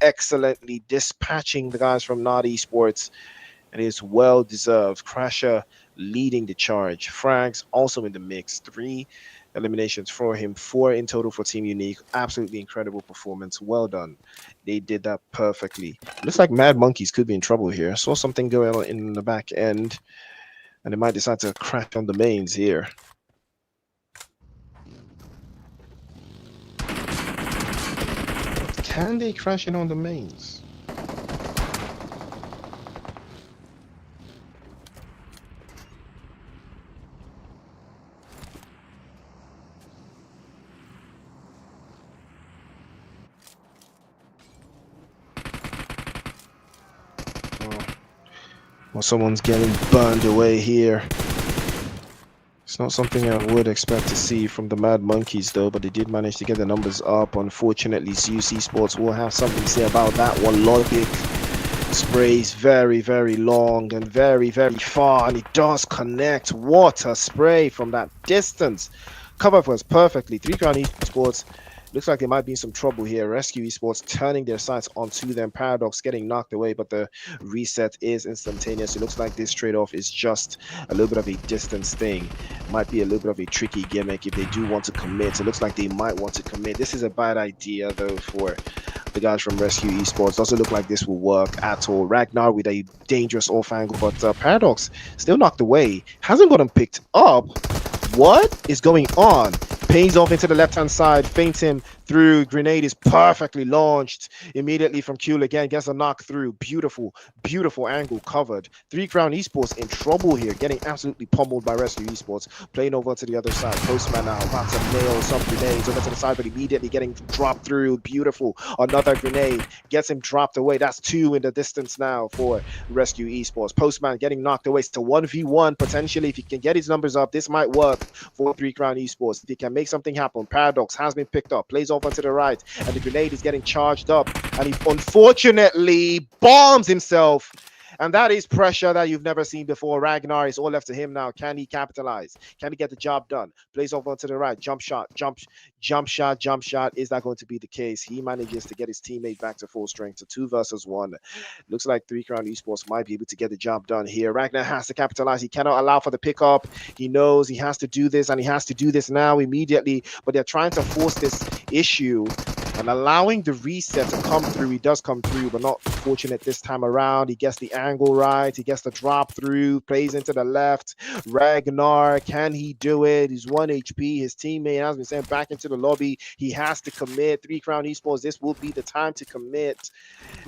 excellently dispatching the guys from Not Esports. And it is well deserved. Crasher leading the charge. Frags also in the mix. 3 eliminations for him, 4 in total for Team Uniq. Absolutely incredible performance. Well done. They did that perfectly. Looks like Mad Monkeys could be in trouble here. Saw something going on in the back end, and they might decide to crash on the mains here. Can they crash in on the mains? Well, someone's getting burned away here. It's not something I would expect to see from the Mad Monkeys, though, but they did manage to get the numbers up. Unfortunately, ZEUS Esports will have something to say about that one. Logic sprays very, very long and very, very far, and it does connect. What a spray from that distance. Cover was perfectly. 3 Crown Esports. Looks like they might be in some trouble here. Rescue Esports turning their sights onto them. Paradox getting knocked away, but the reset is instantaneous. It looks like this trade-off is just a little bit of a distance thing. Might be a little bit of a tricky gimmick if they do want to commit. It looks like they might want to commit. This is a bad idea, though, for the guys from Rescue Esports. Doesn't look like this will work at all. Ragnar with a dangerous off angle, but Paradox still knocked away. Hasn't gotten picked up. What is going on? Pains off into the left-hand side, feints him through. Grenade is perfectly launched immediately from Kuhl again. Gets a knock through. Beautiful, beautiful angle covered. 3 Crown Esports in trouble here, getting absolutely pummeled by Rescue Esports. Playing over to the other side. Postman now about to nail some grenades over to the side, but immediately getting dropped through. Beautiful. Another grenade gets him dropped away. That's 2 in the distance now for Rescue Esports. Postman getting knocked away. It's a 1v1 potentially. If he can get his numbers up, this might work for 3 Crown Esports. If he can make something happen. Paradox has been picked up, plays over to the right, and the grenade is getting charged up, and he unfortunately bombs himself. And that is pressure that you've never seen before. Ragnar is all left to him now. Can he capitalize? Can he get the job done? Plays over to the right. Jump shot. Jump shot. Is that going to be the case? He manages to get his teammate back to full strength. So 2 versus 1. Looks like 3 Crown Esports might be able to get the job done here. Ragnar has to capitalize. He cannot allow for the pickup. He knows he has to do this, and he has to do this now immediately. But they're trying to force this issue and allowing the reset to come through. He does come through, but not fortunate this time around. He gets the angle right. He gets the drop through, plays into the left. Ragnar, can he do it? He's 1 HP. His teammate has been sent back into the lobby. He has to commit. 3 Crown Esports, this will be the time to commit.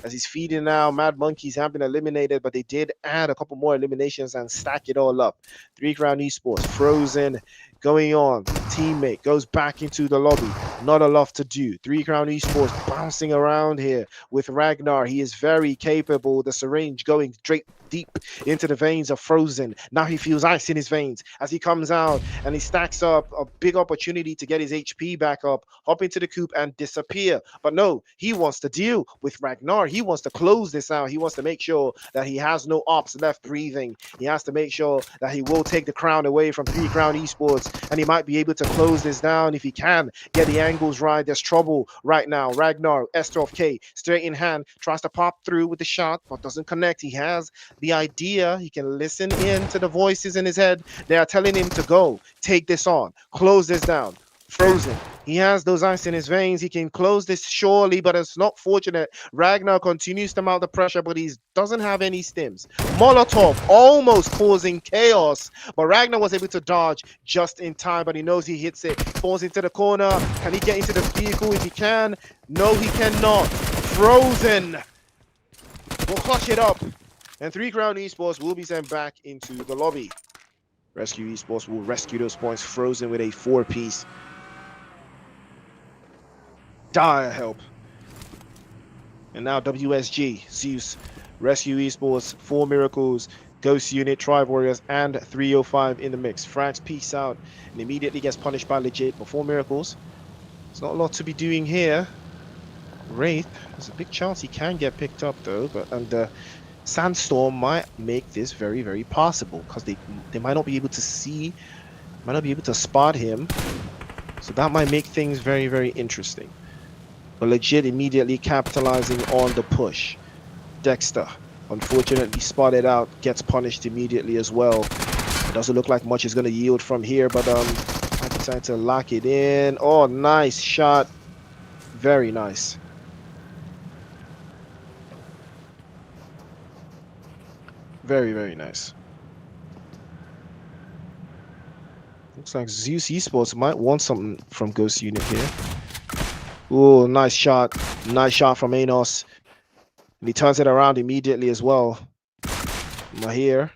As he's feeding now, Mad Monkeys have been eliminated, but they did add a couple more eliminations and stack it all up. 3 Crown Esports, frozen, going on. Teammate goes back into the lobby. Not a lot to do. 3 Crown Esports bouncing around here with Ragnar. He is very capable. The syringe going straight deep into the veins of Frozen. Now he feels ice in his veins as he comes out, and he stacks up a big opportunity to get his HP back up, hop into the coop and disappear. But no, he wants to deal with Ragnar. He wants to close this out. He wants to make sure that he has no ops left breathing. He has to make sure that he will take the crown away from 3 Crown Esports, and he might be able to close this down if he can get the angles right. There's trouble right now. Ragnar, S12K, straight in hand, tries to pop through with the shot, but doesn't connect. He has the idea. He can listen in to the voices in his head. They are telling him to go, take this on, close this down. Frozen. He has those ice in his veins. He can close this surely, but it's not fortunate. Ragnar continues to mount the pressure, but he doesn't have any stims. Molotov almost causing chaos, but Ragnar was able to dodge just in time, but he knows he hits it. Falls into the corner. Can he get into the vehicle if he can? No, he cannot. Frozen will clutch it up. And 3 Crown Esports will be sent back into the lobby. Rescue Esports will rescue those points. Frozen with a 4-piece. Dire help. And now WSG, ZEUS, Rescue Esports, 4 Miracles, Ghost Unit, Tribe Warriors, and 305 in the mix. Frags peace out and immediately gets punished by Legit, but 4 Miracles. There's not a lot to be doing here. Wraith, there's a big chance he can get picked up though, but Sandstorm might make this very, very possible because they might not be able to see, might not be able to spot him. So that might make things very, very interesting. But Legit immediately capitalizing on the push. Dexter, unfortunately spotted out, gets punished immediately as well. It doesn't look like much is going to yield from here, but I decided to lock it in. Oh, nice shot. Very nice. Very, very nice. Looks like ZEUS Esports might want something from Ghost Unit here. Oh, nice shot. Nice shot from Anos. And he turns it around immediately as well. Mahir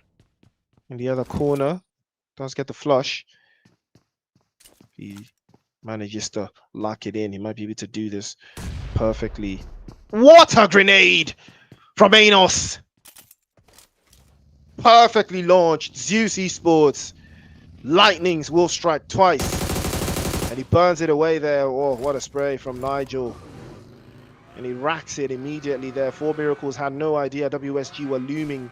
in the other corner does get the flush. He manages to lock it in. He might be able to do this perfectly. What a grenade from Anos! Perfectly launched. ZEUS Esports. Lightnings will strike twice. And he burns it away there. Oh, what a spray from Nigel. And he racks it immediately there. 4 Miracles had no idea WSG were looming.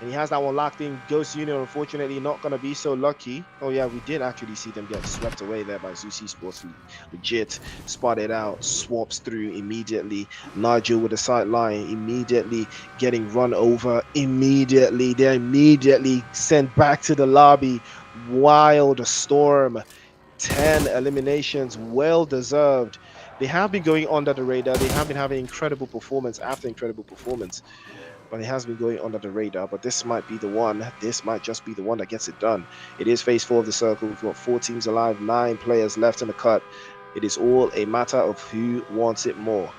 And he has that one locked in. Ghost Unit, unfortunately, not going to be so lucky. Oh, yeah, we did actually see them get swept away there by ZEUS Esports. Legit spotted out, swaps through immediately. Nigel with a sight line, immediately getting run over. Immediately, they're immediately sent back to the lobby. Wild Storm. 10 eliminations, well deserved. They have been going under the radar. They have been having incredible performance after incredible performance, but it has been going under the radar. But this might be the one. This might just be the one that gets it done. It is phase 4 of the circle. We've got 4 teams alive, 9 players left in the cut. It is all a matter of who wants it more.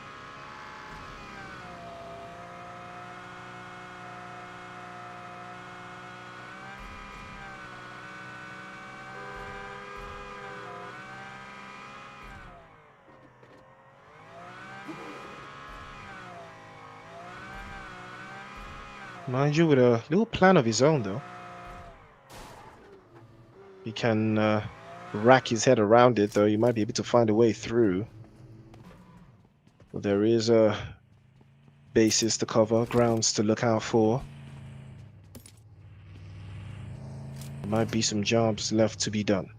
Nigel with a little plan of his own, though. He can rack his head around it, though. He might be able to find a way through. Well, there is a bases to cover, grounds to look out for. There might be some jobs left to be done.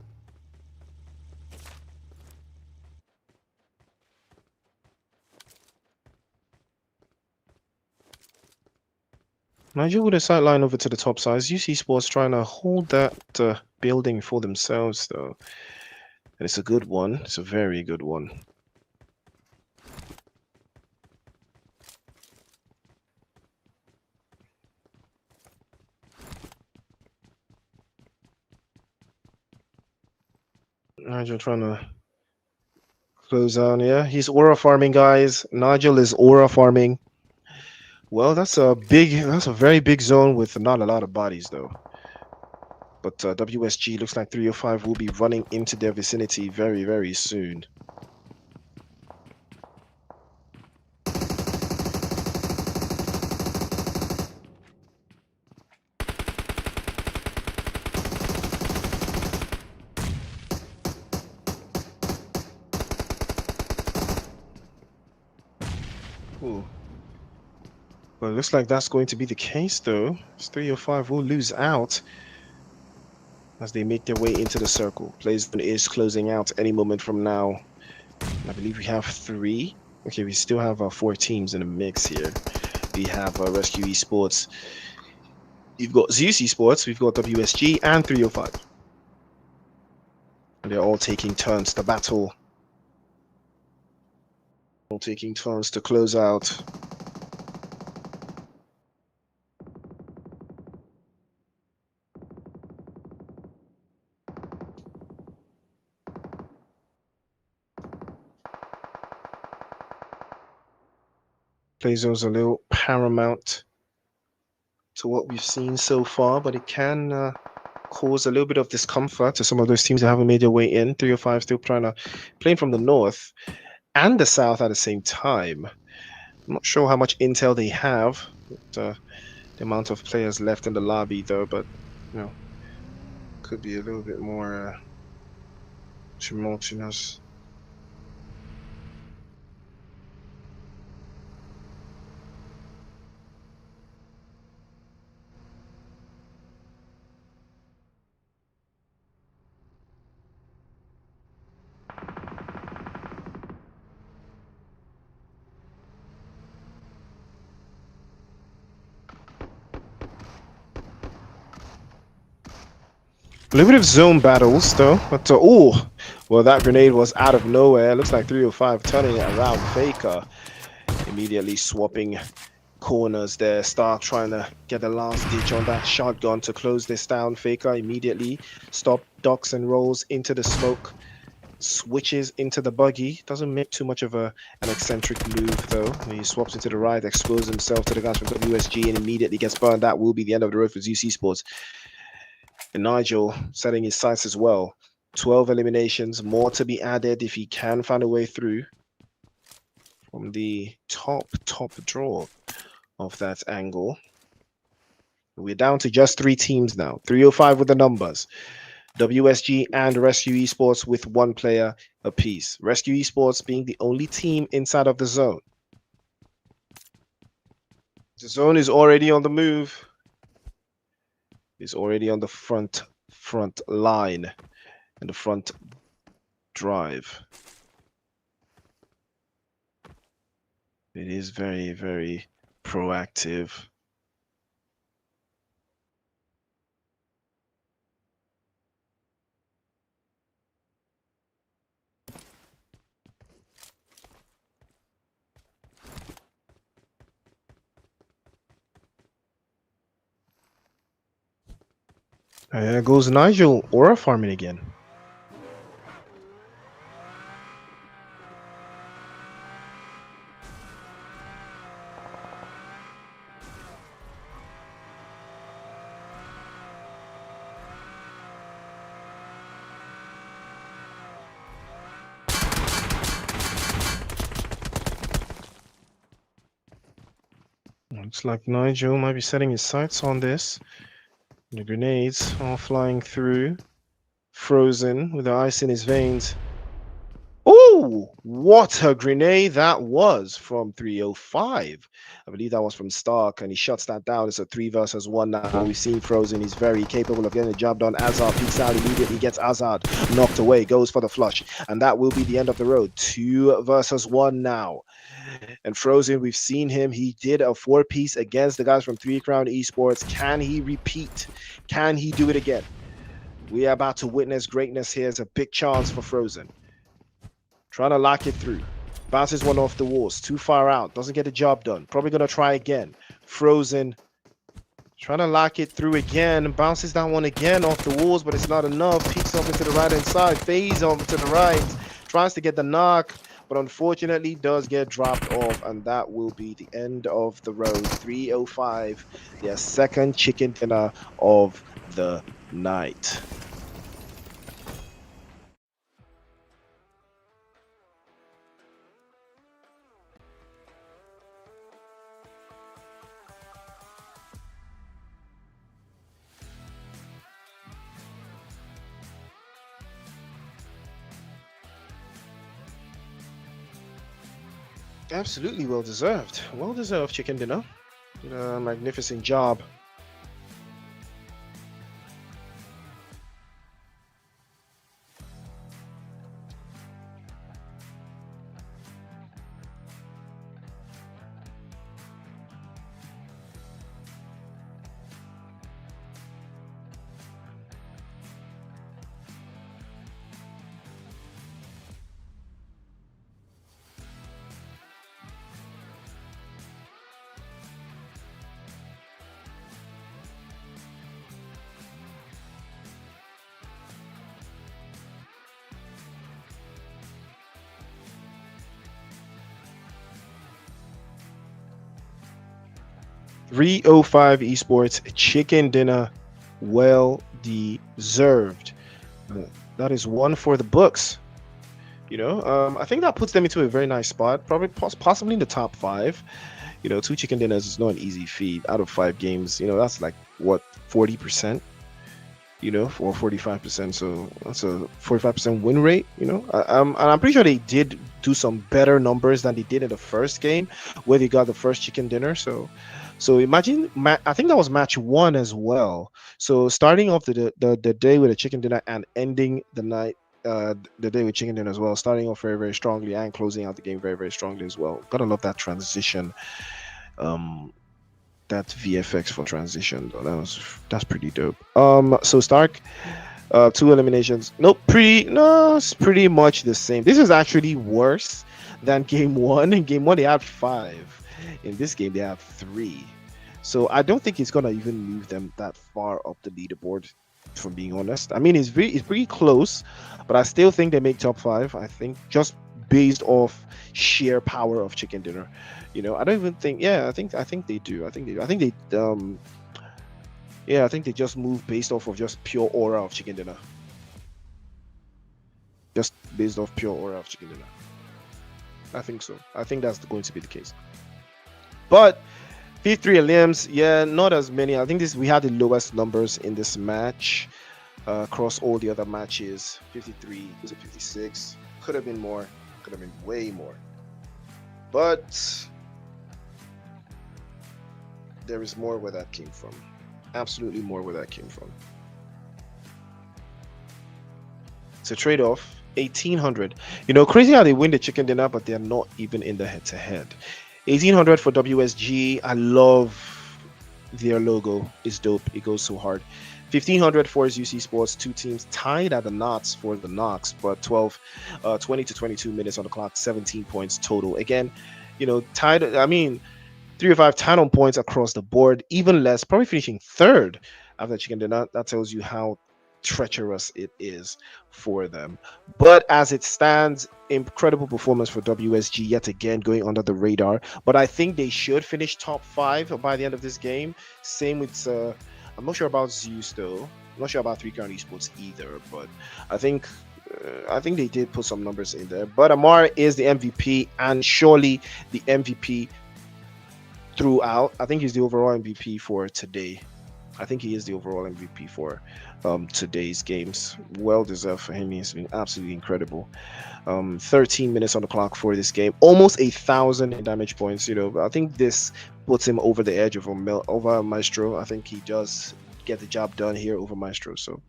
Nigel with a sight line over to the top side. ZEUS Esports trying to hold that building for themselves, though. And it's a good one. It's a very good one. Nigel trying to close on, yeah. He's aura farming, guys. Nigel is aura farming. Well, that's a very big zone with not a lot of bodies, though. But WSG looks like 305 will be running into their vicinity very, very soon. Ooh. Well, it looks like that's going to be the case, though. 305 will lose out as they make their way into the circle. Play zone is closing out any moment from now. I believe we have 3. Okay, we still have 4 teams in the mix here. We have Rescue Esports. We've got ZEUS Esports, we've got WSG, and 305. And they're all taking turns to battle. All taking turns to close out. Play zone's a little paramount. to what we've seen so far, but it can cause a little bit of discomfort to some of those teams that haven't made their way in. 305 still trying to playing from the north and the south at the same time. I'm not sure how much intel they have, the amount of players left in the lobby though, but you know, could be a little bit more tumultuous. A little bit of zone battles though, but oh, well, that grenade was out of nowhere. Looks like 305 turning it around. Faker immediately swapping corners there. Stark trying to get the last ditch on that shotgun to close this down. Faker immediately ducks and rolls into the smoke, switches into the buggy. Doesn't make too much of an eccentric move though. When he swaps into the right, exposes himself to the guys from WSG and immediately gets burned. That will be the end of the road for ZEUS Esports. And Nigel setting his sights as well. 12 eliminations, more to be added if he can find a way through from the top draw of that angle. We're down to just 3 teams now. 305 with the numbers. WSG and Rescue Esports with 1 player apiece. Rescue Esports being the only team inside of the zone. The zone is already on the move. It's already on the front line and the front drive. It is very, very proactive. There goes Nigel aura farming again. Looks like Nigel might be setting his sights on this. The grenades are flying through. Frozen with the ice in his veins. Oh, what a grenade that was from 305. I believe that was from Stark, and he shuts that down. It's a 3 versus 1 now. We've seen Frozen. He's very capable of getting the job done. Azard peeks out immediately, gets Azard knocked away, goes for the flush, and that will be the end of the road. 2 versus 1 now. And Frozen, we've seen him. He did a 4-piece against the guys from 3 Crown Esports. Can he repeat? Can he do it again? We are about to witness greatness here. It's a big chance for Frozen. Trying to lock it through. Bounces one off the walls. Too far out. Doesn't get the job done. Probably going to try again. Frozen. Trying to lock it through again. Bounces that one again off the walls, but it's not enough. Peeks up into the right-hand side. Fades over to the right. Tries to get the knock, but unfortunately does get dropped off, and that will be the end of the road. 305, their second chicken dinner of the night. Absolutely well deserved. Well deserved chicken dinner. Did a magnificent job. 305 Esports chicken dinner, well deserved. That is one for the books. I think that puts them into a very nice spot, probably possibly in the top five. Two chicken dinners is not an easy feat out of 5 games. That's like what, 40%, or 45%. So that's a 45% win rate. And I'm pretty sure they did do some better numbers than they did in the first game, where they got the first chicken dinner. So imagine, I think that was match one as well. So starting off the day with a chicken dinner and ending the night. The day with chicken dinner as well, starting off very, very strongly and closing out the game very, very strongly as well. Gotta love that transition. That VFX for transition, though. That's pretty dope. So Stark, 2 eliminations. Nope, it's pretty much the same. This is actually worse than game one. In game one, they had 5. In this game, they have 3. So I don't think it's gonna even move them that far up the leaderboard, from being honest. I mean, it's pretty close, but I still think they make top 5. I think just based off sheer power of chicken dinner. I don't even think. Yeah, I think they do. I think they yeah, I think they just move based off of just pure aura of chicken dinner. Just based off pure aura of chicken dinner. I think so. I think that's going to be the case. But 53 limbs, yeah, not as many. I think we had the lowest numbers in this match across all the other matches. 53, was it 56? Could have been more. Could have been way more. But there is more where that came from. Absolutely more where that came from. It's a trade-off. 1800. Crazy how they win the chicken dinner, but they're not even in the head-to-head. 1800 for WSG. I love their logo. It's dope. It goes so hard. 1500 for ZEUS Esports. 2 teams tied at the knots for the knocks, but 20 to 22 minutes on the clock. 17 points total. Again, tied. I mean, 3 or 5 tied on points across the board. Even less, probably finishing third after chicken dinner. That tells you how treacherous it is for them. But as it stands, incredible performance for WSG yet again, going under the radar. But I think they should finish top 5 by the end of this game. Same with I'm not sure about ZEUS though. I'm not sure about 3Crown Esports either, but I think they did put some numbers in there. But Amar is the MVP, and surely the MVP throughout. I think he's the overall MVP for today. I think he is the overall MVP for today's games. Well deserved for him. He's been absolutely incredible. 13 minutes on the clock for this game. Almost 1,000 in damage points. I think this puts him over the edge of over Maestro. I think he does get the job done here over Maestro. So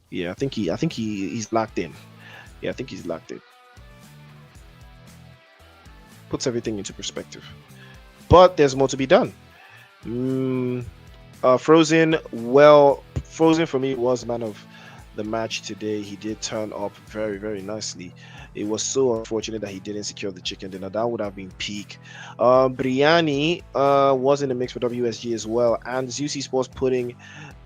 yeah, I think he's locked in. Yeah, I think he's locked in. Puts everything into perspective. But there's more to be done. Frozen for me was man of the match today. He did turn up very, very nicely. It was so unfortunate that he didn't secure the chicken dinner. That would have been peak. Briani was in the mix for WSG as well, and ZEUS Esports putting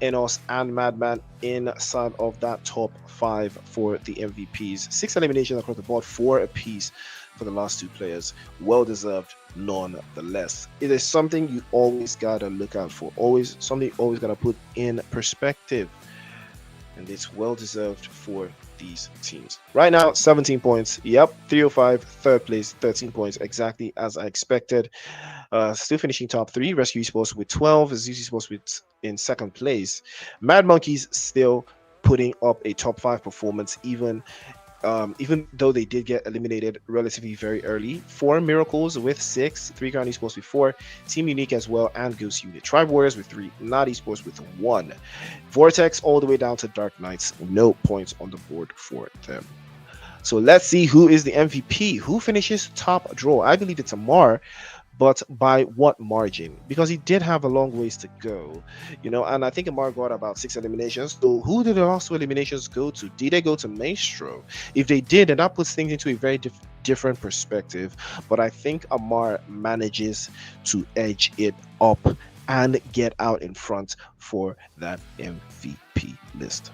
Enos and Madman inside of that top 5 for the MVPs. 6 eliminations across the board, 4 apiece for the last 2 players. Well deserved nonetheless. It is something you always gotta look out for. Something you always gotta put in perspective. And it's well deserved for these teams. Right now, 17 points. Yep, 305, third place, 13 points, exactly as I expected. Still finishing top 3. Rescue Esports with 12. ZEUS Esports in second place. Mad Monkeys still putting up a top 5 performance, even though they did get eliminated relatively very early. 4 Miracles with 6, 3Crown Esports with 4, Team Uniq as well, and Ghost Unit. Tribe Warriors with 3, Not Esports with 1. Vortex all the way down to Dark Knights, no points on the board for them. So let's see who is the MVP. Who finishes top draw? I believe it's Amar, but by what margin? Because he did have a long ways to go, and I think Amar got about 6 eliminations. So who did the last 2 eliminations go to? Did they go to Maestro? If they did, then that puts things into a very different perspective. But I think Amar manages to edge it up and get out in front for that MVP list.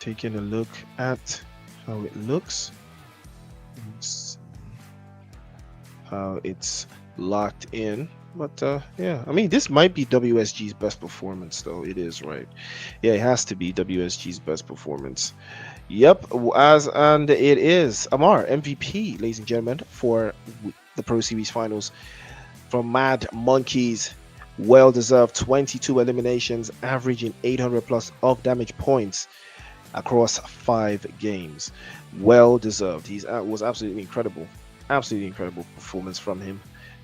taking a look at how it looks. Let's see how it's locked in. But yeah, I mean, this might be WSG's best performance, though. It is, right? Yeah, it has to be WSG's best performance. Yep, and it is Amar MVP, ladies and gentlemen, for the Pro Series Finals from Mad Monkeys. Well deserved. 22 eliminations, averaging 800 plus of damage points across 5 games. Well deserved. He was absolutely incredible performance from him.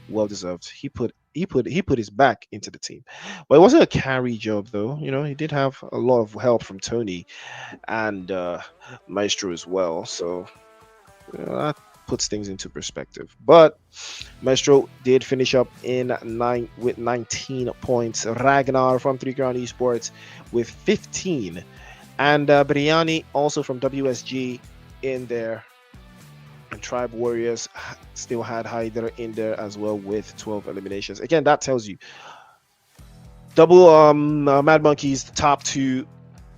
Well deserved. He put his back into the team. But it wasn't a carry job, though. You know, he did have a lot of help from Tony and Maestro as well. So that puts things into perspective. But Maestro did finish up in 19 points. Ragnar from 3 Crown Esports with 15. And Briani also from WSG in there. And Tribe Warriors still had Hydra in there as well with 12 eliminations. Again, that tells you double Mad Monkeys, the top 2,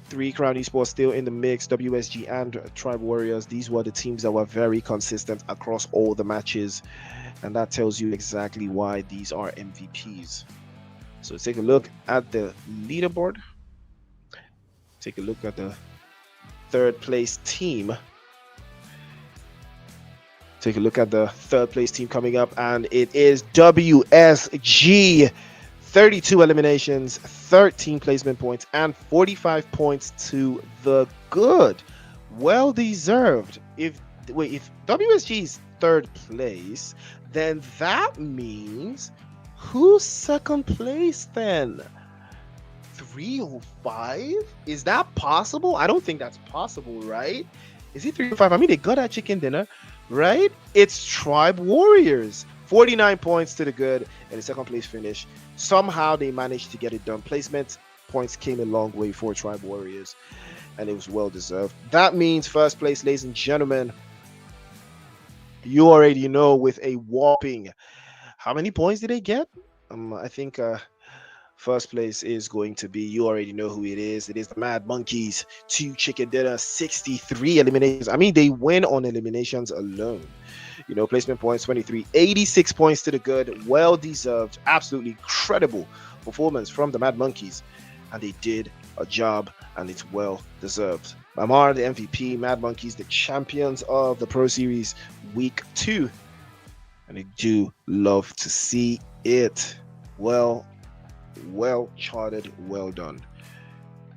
3 Crown Esports still in the mix. WSG and Tribe Warriors, these were the teams that were very consistent across all the matches, and that tells you exactly why these are MVPs. So take a look at the leaderboard. Take a look at the 3rd place team. Take a look at the 3rd place team coming up, and it is WSG. 32 eliminations, 13 placement points, and 45 points to the good. Well deserved. If WSG is 3rd place, then that means who's 2nd place then? 305? Is that possible? I don't think that's possible, right? Is it 305? I mean, they got that chicken dinner, right? It's Tribe Warriors. 49 points to the good and a 2nd place finish. Somehow they managed to get it done. Placement points came a long way for Tribe Warriors, and it was well deserved. That means 1st place, ladies and gentlemen, you already know, with a whopping, how many points did they get? I think 1st place is going to be, you already know who it is. It is the Mad Monkeys. 2 chicken dinner, 63 eliminations. I mean, they win on eliminations alone. You know, placement points 23, 86 points to the good. Well deserved. Absolutely incredible performance from the Mad Monkeys, and they did a job, and it's well deserved. Amar, the MVP, Mad Monkeys, the champions of the Pro Series Week 2, and I do love to see it. Well charted, well done.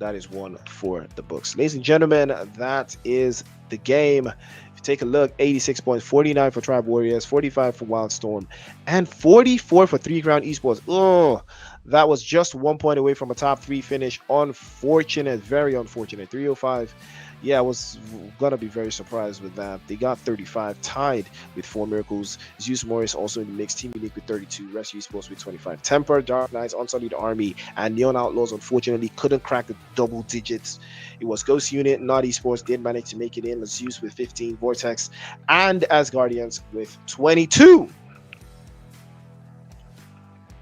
That is one for the books. Ladies and gentlemen, that is the game. If you take a look, 86 points, 49 for Tribe Warriors, 45 for Wildstorm, and 44 for 3 Crown Esports. Oh, that was just 1 point away from a top 3 finish. Unfortunate, very unfortunate. 305. Yeah, I was gonna be very surprised with that. They got 35, tied with 4 Miracles. ZEUS MORIS also in the mix. Team Uniq with 32. Rescue Esports with 25. Temper, Dark Knights, Unsullied Army, and Neon Outlaws unfortunately couldn't crack the double digits. It was Ghost Unit, not Esports did manage to make it in. ZEUS with 15, Vortex, and Asgardians with 22.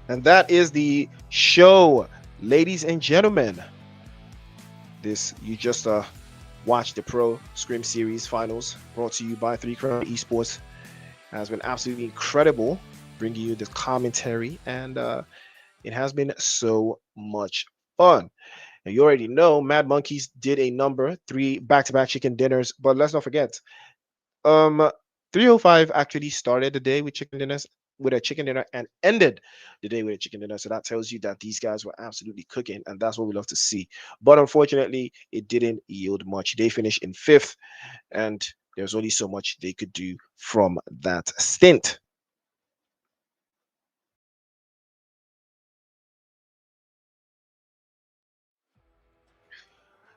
And that is the show, ladies and gentlemen. This, you just watch the Pro Scrim Series Finals, brought to you by 3 Crown Esports. Has been absolutely incredible, bringing you the commentary, and it has been so much fun. Now, you already know Mad Monkeys did a number 3 back-to-back chicken dinners, but let's not forget, 305 actually started the day with chicken dinners, with a chicken dinner, and ended the day with a chicken dinner. So that tells you that these guys were absolutely cooking, and that's what we love to see. But unfortunately, it didn't yield much. They finished in 5th, and there's only so much they could do from that stint.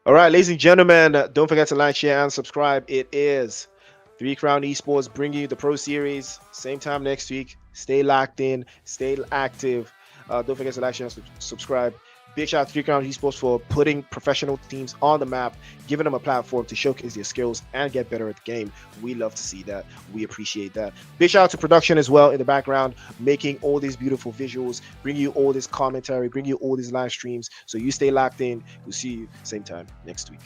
All right, ladies and gentlemen, don't forget to like, share, and subscribe. It is 3 Crown Esports bringing you the Pro Series. Same time next week. Stay locked in. Stay active. Don't forget to like, share, and subscribe. Big shout out to 3 Crown Esports for putting professional teams on the map, giving them a platform to showcase their skills and get better at the game. We love to see that. We appreciate that. Big shout out to production as well in the background, making all these beautiful visuals, bringing you all this commentary, bringing you all these live streams. So you stay locked in. We'll see you same time next week.